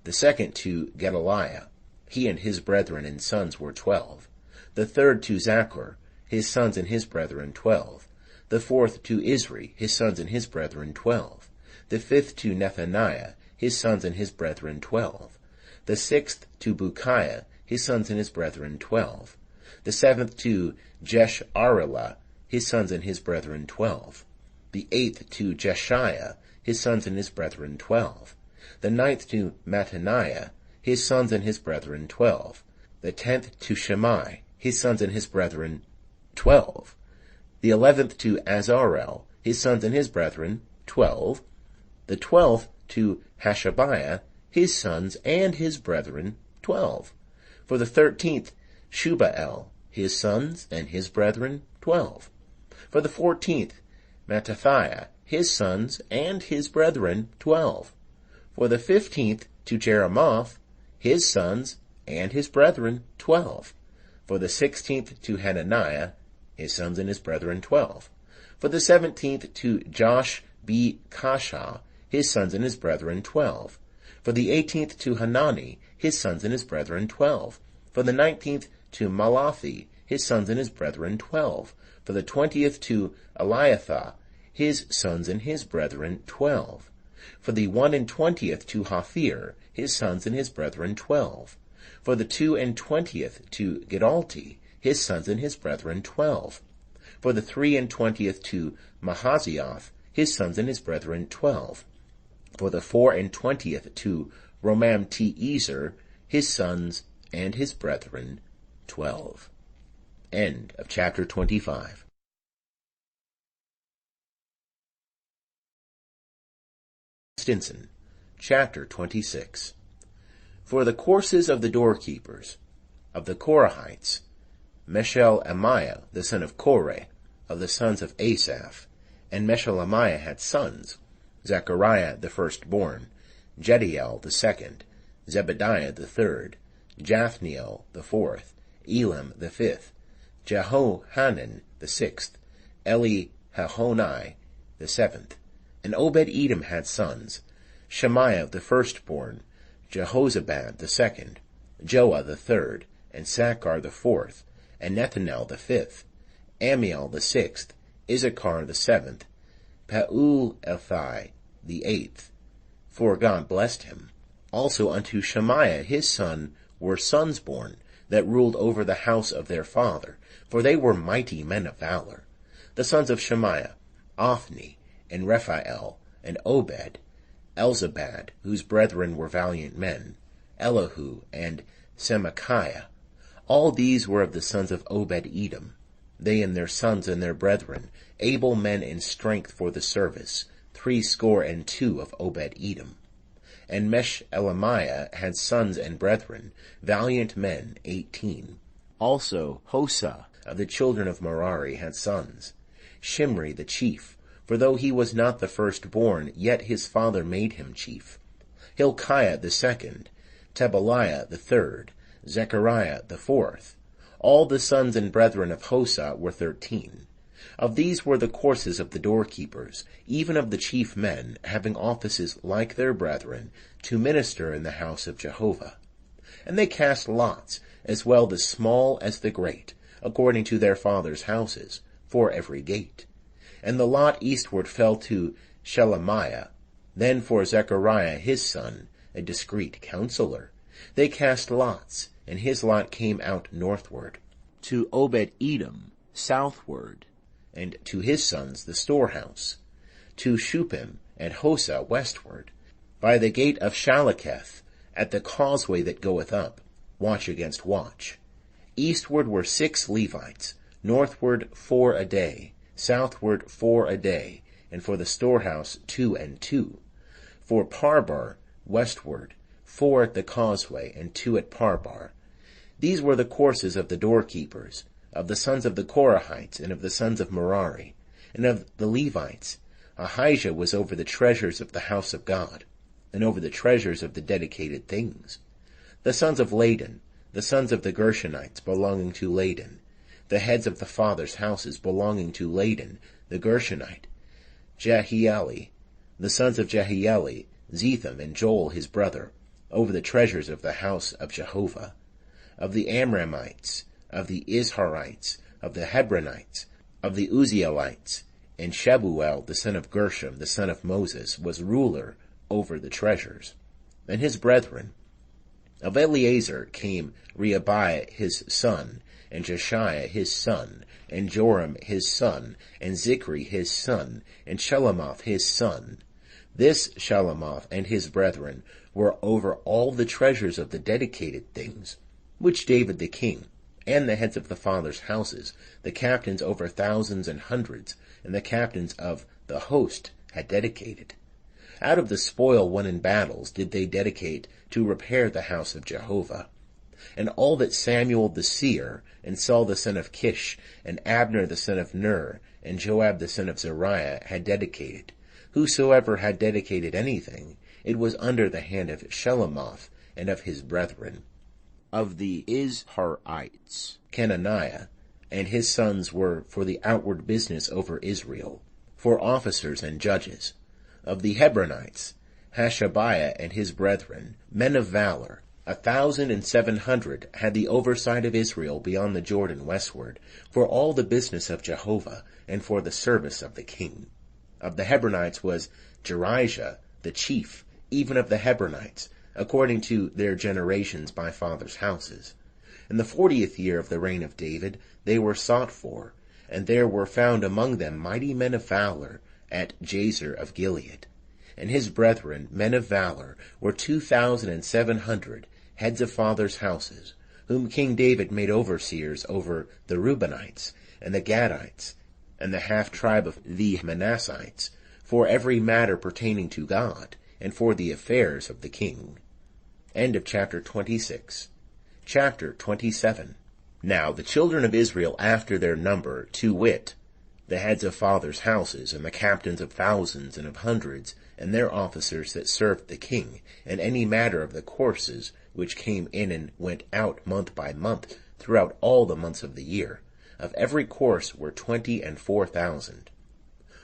the second to Gedaliah, he and his brethren and sons were 12, the third to Zaccur, his sons and his brethren 12, the fourth to Isri, his sons and his brethren 12, the fifth to Nethaniah, his sons and his brethren 12, the sixth to Bukiah, his sons and his brethren 12, the seventh to Jeshiah, his sons and his brethren 12, the eighth to Jeshiah, his sons and his brethren 12, the ninth to Mattaniah, his sons and his brethren 12, the 10th to Shimei, his sons and his brethren 12, the 11th to Azarel, his sons and his brethren 12, the 12th to Hashabiah, his sons and his brethren 12, for the 13th Shubael, his sons and his brethren 12, for the 14th Mattathiah, his sons and his brethren 12, for the 15th to Jeremoth, his sons and his brethren 12, for the 16th to Hananiah, his sons and his brethren 12, for the 17th to Josh B. Kashah, his sons and his brethren 12, for the 18th to Hanani, his sons and his brethren 12, for the 19th to Malathi, his sons and his brethren 12, for the 20th to Eliathah, his sons and his brethren 12, for the 21st to Hathir, his sons and his brethren 12, for the 22nd to Gidalti, his sons and his brethren 12, for the 23rd to Mahazioth, his sons and his brethren 12, for the 24th to Romamti-Ezer, his sons and his brethren 12. End of chapter 25. Stinson, chapter 26. For the courses of the doorkeepers, of the Korahites, Meshelemiah the son of Korah, of the sons of Asaph, and Meshelemiah had sons, Zechariah the firstborn, Jediel the second, Zebediah the third, Jathniel the fourth, Elam the fifth, Jehohanan the sixth, Elihahonai the seventh. And Obed-Edom had sons, Shemaiah the firstborn, Jehozabad the second, Joah the third, and Sakkar the fourth, and Nethanel the fifth, Amiel the sixth, Issachar the seventh, Peuelthai the eighth. For God blessed him. Also unto Shemaiah his son were sons born, that ruled over the house of their father, for they were mighty men of valor. The sons of Shemaiah, Othni, and Rephael, and Obed, Elzabad, whose brethren were valiant men, Elihu, and Semachiah. All these were of the sons of Obed-Edom, they and their sons and their brethren, able men in strength for the service, 62 of Obed-Edom. And Meshelemiah had sons and brethren, valiant men, 18. Also Hosa of the children of Merari had sons, Shimri the chief, for though he was not the firstborn, yet his father made him chief, Hilkiah the second, Tebaliah the third, Zechariah the fourth. All the sons and brethren of Hosa were 13. Of these were the courses of the doorkeepers, even of the chief men, having offices like their brethren, to minister in the house of Jehovah. And they cast lots, as well the small as the great, according to their fathers' houses, for every gate. And the lot eastward fell to Shelemiah. Then for Zechariah his son, a discreet counselor, they cast lots, and his lot came out northward, to Obed-Edom southward, and to his sons the storehouse, to Shuppim and Hosa westward, by the gate of Shaleketh, at the causeway that goeth up, watch against watch. Eastward were 6 Levites, northward 4 a day, southward 4 a day, and for the storehouse 2 and 2. For Parbar westward, 4 at the causeway, and 2 at Parbar. These were the courses of the doorkeepers, of the sons of the Korahites, and of the sons of Merari, and of the Levites. Ahijah was over the treasures of the house of God, and over the treasures of the dedicated things. The sons of Ladan, the sons of the Gershonites, belonging to Ladan, the heads of the fathers' houses belonging to Ladan, the Gershonite, Jehieli, the sons of Jehieli, Zetham and Joel his brother, over the treasures of the house of Jehovah. Of the Amramites, of the Izharites, of the Hebronites, of the Uzzielites, and Shebuel the son of Gershom, the son of Moses, was ruler over the treasures. And his brethren, of Eleazar came Rehabiah his son, and Jeshiah his son, and Joram his son, and Zichri his son, and Shelomoth his son. This Shelomoth and his brethren were over all the treasures of the dedicated things, which David the king, and the heads of the fathers' houses, the captains over thousands and hundreds, and the captains of the host had dedicated. Out of the spoil won in battles did they dedicate to repair the house of Jehovah. And all that Samuel the seer, and Saul the son of Kish, and Abner the son of Ner, and Joab the son of Zeruiah had dedicated. Whosoever had dedicated anything, it was under the hand of Shelomoth and of his brethren. Of the Izharites, Kenaniah, and his sons were for the outward business over Israel, for officers and judges. Of the Hebronites, Hashabiah and his brethren, men of valor, 1,700 had the oversight of Israel beyond the Jordan westward, for all the business of Jehovah, and for the service of the king. Of the Hebronites was Jerijah the chief, even of the Hebronites, according to their generations by fathers' houses. In the 40th year of the reign of David they were sought for, and there were found among them mighty men of valor at Jazer of Gilead. And his brethren, men of valor, were 2,700, heads of fathers' houses, whom King David made overseers over the Reubenites, and the Gadites, and the half-tribe of the Manassites, for every matter pertaining to God, and for the affairs of the king. End of chapter 26. Chapter 27. Now the children of Israel after their number, to wit, the heads of fathers' houses, and the captains of thousands and of hundreds, and their officers that served the king, and any matter of the courses which came in and went out month by month throughout all the months of the year, of every course were 24,000.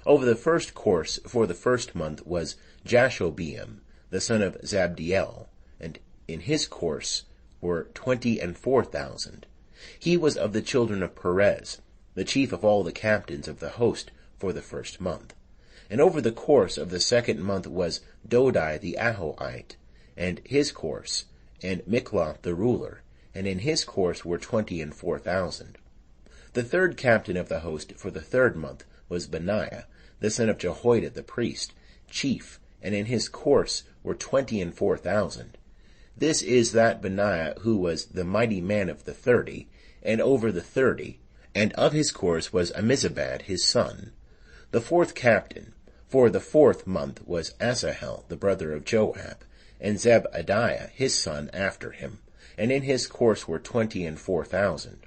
Over the first course for the first month was Jashobeam, the son of Zabdiel, and in his course were 24,000. He was of the children of Perez, the chief of all the captains of the host for the first month. And over the course of the second month was Dodai the Ahoite, and his course, and Mikloth the ruler, and in his course were 24,000. The third captain of the host for the third month was Benaiah, the son of Jehoiada the priest, chief, and in his course were 24,000. This is that Benaiah who was the mighty man of the 30, and over the 30, and of his course was Ammizabad his son. The fourth captain for the fourth month was Asahel the brother of Joab, and Zebadiah his son after him, and in his course were 24,000.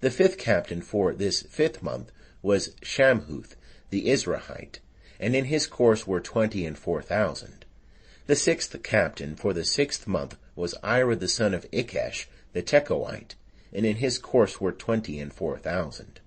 The fifth captain for this fifth month was Shamhuth the Israelite, and in his course were 24,000. The sixth captain for the sixth month was Ira the son of Ikesh the Tekoite, and in his course were 24,000.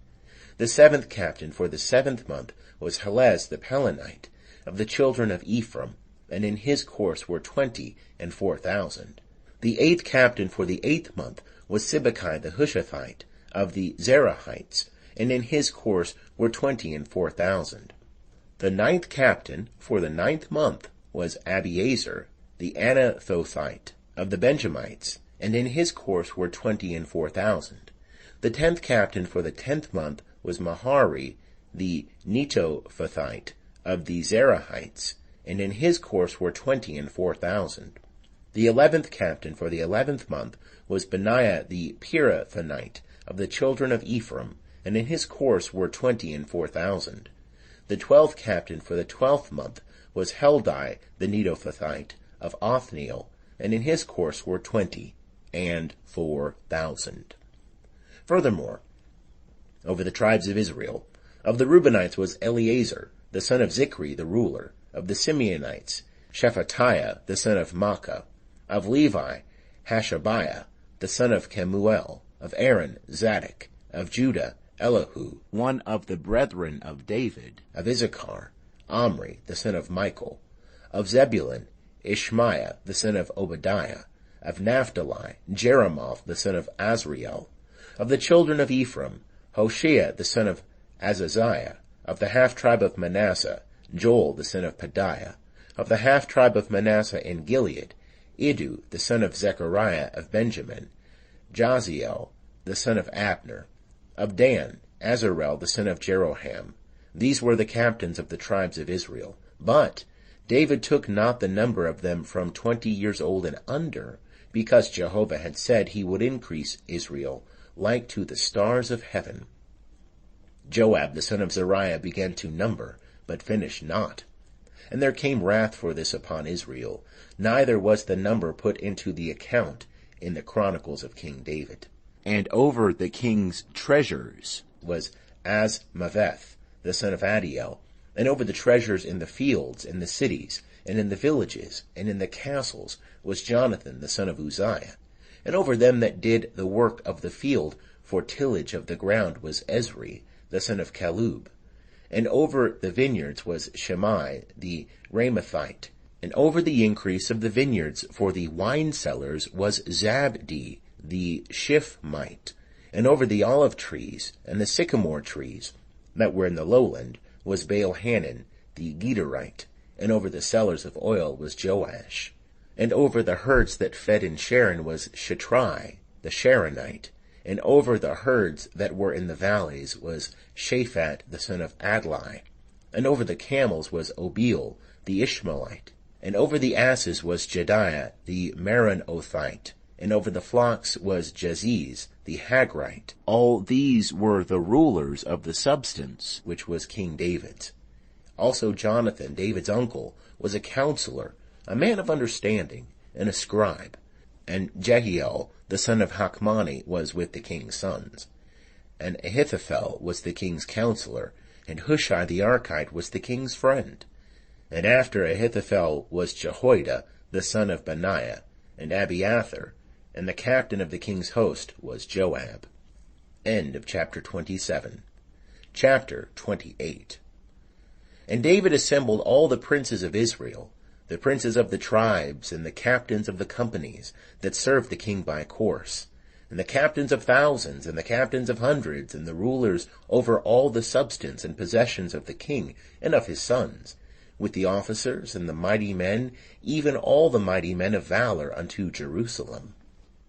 The seventh captain for the seventh month was Helez the Pelonite, of the children of Ephraim, and in his course were 24,000. The eighth captain for the eighth month was Sibbecai the Hushathite, of the Zerahites, and in his course were 24,000. The ninth captain for the ninth month was Abiezer the Anathothite, of the Benjamites, and in his course were 24,000. The 10th captain for the 10th month was Mahari the Netophathite, of the Zerahites, and in his course were 24,000. The 11th captain for the 11th month was Benaiah the Pirathonite, of the children of Ephraim, and in his course were 24,000. The 12th captain for the 12th month was Heldai the Netophathite, of Othniel, and in his course were 24,000. Furthermore, over the tribes of Israel, of the Reubenites was Eleazar, the son of Zichri the ruler, of the Simeonites, Shephatiah the son of Makkah, of Levi, Hashabiah the son of Kemuel, of Aaron, Zadok, of Judah, Elihu, one of the brethren of David, of Issachar, Omri the son of Michael, of Zebulun, Ishmaiah the son of Obadiah, of Naphtali, Jeremoth the son of Azriel, of the children of Ephraim, Hoshea the son of Azaziah, of the half-tribe of Manasseh, Joel the son of Pedaiah, of the half-tribe of Manasseh in Gilead, Iddu the son of Zechariah of Benjamin, Jaziel the son of Abner, of Dan, Azarel the son of Jeroham. These were the captains of the tribes of Israel. But David took not the number of them from 20 years old and under, because Jehovah had said he would increase Israel like to the stars of heaven. Joab the son of Zeruiah began to number, but finished not. And there came wrath for this upon Israel, neither was the number put into the account in the Chronicles of King David. And over the king's treasures was Azmaveth the son of Adiel, and over the treasures in the fields, in the cities, and in the villages, and in the castles was Jonathan the son of Uzziah. And over them that did the work of the field for tillage of the ground was Ezri the son of Calub. And over the vineyards was Shimei the Ramathite. And over the increase of the vineyards for the wine cellars was Zabdi the Shifmite. And over the olive trees and the sycamore trees that were in the lowland was Baal-Hanan the Gederite. And over the cellars of oil was Joash. And over the herds that fed in Sharon was Shetrai the Sharonite. And over the herds that were in the valleys was Shaphat the son of Adlai. And over the camels was Obil the Ishmaelite. And over the asses was Jediah the Meronothite. And over the flocks was Jaziz the Hagrite. All these were the rulers of the substance, which was King David's. Also Jonathan, David's uncle, was a counselor, a man of understanding, and a scribe. And Jehiel, the son of Hakmani, was with the king's sons. And Ahithophel was the king's counselor, and Hushai the Archite was the king's friend. And after Ahithophel was Jehoiada the son of Benaiah, and Abiathar, and the captain of the king's host was Joab. End of chapter 27. Chapter 28. And David assembled all the princes of Israel, the princes of the tribes, and the captains of the companies that served the king by course, and the captains of thousands, and the captains of hundreds, and the rulers over all the substance and possessions of the king and of his sons, with the officers and the mighty men, even all the mighty men of valor unto Jerusalem.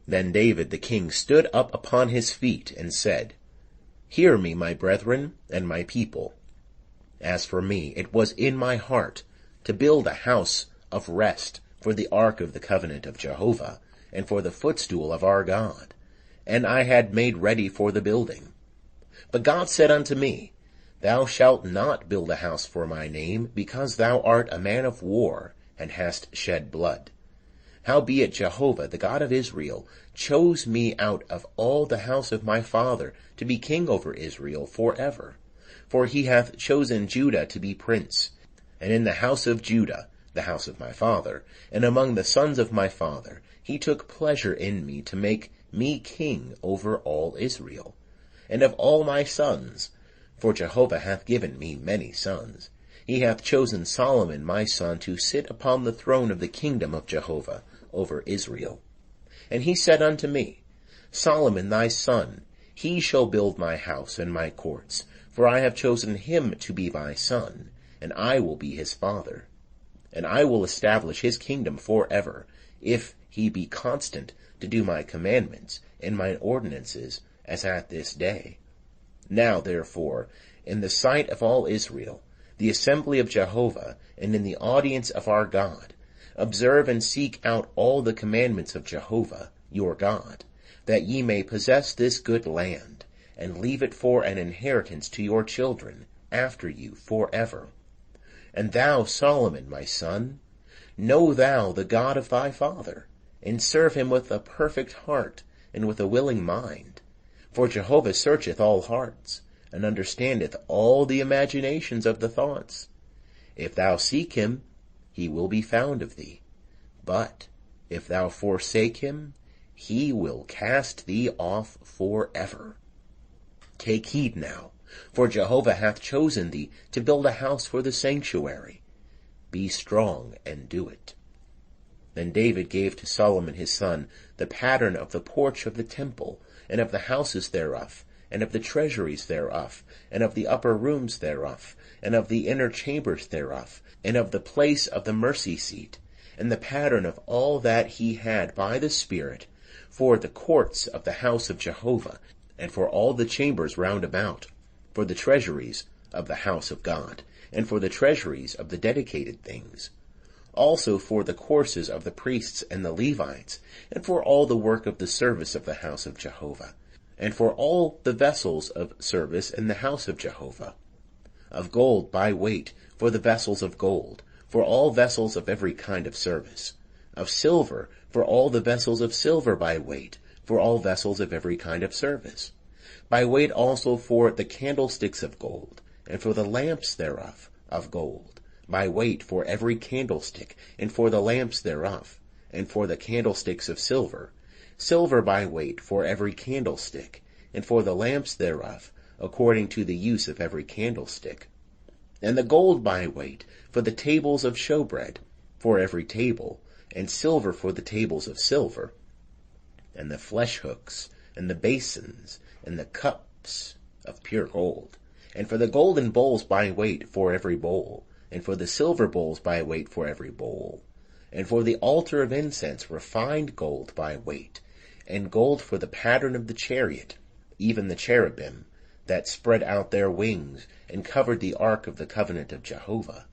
Then David the king stood up upon his feet, and said, Hear me, my brethren, and my people. As for me, it was in my heart to build a house of rest for the ark of the covenant of Jehovah, and for the footstool of our God. And I had made ready for the building. But God said unto me, Thou shalt not build a house for my name, because thou art a man of war, and hast shed blood. Howbeit Jehovah, the God of Israel, chose me out of all the house of my father to be king over Israel forever. For he hath chosen Judah to be prince, and in the house of Judah, the house of my father, and among the sons of my father, he took pleasure in me to make me king over all Israel. And of all my sons, for Jehovah hath given me many sons, he hath chosen Solomon my son to sit upon the throne of the kingdom of Jehovah over Israel. And he said unto me, Solomon thy son, he shall build my house and my courts, for I have chosen him to be my son, and I will be his father. And I will establish his kingdom forever, if he be constant to do my commandments and mine ordinances, as at this day. Now, therefore, in the sight of all Israel, the assembly of Jehovah, and in the audience of our God, observe and seek out all the commandments of Jehovah, your God, that ye may possess this good land, and leave it for an inheritance to your children after you forever. And thou, Solomon, my son, know thou the God of thy father, and serve him with a perfect heart, and with a willing mind. For Jehovah searcheth all hearts, and understandeth all the imaginations of the thoughts. If thou seek him, he will be found of thee. But if thou forsake him, he will cast thee off forever. Take heed now, for Jehovah hath chosen thee to build a house for the sanctuary. Be strong and do it. Then David gave to Solomon his son the pattern of the porch of the temple, and of the houses thereof, and of the treasuries thereof, and of the upper rooms thereof, and of the inner chambers thereof, and of the place of the mercy seat, and the pattern of all that he had by the Spirit, for the courts of the house of Jehovah, and for all the chambers round about, for the treasuries of the house of God, and for the treasuries of the dedicated things, also for the courses of the priests and the Levites, and for all the work of the service of the house of Jehovah, and for all the vessels of service in the house of Jehovah, of gold by weight for the vessels of gold, for all vessels of every kind of service, of silver for all the vessels of silver by weight, for all vessels of every kind of service, by weight also for the candlesticks of gold, and for the lamps thereof of gold, by weight for every candlestick, and for the lamps thereof, and for the candlesticks of silver, silver by weight for every candlestick, and for the lamps thereof, according to the use of every candlestick, and the gold by weight for the tables of showbread, for every table, and silver for the tables of silver, and the flesh hooks, and the basins, and the cups of pure gold, and for the golden bowls by weight for every bowl, and for the silver bowls by weight for every bowl, and for the altar of incense refined gold by weight, and gold for the pattern of the chariot, even the cherubim, that spread out their wings, and covered the ark of the covenant of Jehovah.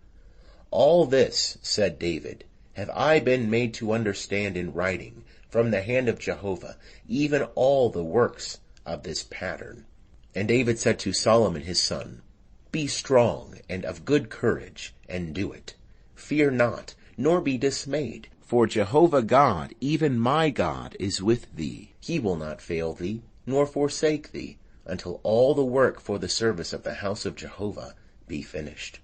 All this, said David, have I been made to understand in writing from the hand of Jehovah, even all the works of this pattern. And David said to Solomon his son, Be strong and of good courage, and do it. Fear not, nor be dismayed, for Jehovah God, even my God, is with thee. He will not fail thee, nor forsake thee, until all the work for the service of the house of Jehovah be finished.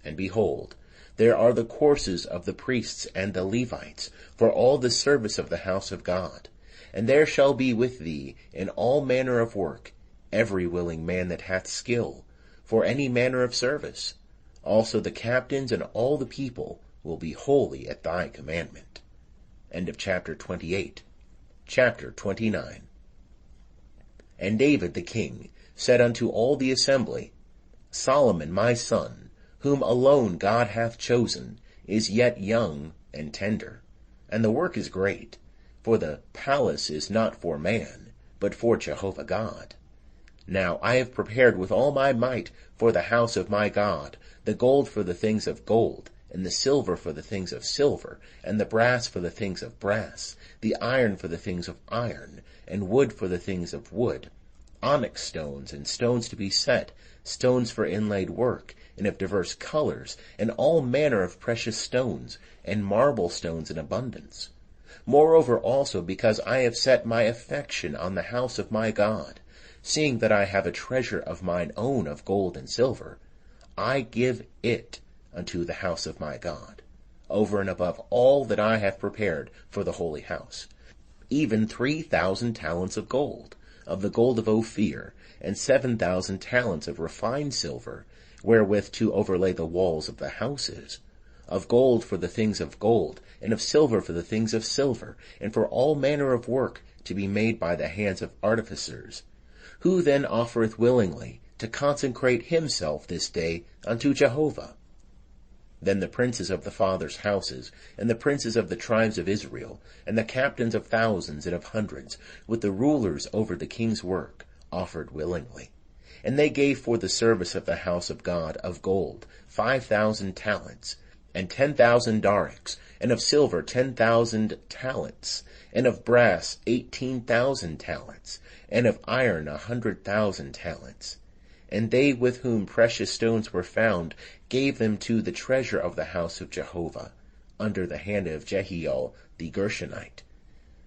And behold, there are the courses of the priests and the Levites for all the service of the house of God. And there shall be with thee in all manner of work every willing man that hath skill, for any manner of service. Also the captains and all the people will be holy at thy commandment. End of chapter 28. Chapter 29. And David the king said unto all the assembly, Solomon my son, whom alone God hath chosen, is yet young and tender, and the work is great, for the palace is not for man, but for Jehovah God. Now I have prepared with all my might for the house of my God, the gold for the things of gold, and the silver for the things of silver, and the brass for the things of brass, the iron for the things of iron, and wood for the things of wood, onyx stones and stones to be set, stones for inlaid work, and of diverse colors, and all manner of precious stones, and marble stones in abundance. Moreover also, because I have set my affection on the house of my God, seeing that I have a treasure of mine own of gold and silver, I give it unto the house of my God, over and above all that I have prepared for the holy house, even 3,000 talents of gold, of the gold of Ophir, and 7,000 talents of refined silver, wherewith to overlay the walls of the houses, of gold for the things of gold, and of silver for the things of silver, and for all manner of work to be made by the hands of artificers. Who then offereth willingly to consecrate himself this day unto Jehovah? Then the princes of the fathers' houses, and the princes of the tribes of Israel, and the captains of thousands and of hundreds, with the rulers over the king's work, offered willingly. And they gave for the service of the house of God of gold 5,000 talents, and 10,000 darics, and of silver 10,000 talents, and of brass 18,000 talents, and of iron 100,000 talents. And they with whom precious stones were found gave them to the treasure of the house of Jehovah, under the hand of Jehiel the Gershonite.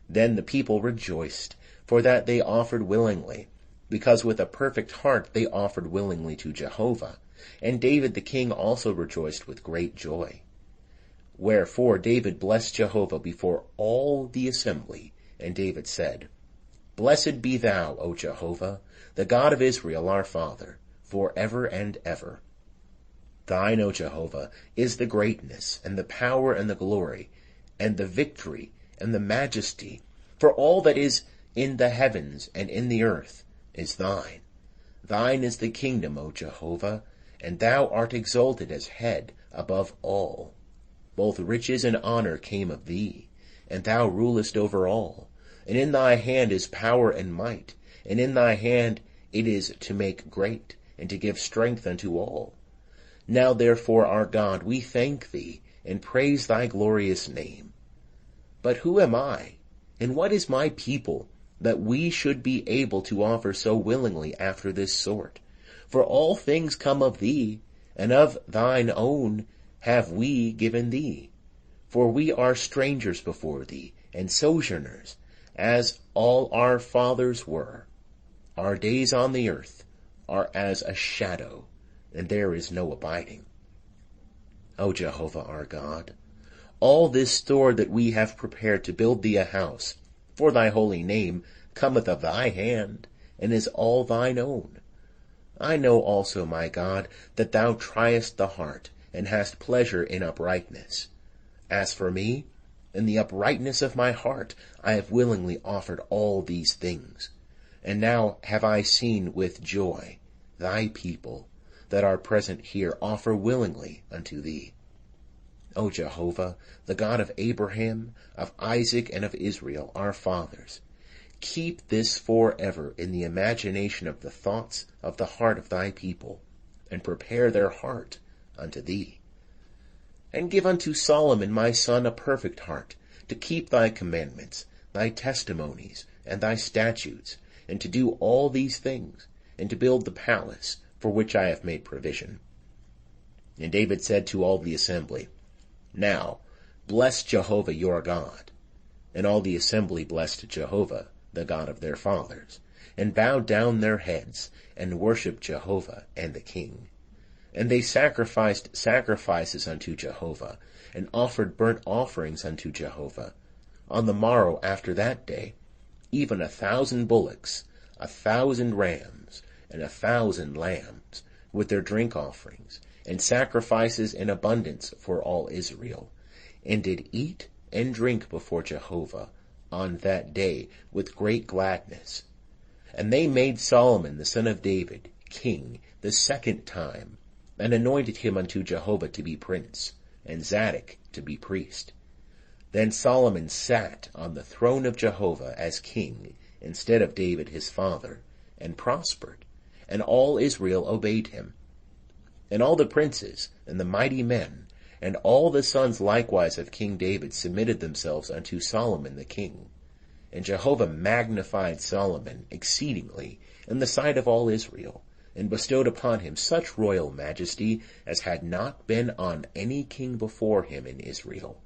Then the people rejoiced, for that they offered willingly, because with a perfect heart they offered willingly to Jehovah. And David the king also rejoiced with great joy. Wherefore David blessed Jehovah before all the assembly, and David said, Blessed be thou, O Jehovah, the God of Israel our Father, for ever and ever. Thine, O Jehovah, is the greatness, and the power, and the glory, and the victory, and the majesty, for all that is in the heavens and in the earth is thine. Thine is the kingdom, O Jehovah, and thou art exalted as head above all. Both riches and honor came of thee, and thou rulest over all. And in thy hand is power and might, and in thy hand it is to make great, and to give strength unto all. Now therefore, our God, we thank thee, and praise thy glorious name. But who am I, and what is my people, that we should be able to offer so willingly after this sort? For all things come of thee, and of thine own have we given thee. For we are strangers before thee, and sojourners, as all our fathers were. Our days on the earth are as a shadow, and there is no abiding. O Jehovah our God, all this store that we have prepared to build thee a house for thy holy name cometh of thy hand, and is all thine own. I know also, my God, that thou triest the heart, and hast pleasure in uprightness. As for me, in the uprightness of my heart, I have willingly offered all these things. And now have I seen with joy thy people that are present here offer willingly unto thee. O Jehovah, the God of Abraham, of Isaac, and of Israel, our fathers, keep this forever in the imagination of the thoughts of the heart of thy people, and prepare their heart unto thee. And give unto Solomon my son a perfect heart, to keep thy commandments, thy testimonies, and thy statutes, and to do all these things, and to build the palace for which I have made provision. And David said to all the assembly, Now bless Jehovah your God. And all the assembly blessed Jehovah, the God of their fathers. and bowed down their heads, and worshipped Jehovah and the king. And they sacrificed sacrifices unto Jehovah, and offered burnt offerings unto Jehovah. On the morrow after that day, even 1,000 bullocks, 1,000 rams, and 1,000 lambs, with their drink offerings, and sacrifices in abundance for all Israel, and did eat and drink before Jehovah on that day with great gladness. And they made Solomon the son of David king the second time, and anointed him unto Jehovah to be prince, and Zadok to be priest. Then Solomon sat on the throne of Jehovah as king, instead of David his father, and prospered, and all Israel obeyed him. And all the princes, and the mighty men, and all the sons likewise of King David submitted themselves unto Solomon the king. And Jehovah magnified Solomon exceedingly in the sight of all Israel, and bestowed upon him such royal majesty as had not been on any king before him in Israel.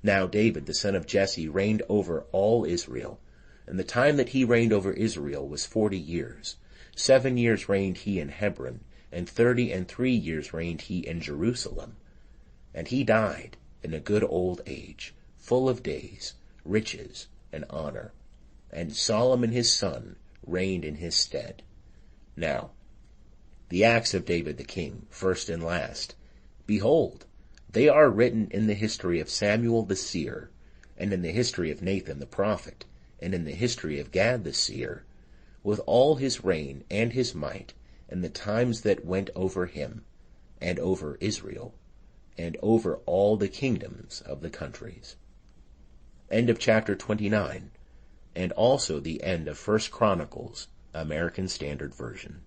Now David the son of Jesse reigned over all Israel, and the time that he reigned over Israel was 40 years. 7 years reigned he in Hebron, and 33 years reigned he in Jerusalem. And he died in a good old age, full of days, riches, and honor. And Solomon his son reigned in his stead. Now, the acts of David the king, first and last, behold, they are written in the history of Samuel the seer, and in the history of Nathan the prophet, and in the history of Gad the seer, with all his reign and his might, and the times that went over him, and over Israel, and over all the kingdoms of the countries. End of chapter 29, and also the end of 1 Chronicles, American Standard Version.